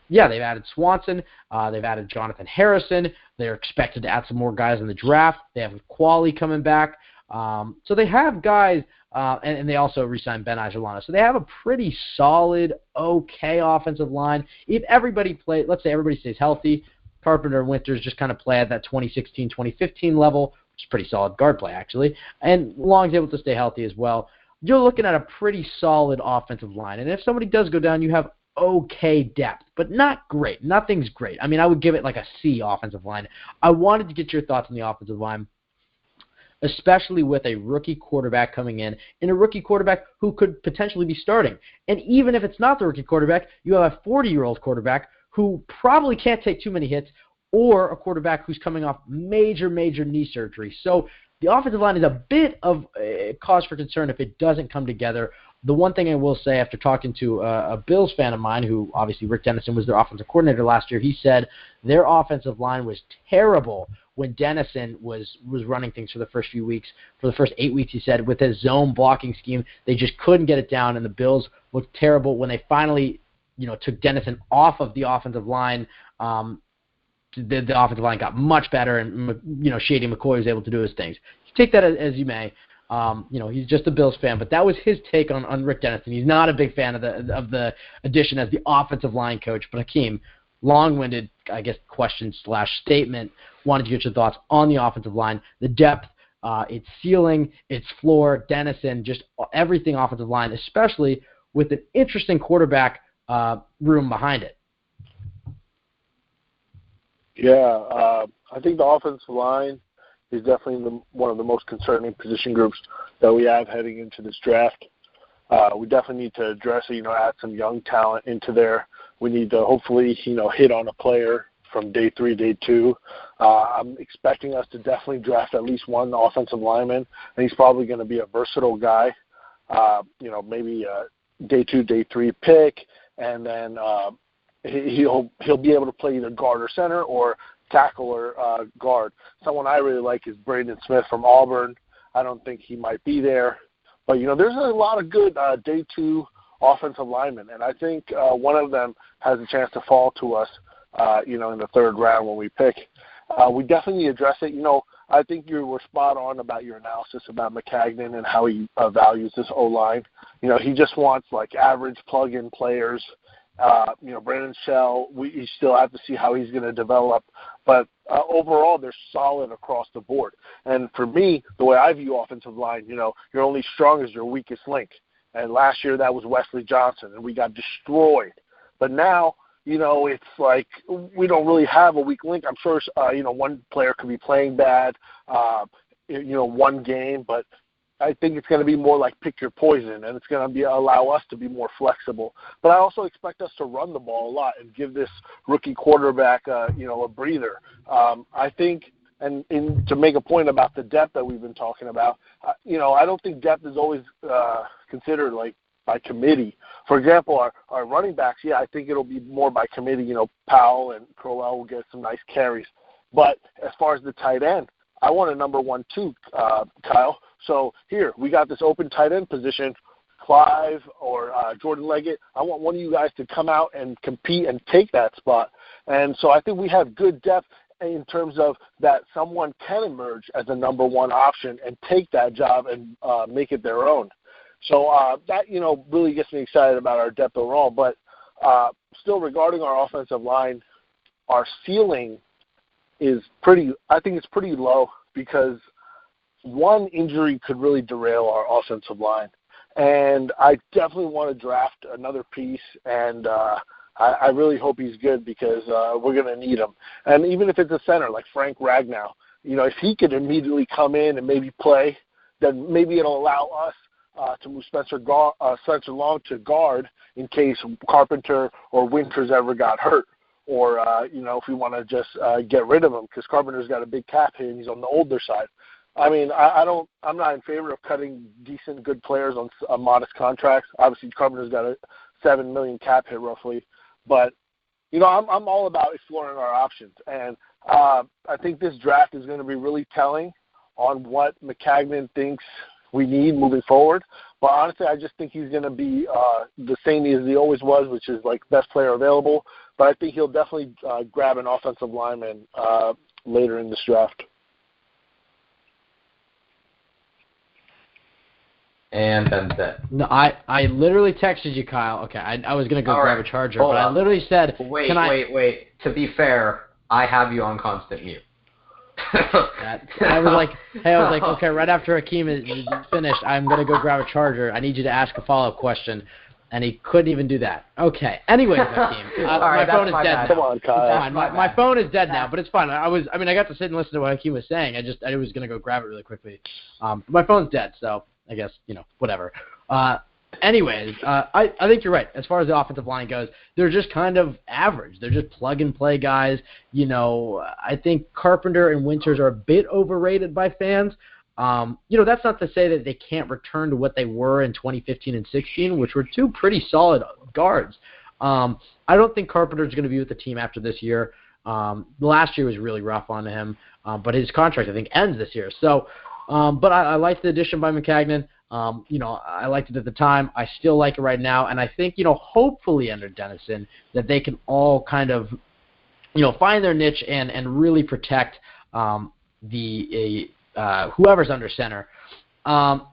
They've added Swanson. They've added Jonathan Harrison. They're expected to add some more guys in the draft. They have Qualley coming back. So they have guys, and they also re-signed Ben Ajalana. So they have a pretty solid, okay offensive line. If everybody let's say everybody stays healthy, Carpenter and Winters just kind of play at that 2016, 2015 level, which is pretty solid guard play, actually. And Long's able to stay healthy as well. You're looking at a pretty solid offensive line. And if somebody does go down, you have okay depth, but not great. Nothing's great. I mean, I would give it like a C offensive line. I wanted to get your thoughts on the offensive line, especially with a rookie quarterback coming in, and a rookie quarterback who could potentially be starting. And even if it's not the rookie quarterback, you have a 40-year-old quarterback who probably can't take too many hits, or a quarterback who's coming off major knee surgery. So the offensive line is a bit of a cause for concern if it doesn't come together. The one thing I will say, after talking to a Bills fan of mine, who obviously Rick Dennison was their offensive coordinator last year, he said their offensive line was terrible when Dennison was running things for the first few weeks. For the first 8 weeks, he said, with his zone blocking scheme, they just couldn't get it down, and the Bills looked terrible. When they finally took Dennison off of the offensive line, the offensive line got much better, and Shady McCoy was able to do his things. Take that as you may. He's just a Bills fan, but that was his take on Rick Dennison. He's not a big fan of the addition as the offensive line coach. But Hakeem, long-winded, I guess, question/statement. Wanted to get your thoughts on the offensive line, the depth, its ceiling, its floor, Dennison, just everything offensive line, especially with an interesting quarterback room behind it. Yeah, I think the offensive line is definitely one of the most concerning position groups that we have heading into this draft. We definitely need to address it, add some young talent into there. We need to hopefully, hit on a player from day 3, day 2. I'm expecting us to definitely draft at least one offensive lineman, and he's probably going to be a versatile guy, maybe a day 2, day 3 pick, and then he'll be able to play either guard or center or tackle or guard. Someone I really like is Braden Smith from Auburn. I don't think he might be there. But, there's a lot of good day 2 offensive linemen, and I think one of them has a chance to fall to us, in the 3rd round when we pick. We definitely address it. I think you were spot on about your analysis about Maccagnan and how he values this O-line. He just wants, average plug-in players. Brandon Shell, we still have to see how he's going to develop. But overall, they're solid across the board. And for me, the way I view offensive line, you're only strong as your weakest link. And last year that was Wesley Johnson, and we got destroyed. But now, it's like we don't really have a weak link. I'm sure, one player could be playing bad, one game, but I think it's going to be more like pick your poison, and it's going to allow us to be more flexible. But I also expect us to run the ball a lot and give this rookie quarterback, a breather. I think, and to make a point about the depth that we've been talking about, I don't think depth is always considered by committee. For example, our running backs, I think it'll be more by committee. Powell and Crowell will get some nice carries. But as far as the tight end, I want a number 1 too, Kyle. So here, we got this open tight end position, Clive or Jordan Leggett. I want one of you guys to come out and compete and take that spot. And so I think we have good depth in terms of that someone can emerge as a number 1 option and take that job and make it their own. So that, really gets me excited about our depth overall. But still, regarding our offensive line, our ceiling is pretty low because one injury could really derail our offensive line. And I definitely want to draft another piece, and I really hope he's good because we're going to need him. And even if it's a center like Frank Ragnow, if he could immediately come in and maybe play, then maybe it'll allow us to move Spencer Long to guard in case Carpenter or Winters ever got hurt. Or, if we want to just get rid of him because Carpenter's got a big cap hit and he's on the older side. I mean, I'm not in favor of cutting decent, good players on modest contracts. Obviously, Carpenter's got a $7 million cap hit roughly. But, I'm all about exploring our options. And I think this draft is going to be really telling on what Maccagnan thinks we need moving forward. But honestly, I just think he's going to be the same as he always was, which is best player available. But I think he'll definitely grab an offensive lineman later in this draft. And then that. No, I literally texted you, Kyle. Okay, I was going to go grab a charger, but I literally said, wait. To be fair, I have you on constant mute. I was like, okay, right after Hakeem is finished, I'm going to go grab a charger. I need you to ask a follow-up question. And he couldn't even do that. Okay. Anyways, Hakeem, my phone is dead now. Come on, Kyle. My phone is dead now, but it's fine. I got to sit and listen to what Hakeem was saying. I was going to go grab it really quickly. My phone's dead, so I guess, whatever. Anyways, I think you're right. As far as the offensive line goes, they're just kind of average. They're just plug-and-play guys. I think Carpenter and Winters are a bit overrated by fans. That's not to say that they can't return to what they were in 2015 and 16, which were 2 pretty solid guards. I don't think Carpenter's going to be with the team after this year. Last year was really rough on him, but his contract, I think, ends this year. So, but I liked the addition by Maccagnan. I liked it at the time. I still like it right now. And I think, hopefully under Dennison, that they can all kind of, find their niche and really protect whoever's under center.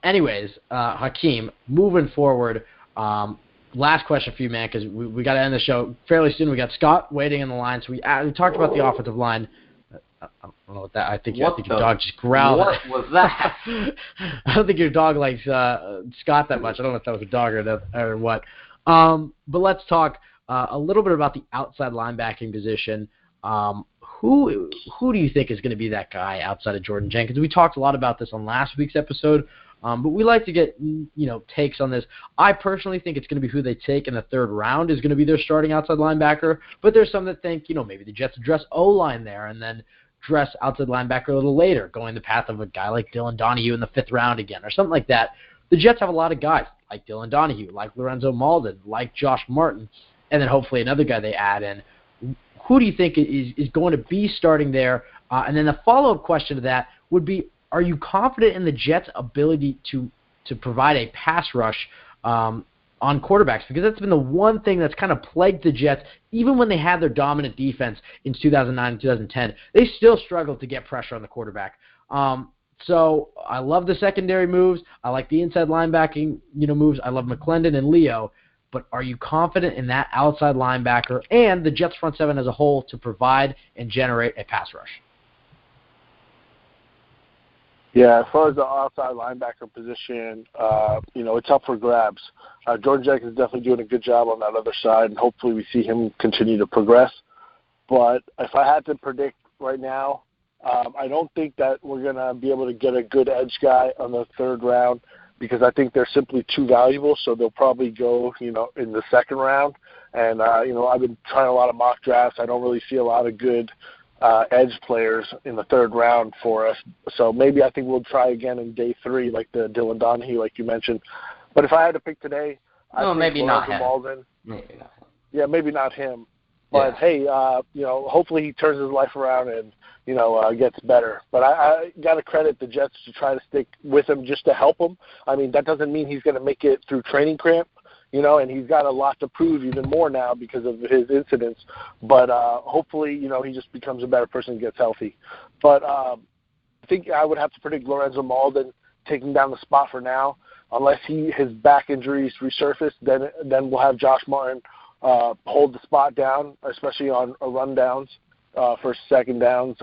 Anyways, Hakeem, moving forward, last question for you, man, because we got to end the show fairly soon. We got Scott waiting in the line. So we talked about the offensive line. I don't know what that. I think your dog just growled. What was that? I don't think your dog likes Scott that much. I don't know if that was a dog or what. But let's talk a little bit about the outside linebacking position. Who do you think is going to be that guy outside of Jordan Jenkins? We talked a lot about this on last week's episode, but we like to get takes on this. I personally think it's going to be who they take in the third round is going to be their starting outside linebacker, but there's some that think maybe the Jets address O-line there and then dress outside linebacker a little later, going the path of a guy like Dylan Donahue in the 5th round again or something like that. The Jets have a lot of guys like Dylan Donahue, like Lorenzo Malden, like Josh Martin, and then hopefully another guy they add in. Who do you think is going to be starting there? And then the follow-up question to that would be, are you confident in the Jets' ability to provide a pass rush on quarterbacks? Because that's been the one thing that's kind of plagued the Jets. Even when they had their dominant defense in 2009 and 2010, they still struggled to get pressure on the quarterback. So I love the secondary moves. I like the inside linebacking moves. I love McClendon and Leo. But are you confident in that outside linebacker and the Jets front seven as a whole to provide and generate a pass rush? Yeah, as far as the outside linebacker position, it's up for grabs. Jordan Jenkins is definitely doing a good job on that other side, and hopefully we see him continue to progress. But if I had to predict right now, I don't think that we're going to be able to get a good edge guy on the 3rd round, because I think they're simply too valuable, so they'll probably go, in the 2nd round. And, I've been trying a lot of mock drafts. I don't really see a lot of good edge players in the 3rd round for us. So maybe I think we'll try again in day 3, like the Dylan Donahue, like you mentioned. But if I had to pick today, I think maybe not him. Malden. Maybe not him. Yeah, maybe not him. But, hey, hopefully he turns his life around and, gets better. But I got to credit the Jets to try to stick with him just to help him. I mean, that doesn't mean he's going to make it through training camp, and he's got a lot to prove even more now because of his incidents. But hopefully, he just becomes a better person and gets healthy. But I think I would have to predict Lorenzo Malden taking down the spot for now. Unless his back injuries resurface, then we'll have Josh Martin hold the spot down, especially on rundowns, first, second downs.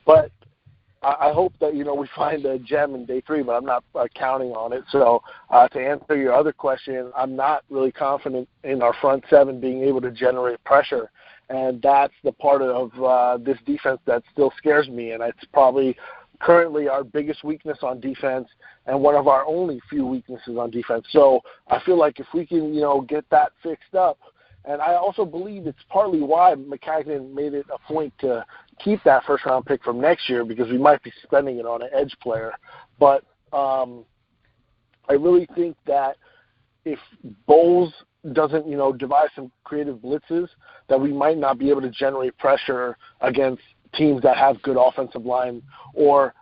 But I hope that, we find a gem in day 3, but I'm not counting on it. So to answer your other question, I'm not really confident in our front 7 being able to generate pressure. And that's the part of this defense that still scares me. And it's probably currently our biggest weakness on defense and one of our only few weaknesses on defense. So I feel like if we can, get that fixed up, and I also believe it's partly why McCagnon made it a point to keep that first-round pick from next year, because we might be spending it on an edge player. But I really think that if Bowles doesn't, devise some creative blitzes, that we might not be able to generate pressure against teams that have good offensive line or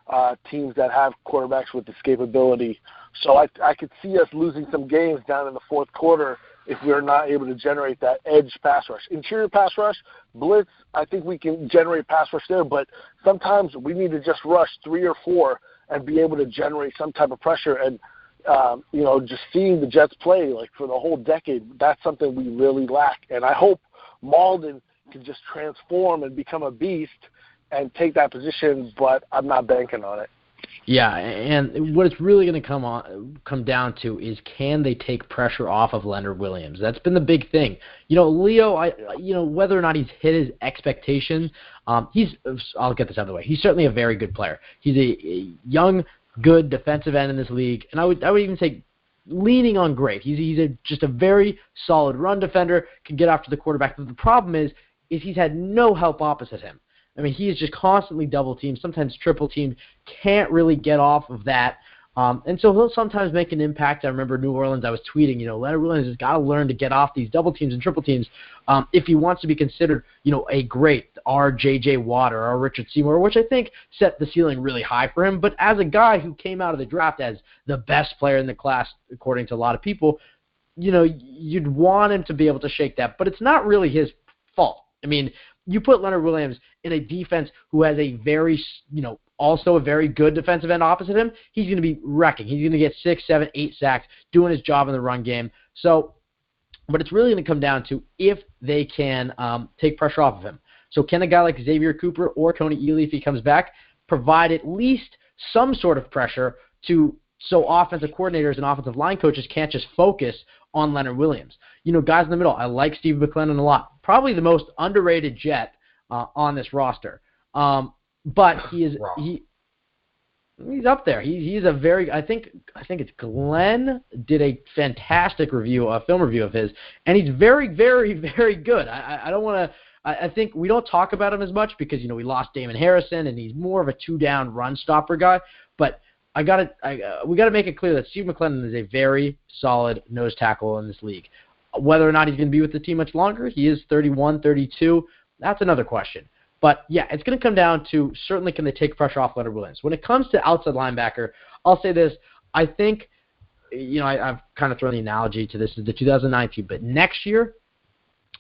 teams that have quarterbacks with escapability. So I could see us losing some games down in the 4th quarter if we're not able to generate that edge pass rush. Interior pass rush, blitz, I think we can generate pass rush there, but sometimes we need to just rush 3 or 4 and be able to generate some type of pressure. And, just seeing the Jets play, like, for the whole decade, that's something we really lack. And I hope Malden can just transform and become a beast and take that position, but I'm not banking on it. Yeah, and what it's really going to come down to is, can they take pressure off of Leonard Williams? That's been the big thing. Leo, whether or not he's hit his expectations, I'll get this out of the way. He's certainly a very good player. He's a young, good defensive end in this league, and I would even say leaning on great. He's just a very solid run defender, can get after the quarterback. But the problem is he's had no help opposite him. I mean, he is just constantly double-teamed, sometimes triple-teamed, can't really get off of that. And so he'll sometimes make an impact. I remember New Orleans, I was tweeting, Leonard Williams has got to learn to get off these double teams and triple teams if he wants to be considered, a great J.J. Watt or Richard Seymour, which I think set the ceiling really high for him. But as a guy who came out of the draft as the best player in the class, according to a lot of people, you'd want him to be able to shake that. But it's not really his fault. I mean, you put Leonard Williams in a defense who has a very, also a very good defensive end opposite him, he's going to be wrecking. He's going to get 6, 7, 8 sacks, doing his job in the run game. So, but it's really going to come down to if they can take pressure off of him. So can a guy like Xavier Cooper or Tony Ely, if he comes back, provide at least some sort of pressure so offensive coordinators and offensive line coaches can't just focus on Leonard Williams. Guys in the middle, I like Steve McClendon a lot. Probably the most underrated Jet on this roster. But he's up there. He's a very, I think it's Glenn did a fantastic film review of his, and he's very, very, very good. I don't want to. I think we don't talk about him as much because we lost Damon Harrison, and he's more of a 2-down run stopper guy. But we got to make it clear that Steve McClendon is a very solid nose tackle in this league. Whether or not he's going to be with the team much longer, he is 31, 32. That's another question. But yeah, it's going to come down to certainly can they take pressure off Leonard Williams. When it comes to outside linebacker, I'll say this: I think I've kind of thrown the analogy to this is the 2019, but next year.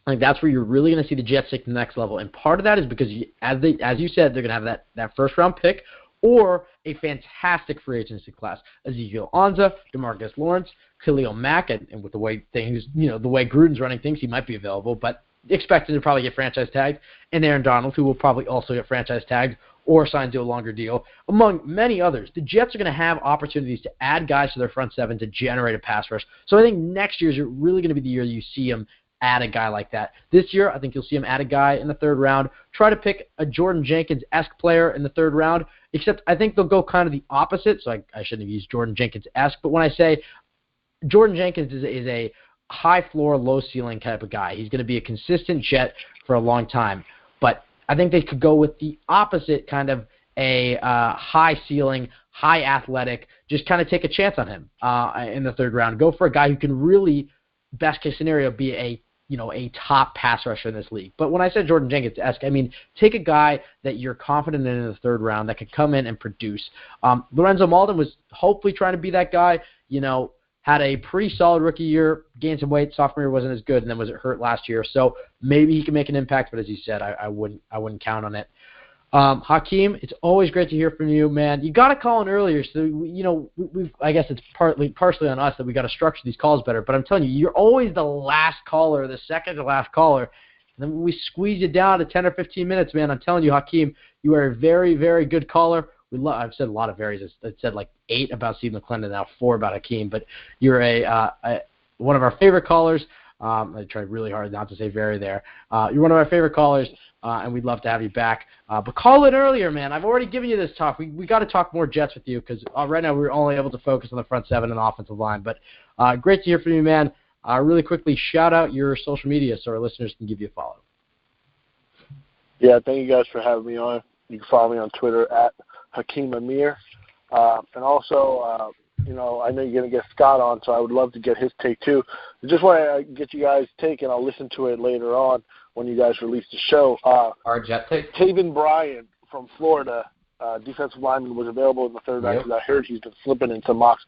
I think that's where you're really going to see the Jets take to the next level. And part of that is because, as you said, they're going to have that first-round pick or a fantastic free agency class. Ezekiel Anza, DeMarcus Lawrence, Khalil Mack, and with the way the way Gruden's running things, he might be available, but expected to probably get franchise tagged. And Aaron Donald, who will probably also get franchise tagged or signed to a longer deal, among many others. The Jets are going to have opportunities to add guys to their front seven to generate a pass rush. So I think next year is really going to be the year you see them add a guy like that. This year, I think you'll see him add a guy in the third round. Try to pick a Jordan Jenkins-esque player in the third round, except I think they'll go kind of the opposite, so I shouldn't have used Jordan Jenkins-esque, but when I say Jordan Jenkins is a high floor, low ceiling type of guy. He's going to be a consistent Jet for a long time, but I think they could go with the opposite, kind of a high ceiling, high athletic, just kind of take a chance on him in the third round. Go for a guy who can really, best case scenario, be a top pass rusher in this league. But when I said Jordan Jenkins-esque, I mean take a guy that you're confident in the third round that could come in and produce. Lorenzo Malden was hopefully trying to be that guy, had a pretty solid rookie year, gained some weight, sophomore year wasn't as good, and then was hurt last year. So maybe he can make an impact, but as you said, I wouldn't count on it. Hakeem, it's always great to hear from you, man. You got to call in earlier, so I guess it's partially on us that we got to structure these calls better. But I'm telling you, you're always the last caller, the second to last caller, and then we squeeze you down to 10 or 15 minutes, man. I'm telling you, Hakeem, you are a very, very good caller. I've said a lot of varies. I said like 8 about Steve McClendon, now 4 about Hakeem. But you're one of our favorite callers. I tried really hard not to say very there. You're one of our favorite callers, and we'd love to have you back. But call it earlier, man. I've already given you this talk. We got to talk more Jets with you because right now we're only able to focus on the front seven and offensive line. But great to hear from you, man. Really quickly, shout out your social media so our listeners can give you a follow. Yeah, thank you guys for having me on. You can follow me on Twitter at Hakeem Amir. And also, I know you're going to get Scott on, so I would love to get his take too. I just want to get you guys' take, and I'll listen to it later on when you guys release the show. Our Jet take? Taven Bryan from Florida, defensive lineman, was available in the third round because I heard he's been slipping into mocks.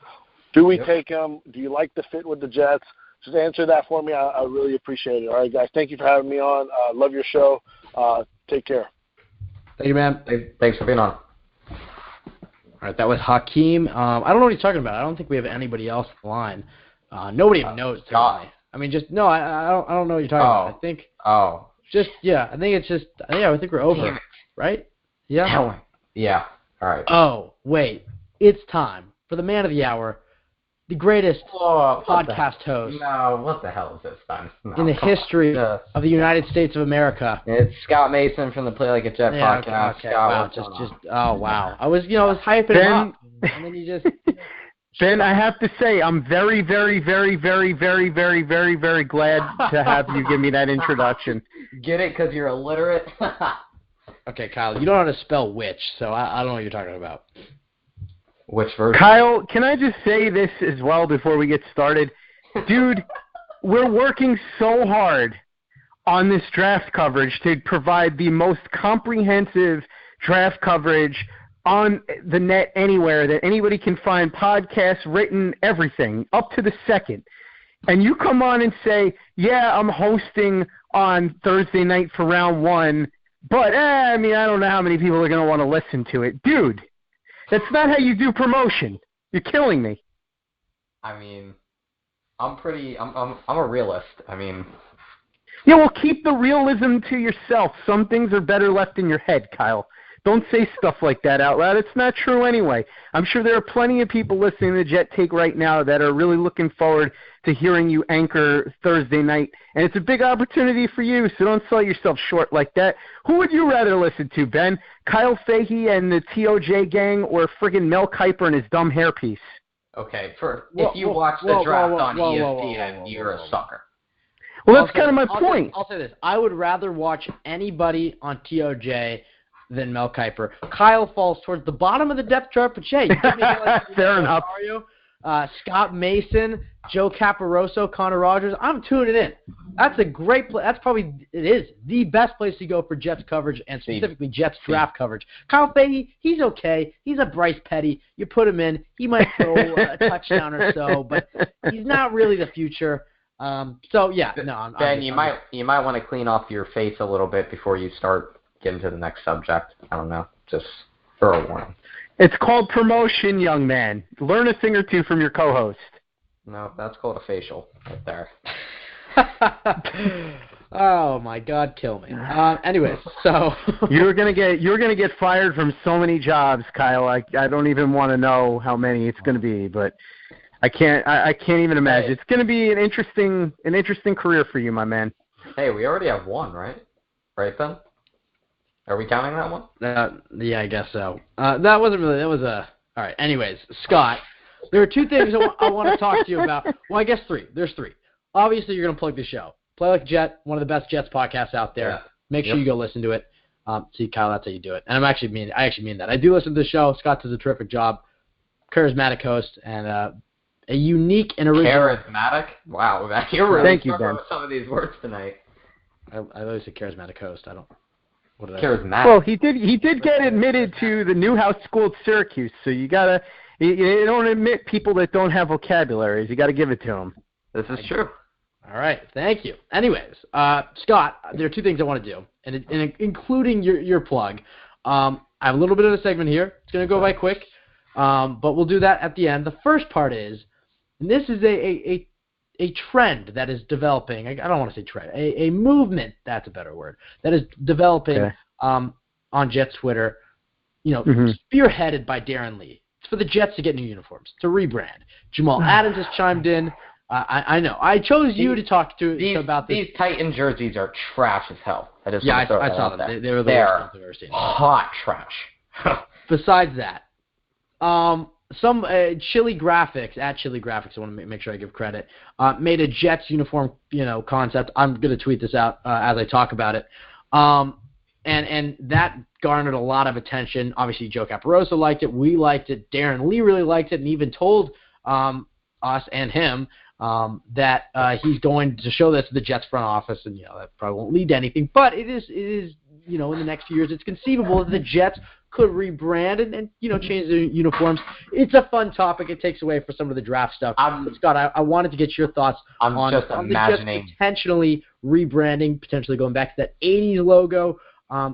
Do we take him? Do you like the fit with the Jets? Just answer that for me. I really appreciate it. All right, guys, thank you for having me on. Love your show. Take care. Thank you, man. Thanks for being on. All right, that was Hakeem. I don't know what he's talking about. I don't think we have anybody else on the line. Nobody even knows. I mean, I don't know what you're talking about. I think. I think it's just. I think we're over, right? Yeah. Yeah. All right. Oh wait, it's time for the man of the hour, the greatest podcast host. No, what the hell is this then? No, in the history of the United States of America. It's Scott Mason from the Play Like a Jet podcast. Okay. Wow, wow. I was hyping him up, and then you just. Ben, I have to say, I'm very, very, very, very, very, very, very, very glad to have you give me that introduction. Get it? Because you're illiterate? Okay, Kyle, you don't know how to spell witch, so I don't know what you're talking about. Which version? Kyle, can I just say this as well before we get started? Dude, we're working so hard on this draft coverage to provide the most comprehensive draft coverage on the net anywhere that anybody can find, podcasts, written, everything, up to the second. And you come on and say, yeah, I'm hosting on Thursday night for round 1, but, I don't know how many people are going to want to listen to it. Dude, that's not how you do promotion. You're killing me. I'm a realist. Yeah, well, keep the realism to yourself. Some things are better left in your head, Kyle. Don't say stuff like that out loud. It's not true anyway. I'm sure there are plenty of people listening to the Jet Take right now that are really looking forward to hearing you anchor Thursday night. And it's a big opportunity for you, so don't sell yourself short like that. Who would you rather listen to, Ben? Kyle Fahey and the TOJ gang, or friggin' Mel Kiper and his dumb hairpiece? Okay, if you watch the draft on ESPN, you're a sucker. Well, that's kind of my point. I'll say this. I would rather watch anybody on TOJ than Mel Kiper. Kyle falls towards the bottom of the depth chart, but Jay, fair enough. Scott Mason, Joe Caparoso, Connor Rogers. I'm tuning in. That's a great play. That's probably, it is the best place to go for Jets coverage, and specifically Jets draft coverage. Kyle Fahey, he's okay. He's a Bryce Petty. You put him in, he might throw a touchdown or so, but he's not really the future. Ben, you might want to clean off your face a little bit before you start getting to the next subject. I don't know. Just throw a warning. It's called promotion, young man. Learn a thing or two from your co-host. No, that's called a facial right there. Oh my God, kill me. Anyways, so you're gonna get fired from so many jobs, Kyle. I don't even want to know how many it's gonna be, but I can't even imagine. Hey. It's gonna be an interesting career for you, my man. Hey, we already have one, right? Right, Ben? Are we counting that one? Yeah, I guess so. That was all right. Anyways, Scott, there are two things I want to talk to you about. Well, I guess three. There's three. Obviously, you're going to plug the show. Play Like a Jet, one of the best Jets podcasts out there. Yeah. Make sure you go listen to it. See, Kyle, that's how you do it. And I actually mean that. I do listen to the show. Scott does a terrific job. Charismatic host and a unique and original. Charismatic? Wow, you're really struggling with some of these words tonight. I always say charismatic host. I don't. Charismatic. Well, he did get admitted to the Newhouse School at Syracuse, so you don't admit people that don't have vocabularies. You got to give it to them. This is true. All right, thank you. Anyways, Scott, there are two things I want to do, and including your plug. I have a little bit of a segment here. It's going to go by quick, but we'll do that at the end. The first part is, and this is a trend that is developing. I don't want to say trend. A movement, that's a better word, that is developing on Jets Twitter, spearheaded by Darren Lee. It's for the Jets to get new uniforms, to rebrand. Jamal Adams has chimed in. I know. I chose you to talk to about this. These Titan jerseys are trash as hell. I saw them. They were the worst I've ever seen. Hot trash. Besides that, some Chili Graphics, at Chili Graphics, I want to make sure I give credit, made a Jets uniform, concept. I'm going to tweet this out as I talk about it. And that garnered a lot of attention. Obviously, Joe Caparoso liked it. We liked it. Darren Lee really liked it, and even told us and him that he's going to show this to the Jets front office, and that probably won't lead to anything. But it is in the next few years, it's conceivable that the Jets could rebrand and change their uniforms. It's a fun topic. It takes away from some of the draft stuff. Scott, I wanted to get your thoughts on the Jets potentially rebranding, potentially going back to that 80s logo.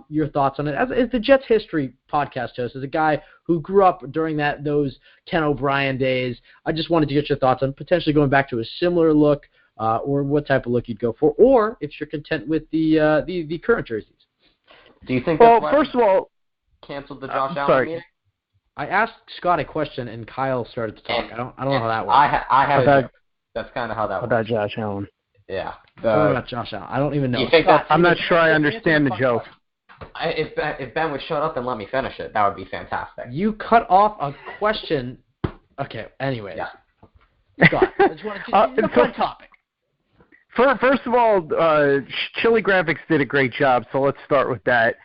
Your thoughts on it as the Jets history podcast host, as a guy who grew up during those Ken O'Brien days. I just wanted to get your thoughts on potentially going back to a similar look, or what type of look you'd go for, or if you're content with the current jerseys. Do you think? Well, first of all, canceled the Josh Allen meeting? I asked Scott a question and Kyle started to talk. I don't know how that works. That's kind of how that works. About Josh Allen. Yeah. What about Josh Allen? I don't even know. I'm not sure I understand the joke. If Ben would shut up and let me finish it, that would be fantastic. You cut off a question. Okay, anyways. Yeah. Scott, I just want to get a fun topic. First of all, Chili Graphics did a great job, so let's start with that.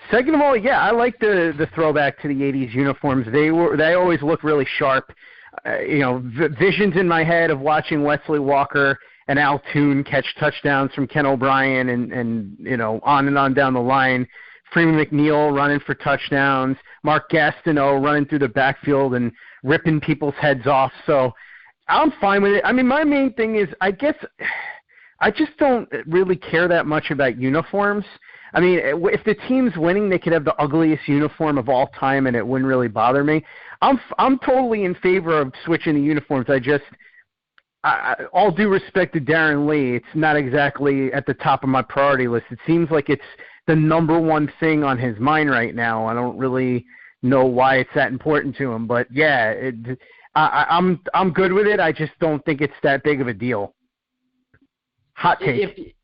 Second of all, I like the throwback to the 80s uniforms. They always look really sharp. Visions in my head of watching Wesley Walker and Al Toon catch touchdowns from Ken O'Brien and on and on down the line. Freeman McNeil running for touchdowns. Mark Gastineau running through the backfield and ripping people's heads off. So I'm fine with it. I mean, my main thing is I just don't really care that much about uniforms. I mean, if the team's winning, they could have the ugliest uniform of all time, and it wouldn't really bother me. I'm totally in favor of switching the uniforms. All due respect to Darren Lee, it's not exactly at the top of my priority list. It seems like it's the number one thing on his mind right now. I don't really know why it's that important to him, but yeah, I'm good with it. I just don't think it's that big of a deal. Hot take.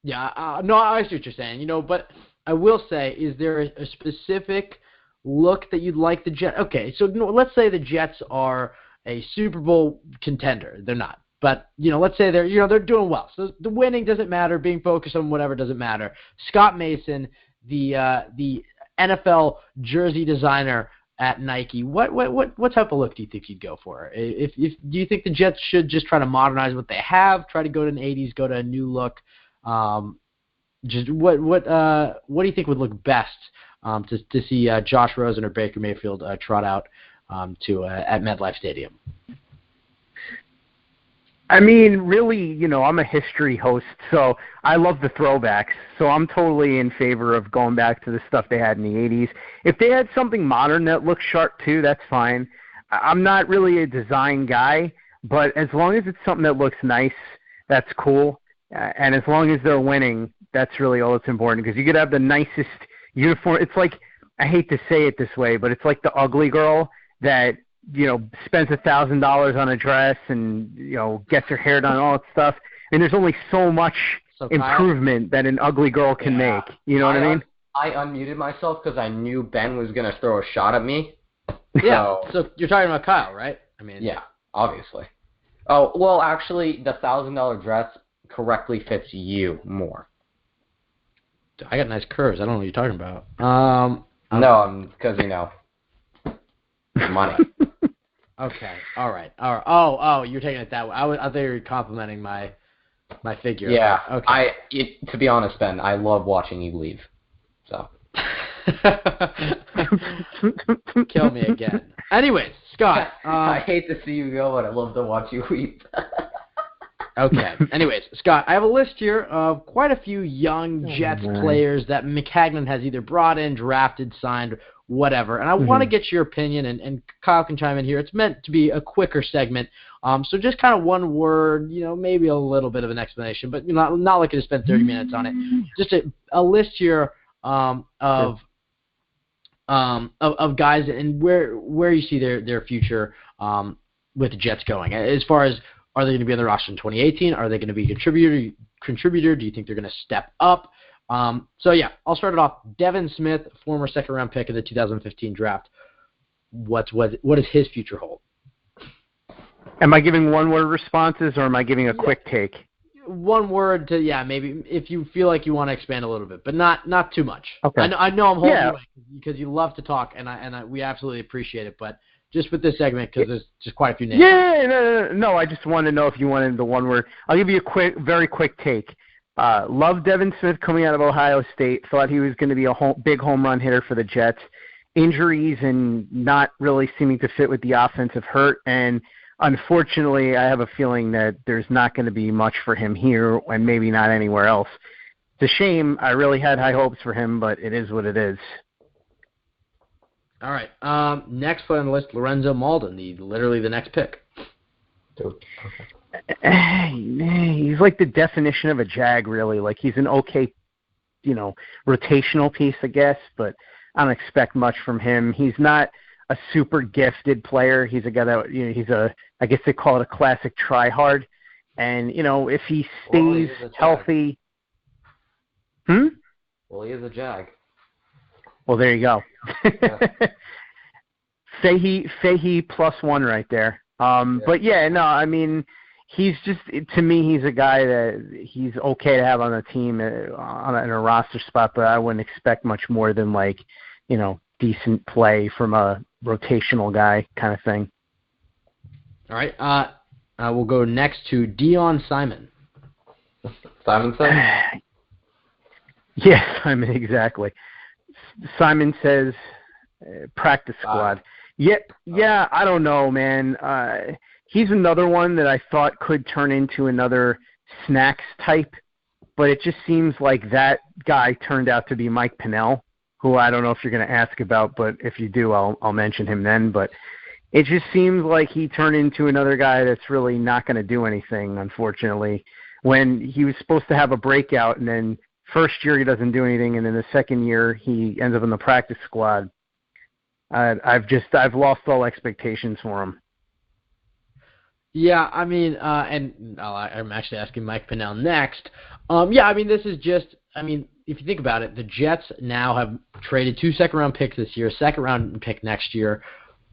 No, I see what you're saying. But I will say, is there a specific look that you'd like the Jets? Okay, so let's say the Jets are a Super Bowl contender. They're not. But, let's say they're doing well. So the winning doesn't matter. Being focused on whatever doesn't matter. Scott Mason, the NFL jersey designer at Nike, what type of look do you think you'd go for? Do you think the Jets should just try to modernize what they have, try to go to an 80s, go to a new look? Just what do you think would look best to see Josh Rosen or Baker Mayfield trot out at MetLife Stadium? I mean, really, I'm a history host, so I love the throwbacks. So I'm totally in favor of going back to the stuff they had in the 80s. If they had something modern that looks sharp too, that's fine. I'm not really a design guy, but as long as it's something that looks nice, that's cool. And as long as they're winning, that's really all that's important, because you could have the nicest uniform. It's like, I hate to say it this way, but it's like the ugly girl that spends $1,000 on a dress and gets her hair done, all that stuff. And there's only so much improvement that an ugly girl can make. You know what I mean? I unmuted myself because I knew Ben was going to throw a shot at me. Yeah. So you're talking about Kyle, right? Yeah, obviously. Oh, well, actually, the $1,000 dress correctly fits you more. I got nice curves. I don't know what you're talking about. No, because money. Okay. All right. Oh, you're taking it that way. I thought you were complimenting my figure. Yeah. Okay. To be honest, Ben, I love watching you leave. So. Kill me again. Anyways, Scott. I hate to see you go, but I love to watch you weep. Okay. Anyways, Scott, I have a list here of quite a few young Jets players that McCagnon has either brought in, drafted, signed, whatever. And I want to get your opinion, and Kyle can chime in here. It's meant to be a quicker segment. So just kind of one word, maybe a little bit of an explanation, but not looking to spend 30 minutes on it. Just a list here of guys and where you see their future with the Jets going. As far as, are they going to be on the roster in 2018? Are they going to be a contributor? Do you think they're going to step up? So yeah, I'll start it off. Devin Smith, former second-round pick in the 2015 draft. What does his future hold? Am I giving one-word responses, or am I giving a quick take? One word to, maybe if you feel like you want to expand a little bit, but not too much. Okay. I know I'm holding you away because you love to talk, and we absolutely appreciate it, but just with this segment, because there's just quite a few names. Yeah, no, I just wanted to know if you wanted the one word. I'll give you a very quick take. Love Devin Smith coming out of Ohio State. Thought he was going to be a big home run hitter for the Jets. Injuries and not really seeming to fit with the offense have hurt. And unfortunately, I have a feeling that there's not going to be much for him here and maybe not anywhere else. It's a shame. I really had high hopes for him, but it is what it is. All right. Next player on the list, Lorenzo Malden, literally the next pick. He's like the definition of a Jag, really. Like, he's an okay, rotational piece, I guess, but I don't expect much from him. He's not a super gifted player. He's a guy that, I guess they call it a classic try-hard. And, if he stays healthy. Well, he is a Jag. Well, there you go. Yeah. Fahey +1 right there. But yeah, no, I mean, he's just, to me, he's a guy that he's okay to have on the team in a roster spot, but I wouldn't expect much more than decent play from a rotational guy kind of thing. All right. We'll go next to Dion Simon. Simon says? Yes, Simon, exactly. Simon says practice squad. Yeah, I don't know, man. He's another one that I thought could turn into another snacks type, but it just seems like that guy turned out to be Mike Pennell, who I don't know if you're going to ask about, but if you do, I'll mention him then. But it just seems like he turned into another guy that's really not going to do anything, unfortunately, when he was supposed to have a breakout and then First year he doesn't do anything, and then the second year he ends up in the practice squad. I've lost all expectations for him. Yeah, I mean, and I'm actually asking Mike Pennell next. Yeah, I mean, this is just, I mean, if you think about it, the Jets now have traded 2 second-round picks this year, a second-round pick next year.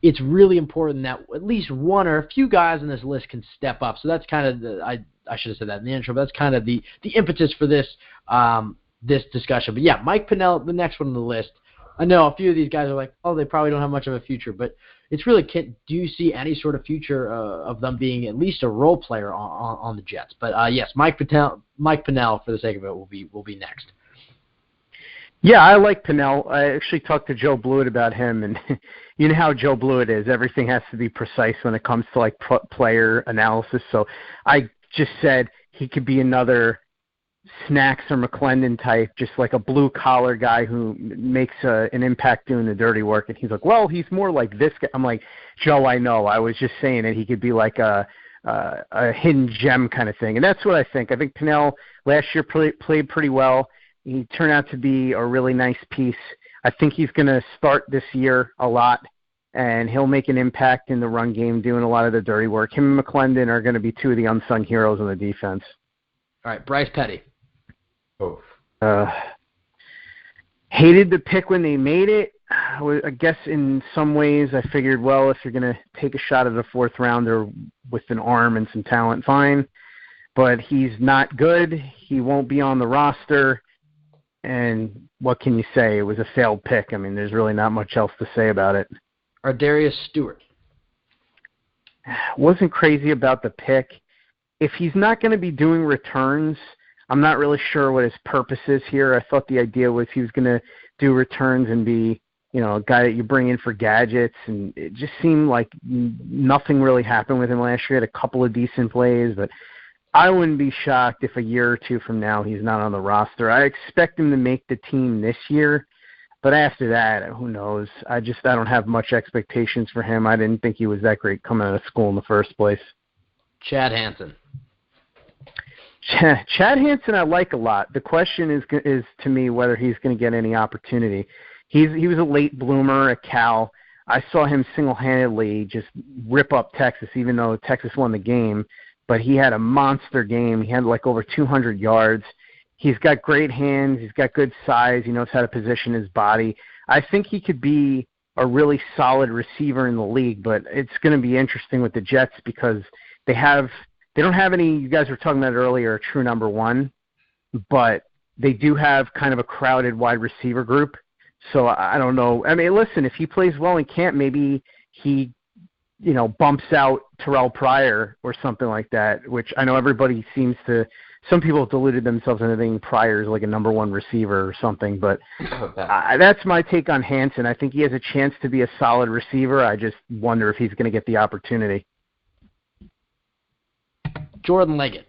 It's really important that at least one or a few guys on this list can step up. So that's kind of the, I should have said that in the intro, but that's kind of the impetus for this this discussion. But yeah, Mike Pennell, the next one on the list. I know a few of these guys are like, oh, they probably don't have much of a future, but it's really, do you see any sort of future of them being at least a role player on the Jets? But yes, Mike Pennell, for the sake of it, will be next. Yeah, I like Pennell. I actually talked to Joe Blewett about him, and you know how Joe Blewett is. Everything has to be precise when it comes to like player analysis. So I just said he could be another Snacks or McClendon type, just like a blue-collar guy who makes an impact doing the dirty work. And he's like, well, he's more like this guy. I'm like, Joe, I know. I was just saying that he could be like a hidden gem kind of thing. And that's what I think. I think Pennell last year played pretty well. He turned out to be a really nice piece. I think he's going to start this year a lot, and he'll make an impact in the run game doing a lot of the dirty work. Him and McClendon are going to be two of the unsung heroes on the defense. All right, Bryce Petty. Hated the pick when they made it. I guess in some ways I figured, well, if you're going to take a shot at a fourth rounder with an arm and some talent, fine. But he's not good. He won't be on the roster. And what can you say? It was a failed pick. I mean, there's really not much else to say about it. Ardarius Stewart. Wasn't crazy about the pick. If he's not going to be doing returns, I'm not really sure what his purpose is here. I thought the idea was he was going to do returns and be, you know, a guy that you bring in for gadgets. And it just seemed like nothing really happened with him last year. He had a couple of decent plays, but I wouldn't be shocked if a year or two from now he's not on the roster. I expect him to make the team this year, but after that, who knows? I don't have much expectations for him. I didn't think he was that great coming out of school in the first place. Chad Hansen. Chad Hansen I like a lot. The question is to me whether he's going to get any opportunity. He was a late bloomer at Cal. I saw him single-handedly just rip up Texas, even though Texas won the game. But he had a monster game. He had like over 200 yards. He's got great hands. He's got good size. He knows how to position his body. I think he could be a really solid receiver in the league, but it's going to be interesting with the Jets because they don't have any, you guys were talking about it earlier, a true number one, but they do have kind of a crowded wide receiver group. So I don't know. I mean, listen, if he plays well in camp, maybe he bumps out Terrell Pryor or something like that, which I know everybody seems to, some people have deluded themselves into thinking Pryor is like a number one receiver or something, but that's my take on Hansen. I think he has a chance to be a solid receiver. I just wonder if he's going to get the opportunity. Jordan Leggett.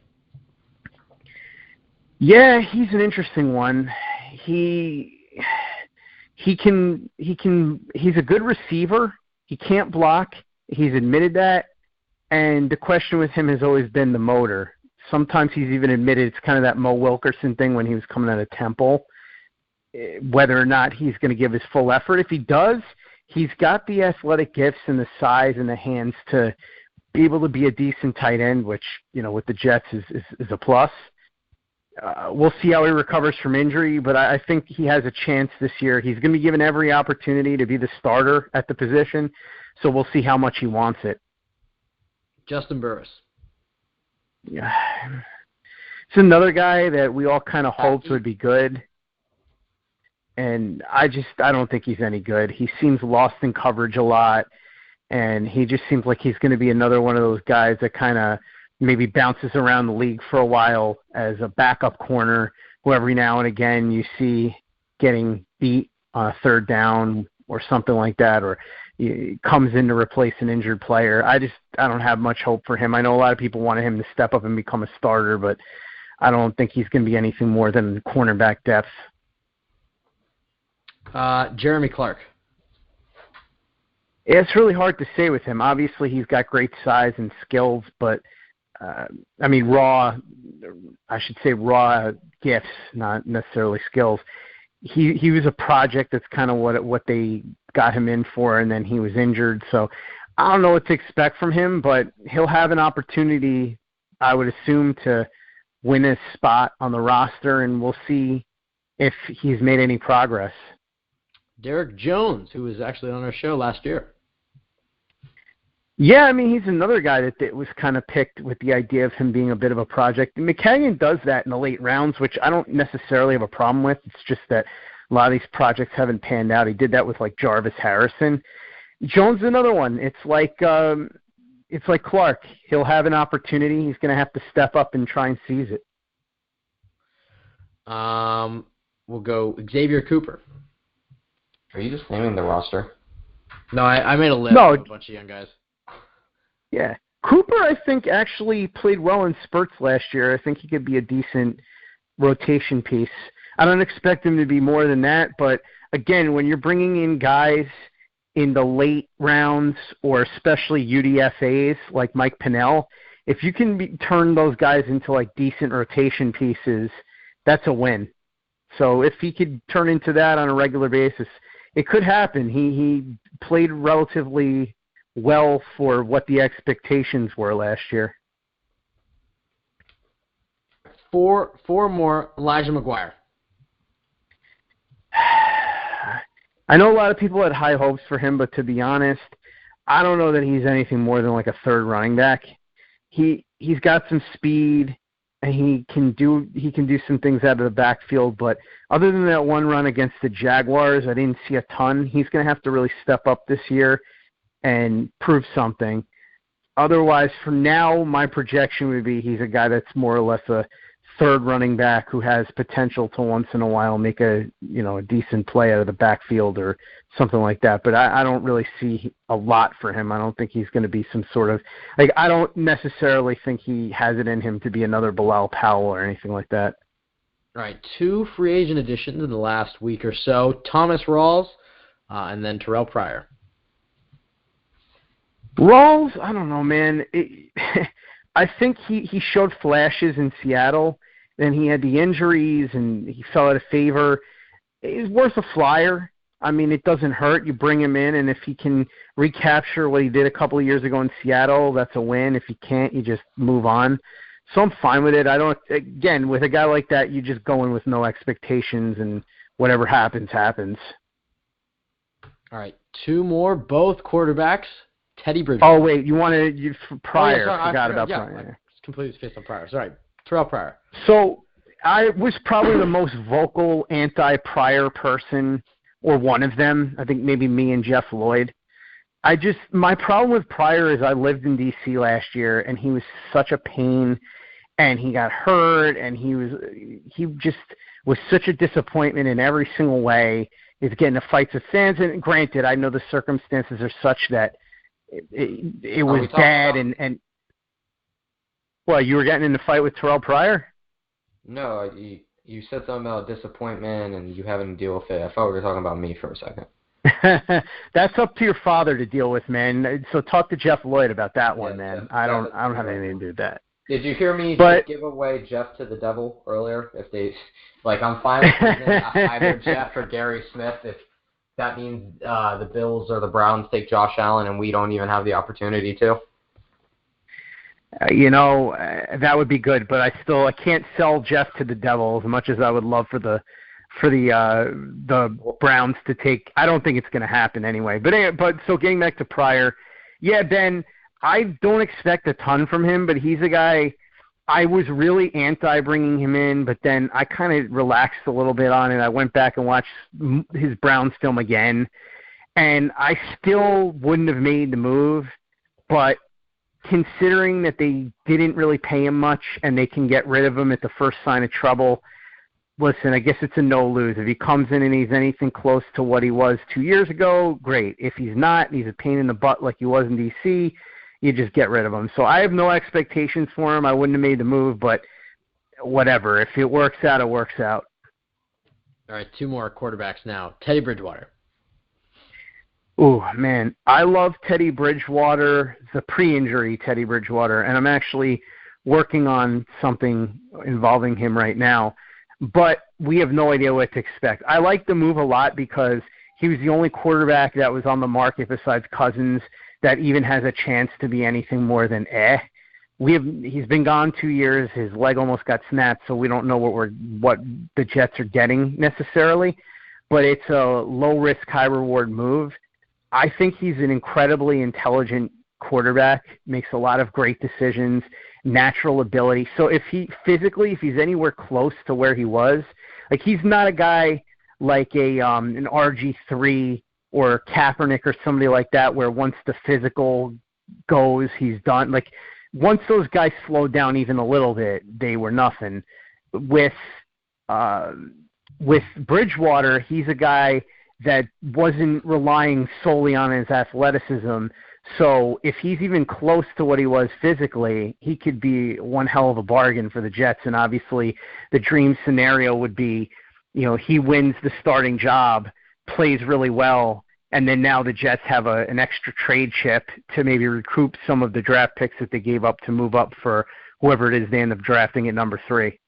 Yeah, he's an interesting one. He's a good receiver. He can't block. He's admitted that, and the question with him has always been the motor. Sometimes he's even admitted it's kind of that Mo Wilkerson thing when he was coming out of Temple, whether or not he's going to give his full effort. If he does, he's got the athletic gifts and the size and the hands to be able to be a decent tight end, which, with the Jets is a plus. We'll see how he recovers from injury, but I think he has a chance this year. He's going to be given every opportunity to be the starter at the position. So we'll see how much he wants it. Justin Burris. Yeah. It's another guy that we all kind of hoped would be good. And I don't think he's any good. He seems lost in coverage a lot. And he just seems like he's going to be another one of those guys that kind of maybe bounces around the league for a while as a backup corner, who every now and again you see getting beat on a third down or something like that, or he comes in to replace an injured player. I don't have much hope for him. I know a lot of people wanted him to step up and become a starter, but I don't think he's going to be anything more than cornerback depth. Jeremy Clark. Yeah, it's really hard to say with him. Obviously, he's got great size and skills, but raw gifts, not necessarily skills. He was a project. That's kind of what they got him in for, and then he was injured. So I don't know what to expect from him, but he'll have an opportunity, I would assume, to win a spot on the roster, and we'll see if he's made any progress. Derek Jones, who was actually on our show last year. Yeah, he's another guy that was kind of picked with the idea of him being a bit of a project. McKagan does that in the late rounds, which I don't necessarily have a problem with. It's just that a lot of these projects haven't panned out. He did that with like Jarvis Harrison. Jones is another one. It's like Clark. He'll have an opportunity. He's going to have to step up and try and seize it. We'll go Xavier Cooper. Are you just naming the roster? No, I made a list of a bunch of young guys. Yeah. Cooper, I think, actually played well in spurts last year. I think he could be a decent rotation piece. I don't expect him to be more than that, but again, when you're bringing in guys in the late rounds or especially UDFAs like Mike Pinnell, if you can turn those guys into like decent rotation pieces, that's a win. So if he could turn into that on a regular basis, it could happen. He played relatively well for what the expectations were last year. Four more. Elijah McGuire. I know a lot of people had high hopes for him, but to be honest, I don't know that he's anything more than like a third running back. He's got some speed, and he can do some things out of the backfield, but other than that one run against the Jaguars, I didn't see a ton. He's going to have to really step up this year and prove something. Otherwise, for now, my projection would be he's a guy that's more or less a third running back who has potential to once in a while make a decent play out of the backfield or something like that. But I don't really see a lot for him. I don't think he's going to be some sort of I don't necessarily think he has it in him to be another Bilal Powell or anything like that. All right, 2 free agent additions in the last week or so: Thomas Rawls and then Terrell Pryor. Rawls, I don't know, man. I think he showed flashes in Seattle. Then he had the injuries, and he fell out of favor. He's worth a flyer. It doesn't hurt. You bring him in, and if he can recapture what he did a couple of years ago in Seattle, that's a win. If he can't, you just move on. So I'm fine with it. Again, with a guy like that, you just go in with no expectations, and whatever happens, happens. All right, 2 more, both quarterbacks. Teddy Bridgewater. Oh, wait, Pryor. I forgot about Pryor. Pryor. I completely spaced on Pryor. Sorry, Terrell Pryor. So I was probably the most vocal anti-Pryor person, or one of them. I think maybe me and Jeff Lloyd. My problem with Pryor is I lived in D.C. last year, and he was such a pain, and he got hurt, and he just was such a disappointment in every single way. He's getting into fights with fans, and granted, I know the circumstances are such that it was bad, and well, you were getting in a fight with Terrell Pryor? No, you said something about disappointment and you having to deal with it. I thought we were talking about me for a second. That's up to your father to deal with, man. So talk to Jeff Lloyd about that one, man. I don't have anything to do with that. Did you hear me just give away Jeff to the devil earlier? If they I'm fine with either Jeff or Gary Smith if that means the Bills or the Browns take Josh Allen and we don't even have the opportunity to. That would be good, but I can't sell Jeff to the devil as much as I would love for the Browns to take. I don't think it's going to happen anyway. But so getting back to Pryor, yeah, Ben, I don't expect a ton from him, but he's a guy. I was really anti bringing him in, but then I kind of relaxed a little bit on it. I went back and watched his Browns film again, and I still wouldn't have made the move, but considering that they didn't really pay him much and they can get rid of him at the first sign of trouble, listen, I guess it's a no-lose. If he comes in and he's anything close to what he was 2 years ago, great. If he's not, he's a pain in the butt like he was in D.C., you just get rid of him. So I have no expectations for him. I wouldn't have made the move, but whatever. If it works out, it works out. All right, 2 more quarterbacks now. Teddy Bridgewater. Oh, man. I love Teddy Bridgewater, the pre-injury Teddy Bridgewater, and I'm actually working on something involving him right now, but we have no idea what to expect. I like the move a lot because he was the only quarterback that was on the market besides Cousins that even has a chance to be anything more than He's been gone 2 years. His leg almost got snapped, so we don't know what the Jets are getting necessarily. But it's a low-risk, high-reward move. I think he's an incredibly intelligent quarterback, makes a lot of great decisions, natural ability. So if he's anywhere close to where he was, like he's not a guy like an RG3 or Kaepernick or somebody like that where once the physical goes, he's done. Like once those guys slowed down even a little bit, they were nothing. With Bridgewater, he's a guy that wasn't relying solely on his athleticism. So if he's even close to what he was physically, he could be one hell of a bargain for the Jets. And obviously the dream scenario would be, he wins the starting job, plays really well, and then now the Jets have an extra trade chip to maybe recoup some of the draft picks that they gave up to move up for whoever it is they end up drafting at number 3.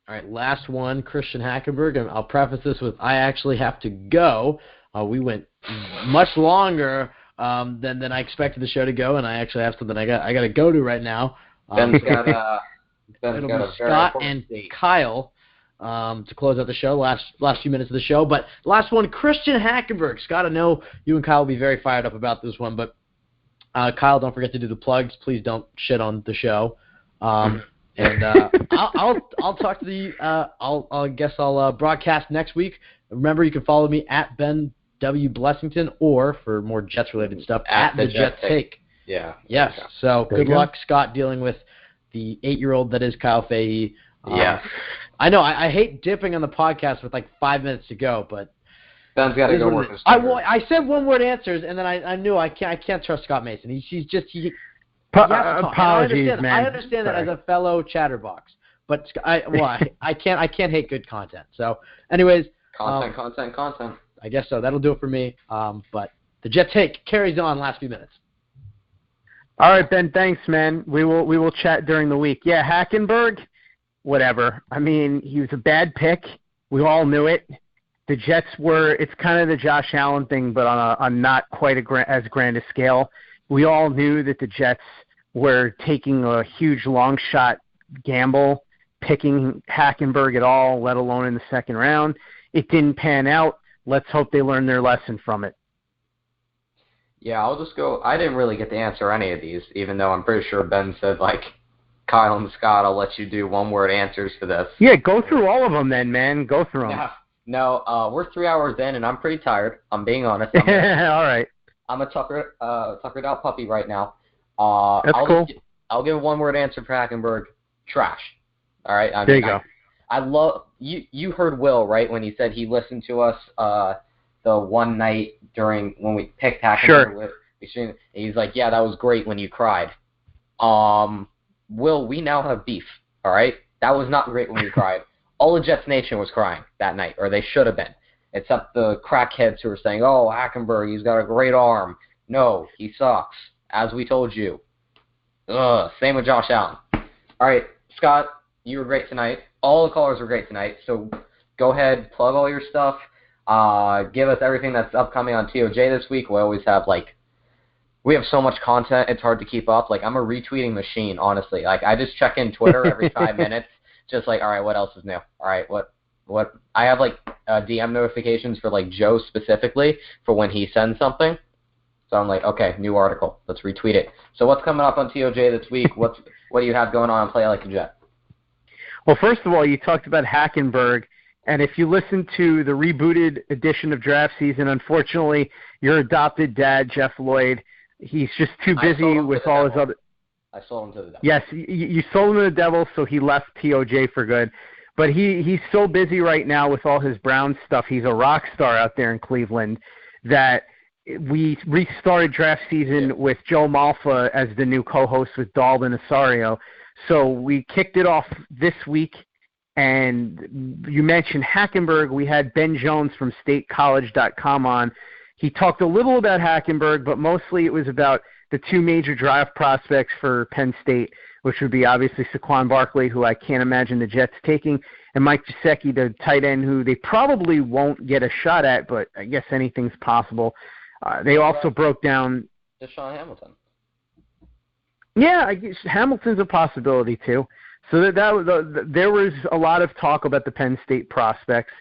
All right, last one, Christian Hackenberg, and I'll preface this with I actually have to go. We went much longer than I expected the show to go, and I actually have something I got to go to right now. Ben's got it'll got be a very Scott important and date. Kyle to close out the show, last few minutes of the show. But last one, Christian Hackenberg. Scott, I know you and Kyle will be very fired up about this one, but Kyle, don't forget to do the plugs. Please don't shit on the show. And I'll talk to the I'll broadcast next week. Remember, you can follow me at Ben W. Blessington, or for more Jets related stuff at the Jet Take. Yeah. Yes. Okay. So good luck, Scott, dealing with the 8-year-old that is Kyle Fahey. Yeah. I know. I hate dipping on the podcast with like 5 minutes to go, but Ben's got to go work his I said one-word answers, and then I knew I can't trust Scott Mason. Apologies, man. I understand that as a fellow chatterbox, but I can't hate good content. So, anyways, content. I guess so. That'll do it for me. But the Jet Take carries on last few minutes. All right, Ben. Thanks, man. We will chat during the week. Yeah, Hackenberg, whatever. I mean, he was a bad pick. We all knew it. The Jets it's kind of the Josh Allen thing, but on not quite as grand a scale. We all knew that the Jets were taking a huge long shot gamble, picking Hackenberg at all, let alone in the second round. It didn't pan out. Let's hope they learn their lesson from it. Yeah, I'll just go. I didn't really get to answer any of these, even though I'm pretty sure Ben said, Kyle and Scott, I'll let you do one-word answers to this. Yeah, go through all of them then, man. Go through them. No, we're 3 hours in, and I'm pretty tired. I'm being honest. All right. I'm a tuckered out puppy right now. That's cool. I'll give a one-word answer for Hackenberg. Trash. All right? There you go. I love – you heard Will, right, when he said he listened to us the one night when we picked Hackenberg. Sure. And he's like, yeah, that was great when you cried. Will, we now have beef, all right? That was not great when you cried. All of Jets Nation was crying that night, or they should have been, except the crackheads who were saying, oh, Hackenberg, he's got a great arm. No, he sucks, as we told you. Same with Josh Allen. All right, Scott, you were great tonight. All the callers were great tonight, so go ahead, plug all your stuff. Give us everything that's upcoming on TOJ this week. We always have, we have so much content, it's hard to keep up. I'm a retweeting machine, honestly. I just check in Twitter every 5 minutes, just all right, what else is new? All right, what I have DM notifications for Joe specifically for when he sends something. So I'm okay, new article. Let's retweet it. So what's coming up on TOJ this week? What do you have going on Play Like a Jet? Well, first of all, you talked about Hackenberg, and if you listen to the rebooted edition of Draft Season, unfortunately, your adopted dad, Jeff Lloyd, he's just too busy with all his other. I sold him to the devil. Yes, you sold him to the devil, so he left TOJ for good. But he's so busy right now with all his Brown stuff. He's a rock star out there in Cleveland that we restarted Draft Season with Joe Malfa as the new co-host with Dalton Osorio. So we kicked it off this week, and you mentioned Hackenberg. We had Ben Jones from StateCollege.com on. He talked a little about Hackenberg, but mostly it was about the two major draft prospects for Penn State, which would be obviously Saquon Barkley, who I can't imagine the Jets taking, and Mike Gesicki, the tight end, who they probably won't get a shot at, but I guess anything's possible. They also broke down Deshaun Hamilton. Yeah, I guess Hamilton's a possibility too. So there was a lot of talk about the Penn State prospects.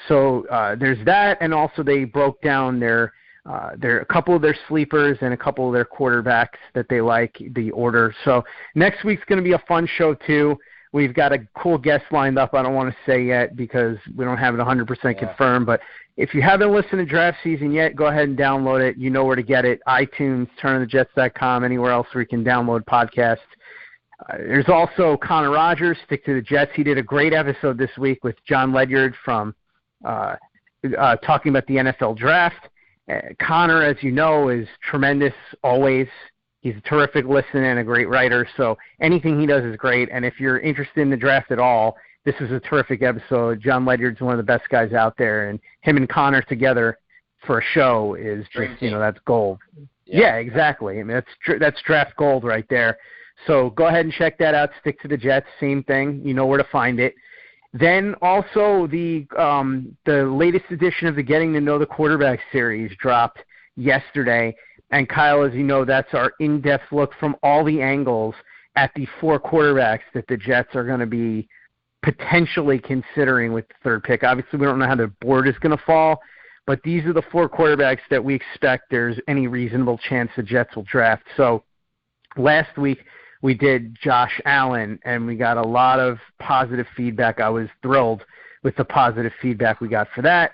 So there's that, and also they broke down their a couple of their sleepers and a couple of their quarterbacks that they like, the order. So next week's going to be a fun show too. We've got a cool guest lined up. I don't want to say yet because we don't have it 100% confirmed. But if you haven't listened to Draft Season yet, go ahead and download it. You know where to get it: iTunes, turnonthejets.com, anywhere else where you can download podcasts. There's also Connor Rogers, Stick to the Jets. He did a great episode this week with John Ledyard from talking about the NFL Draft. Connor, as you know, is tremendous always. He's a terrific listener and a great writer, so anything he does is great. And if you're interested in the draft at all, this is a terrific episode. John Ledyard's one of the best guys out there, and him and Connor together for a show is just, that's gold. Yeah, exactly. I mean, that's draft gold right there. So go ahead and check that out. Stick to the Jets, same thing. You know where to find it. Then also the latest edition of the Getting to Know the Quarterback series dropped yesterday. And Kyle, as you know, that's our in-depth look from all the angles at the 4 quarterbacks that the Jets are going to be potentially considering with the 3rd pick. Obviously, we don't know how the board is going to fall, but these are the 4 quarterbacks that we expect there's any reasonable chance the Jets will draft. So last week we did Josh Allen, and we got a lot of positive feedback. I was thrilled with the positive feedback we got for that.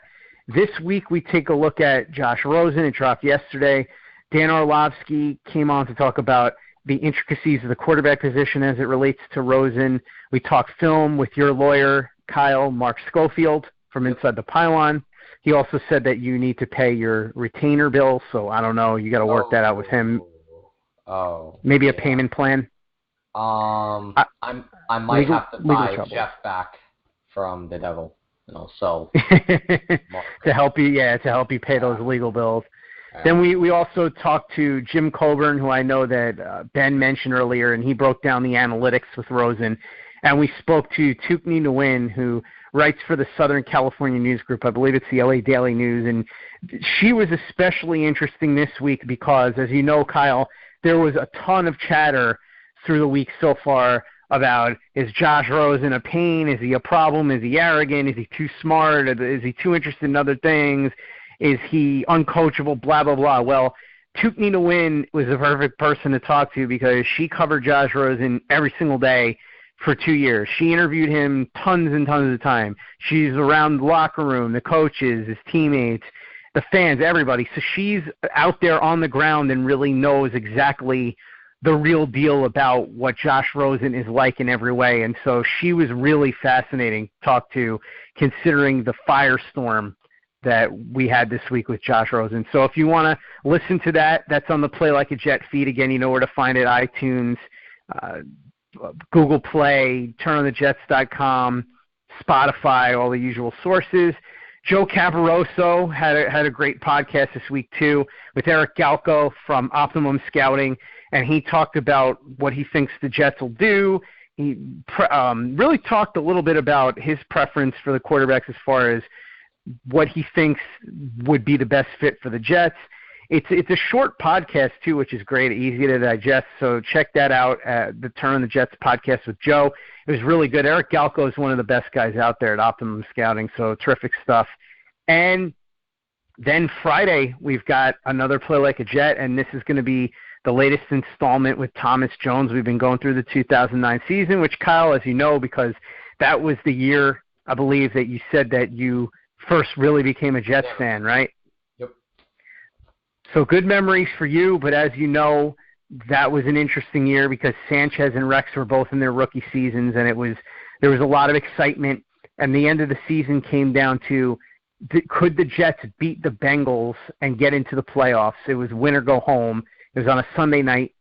This week we take a look at Josh Rosen. It dropped yesterday. Dan Orlovsky came on to talk about the intricacies of the quarterback position as it relates to Rosen. We talked film with your lawyer, Kyle, Mark Schofield from Inside the Pylon. He also said that you need to pay your retainer bill, so I don't know. You got to work that out with him. Maybe a payment plan. I might have to buy Jeff back from the devil, so to help you pay those legal bills. Then we also talked to Jim Coburn, who I know that Ben mentioned earlier, and he broke down the analytics with Rosen. And we spoke to Tukni Nguyen, who writes for the Southern California News Group. I believe it's the LA Daily News. And she was especially interesting this week because, as you know, Kyle, there was a ton of chatter through the week so far about, is Josh Rosen a pain? Is he a problem? Is he arrogant? Is he too smart? Is he too interested in other things? Is he uncoachable, blah, blah, blah? Well, Tukni Nguyen was the perfect person to talk to because she covered Josh Rosen every single day for 2 years. She interviewed him tons and tons of time. She's around the locker room, the coaches, his teammates, the fans, everybody. So she's out there on the ground and really knows exactly the real deal about what Josh Rosen is like in every way. And so she was really fascinating to talk to, considering the firestorm that we had this week with Josh Rosen. So if you want to listen to that, that's on the Play Like a Jet feed. Again, you know where to find it: iTunes, Google Play, turnonthejets.com, Spotify, all the usual sources. Joe Caparoso had a great podcast this week too with Eric Galco from Optimum Scouting, and he talked about what he thinks the Jets will do. He really talked a little bit about his preference for the quarterbacks as far as what he thinks would be the best fit for the Jets. It's a short podcast too, which is great, easy to digest. So check that out at the Turn on the Jets podcast with Joe. It was really good. Eric Galco is one of the best guys out there at Optimum Scouting, so terrific stuff. And then Friday we've got another Play Like a Jet, and this is going to be the latest installment with Thomas Jones. We've been going through the 2009 season, which, Kyle, as you know, because that was the year, I believe, that you said that you first really became a Jets fan, right? Yep. So good memories for you, but as you know, that was an interesting year because Sanchez and Rex were both in their rookie seasons, and there was a lot of excitement, and the end of the season came down to, could the Jets beat the Bengals and get into the playoffs? It was win or go home. It was on a Sunday night,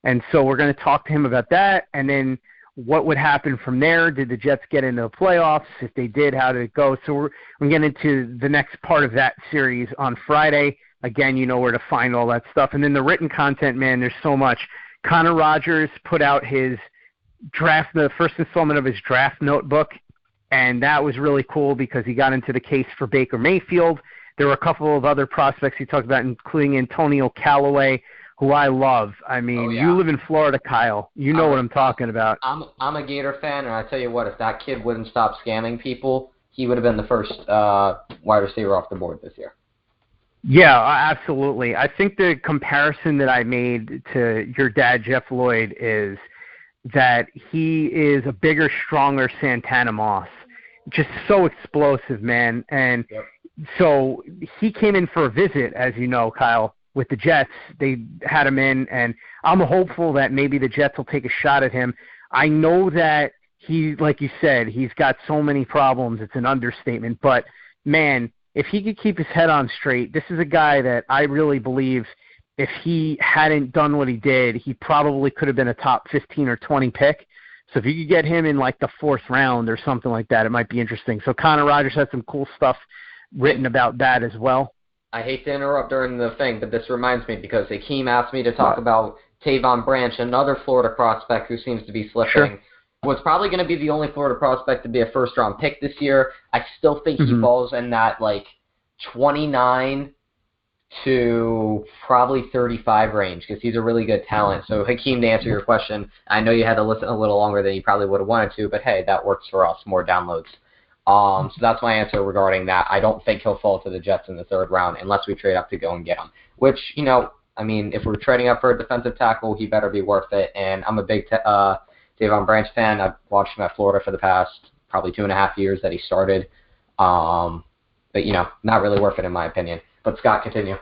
and so we're going to talk to him about that, and then what would happen from there. Did the Jets get into the playoffs? If they did, how did it go? So we're getting into the next part of that series on Friday. Again, you know where to find all that stuff. And then the written content, man, there's so much. Connor Rogers put out his the first installment of his draft notebook, and that was really cool because he got into the case for Baker Mayfield. There were a couple of other prospects he talked about, including Antonio Callaway, who I love. I mean, You live in Florida, Kyle. You know what I'm talking about. I'm a Gator fan, and I tell you what, if that kid wouldn't stop scamming people, he would have been the first wide receiver off the board this year. Yeah, absolutely. I think the comparison that I made to your dad, Jeff Lloyd, is that he is a bigger, stronger Santana Moss. Just so explosive, man. And so he came in for a visit, as you know, Kyle, with the Jets. They had him in, and I'm hopeful that maybe the Jets will take a shot at him. I know that he, like you said, he's got so many problems. It's an understatement. But, man, if he could keep his head on straight, this is a guy that I really believe if he hadn't done what he did, he probably could have been a top 15 or 20 pick. So if you could get him in like the 4th round or something like that, it might be interesting. So Connor Rogers had some cool stuff written about that as well. I hate to interrupt during the thing, but this reminds me because Hakeem asked me to talk about Tavon Branch, another Florida prospect who seems to be slipping. Sure. Was probably going to be the only Florida prospect to be a first-round pick this year. I still think he falls in that, like, 29 to probably 35 range because he's a really good talent. So, Hakeem, to answer your question, I know you had to listen a little longer than you probably would have wanted to, but, hey, that works for us, more downloads. So that's my answer regarding that. I don't think he'll fall to the Jets in the 3rd round unless we trade up to go and get him, which, you know, I mean, if we're trading up for a defensive tackle, he better be worth it, and I'm a big Tavon Branch fan. I've watched him at Florida for the past probably 2.5 years that he started. But, you know, not really worth it in my opinion. But, Scott, continue.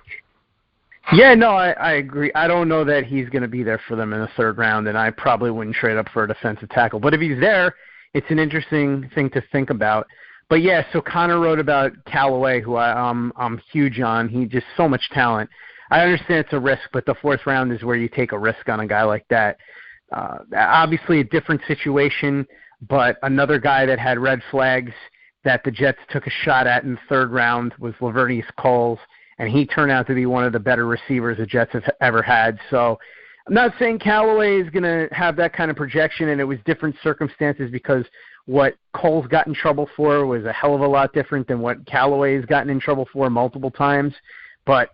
Yeah, no, I agree. I don't know that he's going to be there for them in the 3rd round, and I probably wouldn't trade up for a defensive tackle. But if he's there, it's an interesting thing to think about. But, yeah, so Connor wrote about Callaway, who I'm huge on. He just so much talent. I understand it's a risk, but the 4th round is where you take a risk on a guy like that. Obviously a different situation, but another guy that had red flags that the Jets took a shot at in the 3rd round was Lavernius Coles, and he turned out to be one of the better receivers the Jets have ever had. So I'm not saying Callaway is going to have that kind of projection, and it was different circumstances because what Coles got in trouble for was a hell of a lot different than what Callaway has gotten in trouble for multiple times. But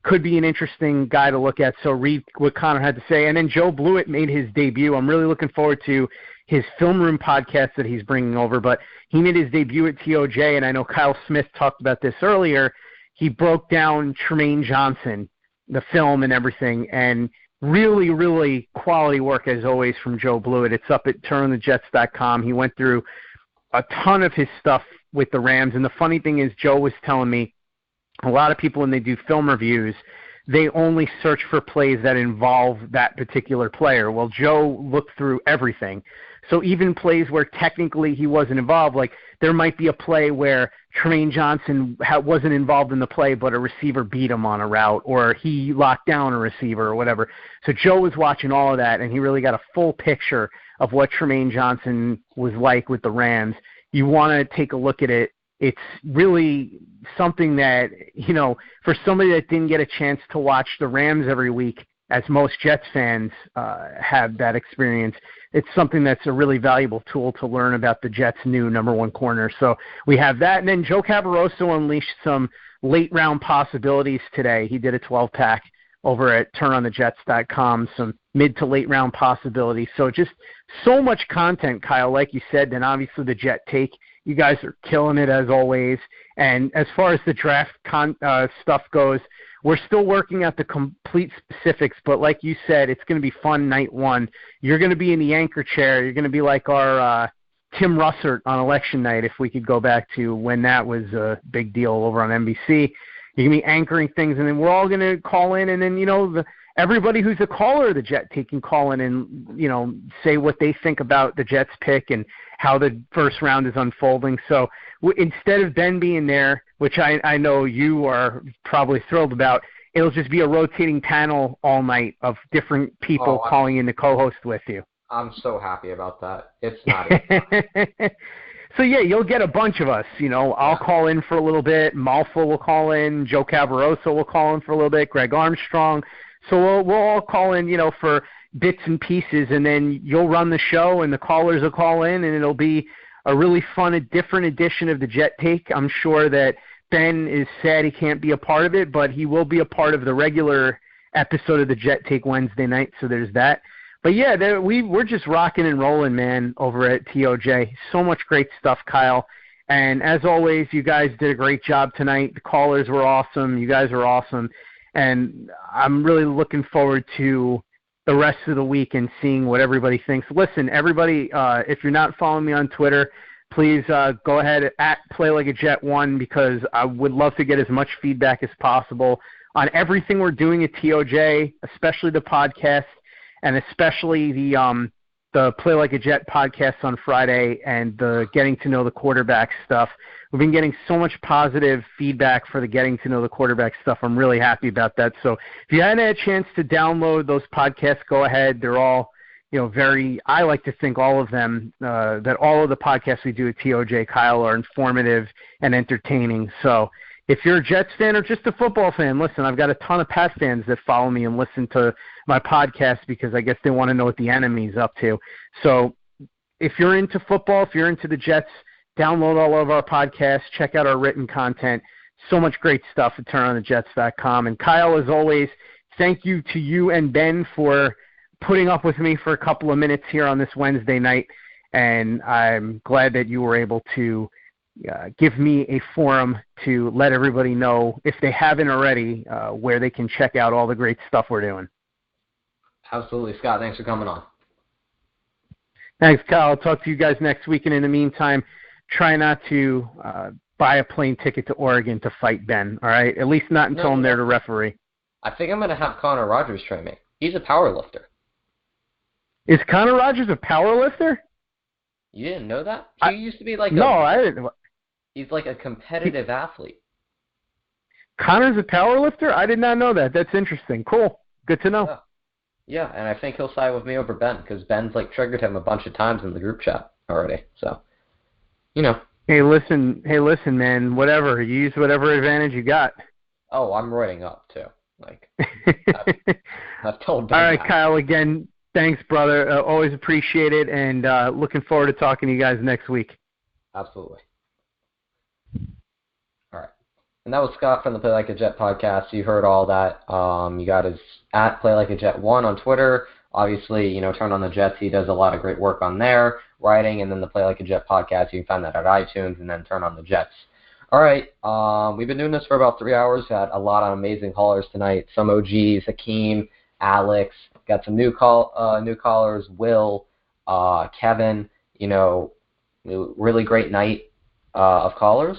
could be an interesting guy to look at. So read what Connor had to say. And then Joe Blewett made his debut. I'm really looking forward to his Film Room podcast that he's bringing over. But he made his debut at TOJ, and I know Kyle Smith talked about this earlier. He broke down Trumaine Johnson, the film and everything, and really, really quality work as always from Joe Blewett. It's up at turnonthejets.com. He went through a ton of his stuff with the Rams. And the funny thing is Joe was telling me a lot of people, when they do film reviews, they only search for plays that involve that particular player. Well, Joe looked through everything. So even plays where technically he wasn't involved, like there might be a play where Trumaine Johnson wasn't involved in the play, but a receiver beat him on a route, or he locked down a receiver or whatever. So Joe was watching all of that, and he really got a full picture of what Trumaine Johnson was like with the Rams. You want to take a look at it. It's really something that, you know, for somebody that didn't get a chance to watch the Rams every week, as most Jets fans have that experience, it's something that's a really valuable tool to learn about the Jets' new number 1 corner. So we have that. And then Joe Cabaroso unleashed some late-round possibilities today. He did a 12-pack over at turnonthejets.com, some mid- to late-round possibilities. So just so much content, Kyle, like you said, then obviously the Jet Take. You guys are killing it as always. And as far as the draft stuff goes, we're still working out the complete specifics, but like you said, it's going to be fun night 1. You're going to be in the anchor chair. You're going to be like our Tim Russert on election night, if we could go back to when that was a big deal over on NBC. You're going to be anchoring things, and then we're all going to call in, and then, you know, everybody who's a caller of the Jet Take can call in and, you know, say what they think about the Jets pick and how the 1st round is unfolding. So instead of Ben being there, which I know you are probably thrilled about, it'll just be a rotating panel all night of different people calling in to co-host with you. I'm so happy about that. It's not even So, yeah, you'll get a bunch of us. You know, I'll call in for a little bit. Malfa will call in. Joe Cabaroso will call in for a little bit. Greg Armstrong. So we'll all call in, you know, for bits and pieces, and then you'll run the show and the callers will call in, and it'll be a really fun, a different edition of the Jet Take. I'm sure that Ben is sad he can't be a part of it, but he will be a part of the regular episode of the Jet Take Wednesday night, so there's that. But yeah, we're just rocking and rolling, man, over at TOJ. So much great stuff, Kyle. And as always, you guys did a great job tonight. The callers were awesome. You guys were awesome. And I'm really looking forward to the rest of the week and seeing what everybody thinks. Listen, everybody, if you're not following me on Twitter, please go ahead at PlayLikeAJet1 because I would love to get as much feedback as possible on everything we're doing at TOJ, especially the podcast and especially the Play Like a Jet podcast on Friday and the Getting to Know the Quarterback stuff. We've been getting so much positive feedback for the Getting to Know the Quarterback stuff. I'm really happy about that. So if you hadn't had a chance to download those podcasts, go ahead. They're all, I like to think all of them, that all of the podcasts we do at TOJ, Kyle, are informative and entertaining. So if you're a Jets fan or just a football fan, listen, I've got a ton of Pat fans that follow me and listen to my podcast because I guess they want to know what the enemy's up to. So if you're into football, if you're into the Jets, download all of our podcasts, check out our written content. So much great stuff at turnonthejets.com. And Kyle, as always, thank you to you and Ben for putting up with me for a couple of minutes here on this Wednesday night. And I'm glad that you were able to give me a forum to let everybody know, if they haven't already, where they can check out all the great stuff we're doing. Absolutely, Scott. Thanks for coming on. Thanks, Kyle. I'll talk to you guys next week. And in the meantime, try not to buy a plane ticket to Oregon to fight Ben, all right? At least not until I'm there to referee. I think I'm going to have Connor Rogers train me. He's a power lifter. Is Connor Rogers a power lifter? You didn't know that? He used to be like I didn't. He's like a competitive athlete. Connor's a power lifter? I did not know that. That's interesting. Cool. Good to know. Yeah, and I think he'll side with me over Ben because Ben's like triggered him a bunch of times in the group chat already. So, Hey, listen, man. Whatever. You use whatever advantage you got. Oh, I'm roiding up too. Like, I've told Ben. All right, that. Kyle. Again, thanks, brother. Always appreciate it, and looking forward to talking to you guys next week. Absolutely. All right. And that was Scott from the Play Like a Jet podcast. You heard all that. You got his at PlayLikeAJet1 on Twitter. Obviously, Turn on the Jets. He does a lot of great work on there, writing, and then the Play Like a Jet podcast. You can find that at iTunes, and then Turn on the Jets. All right. We've been doing this for about 3 hours. We had a lot of amazing callers tonight. Some OGs, Hakeem, Alex. Got some new callers, Will, Kevin. Really great night of callers.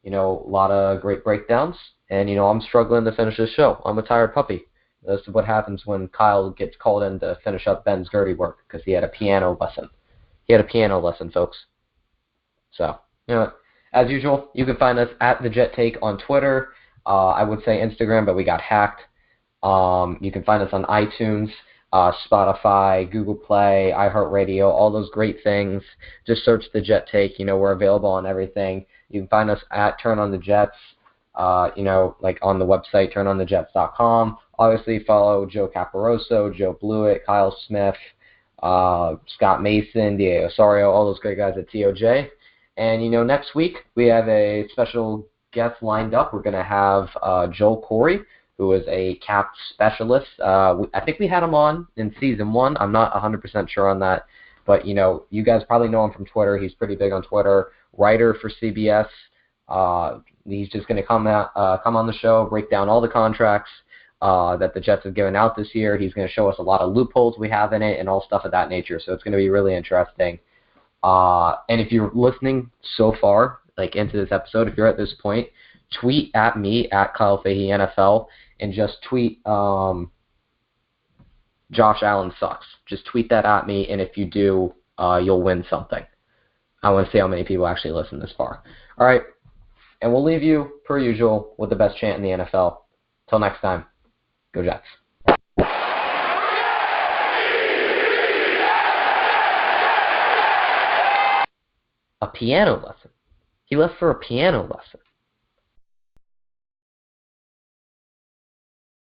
A lot of great breakdowns. And, I'm struggling to finish this show. I'm a tired puppy. This is what happens when Kyle gets called in to finish up Ben's dirty work because he had a piano lesson. Folks. So, as usual, you can find us at The Jet Take on Twitter. I would say Instagram, but we got hacked. You can find us on iTunes, Spotify, Google Play, iHeartRadio, all those great things. Just search The Jet Take. We're available on everything. You can find us at Turn on the Jets, like on the website, turnonthejets.com. Obviously, follow Joe Caparoso, Joe Blewett, Kyle Smith, Scott Mason, Diego Osorio, all those great guys at TOJ. And, next week we have a special guest lined up. We're going to have Joel Corey, who is a cap specialist. I think we had him on in Season 1. I'm not 100% sure on that. But, you guys probably know him from Twitter. He's pretty big on Twitter. Writer for CBS. He's just going to come on the show, break down all the contracts that the Jets have given out this year. He's going to show us a lot of loopholes we have in it and all stuff of that nature. So it's going to be really interesting. And if you're listening so far, like into this episode, if you're at this point, tweet at me at Kyle Fahey NFL and just tweet Josh Allen sucks. Just tweet that at me, and if you do, you'll win something. I want to see how many people actually listen this far. All right, and we'll leave you, per usual, with the best chant in the NFL. Till next time, go Jets. A piano lesson. He left for a piano lesson.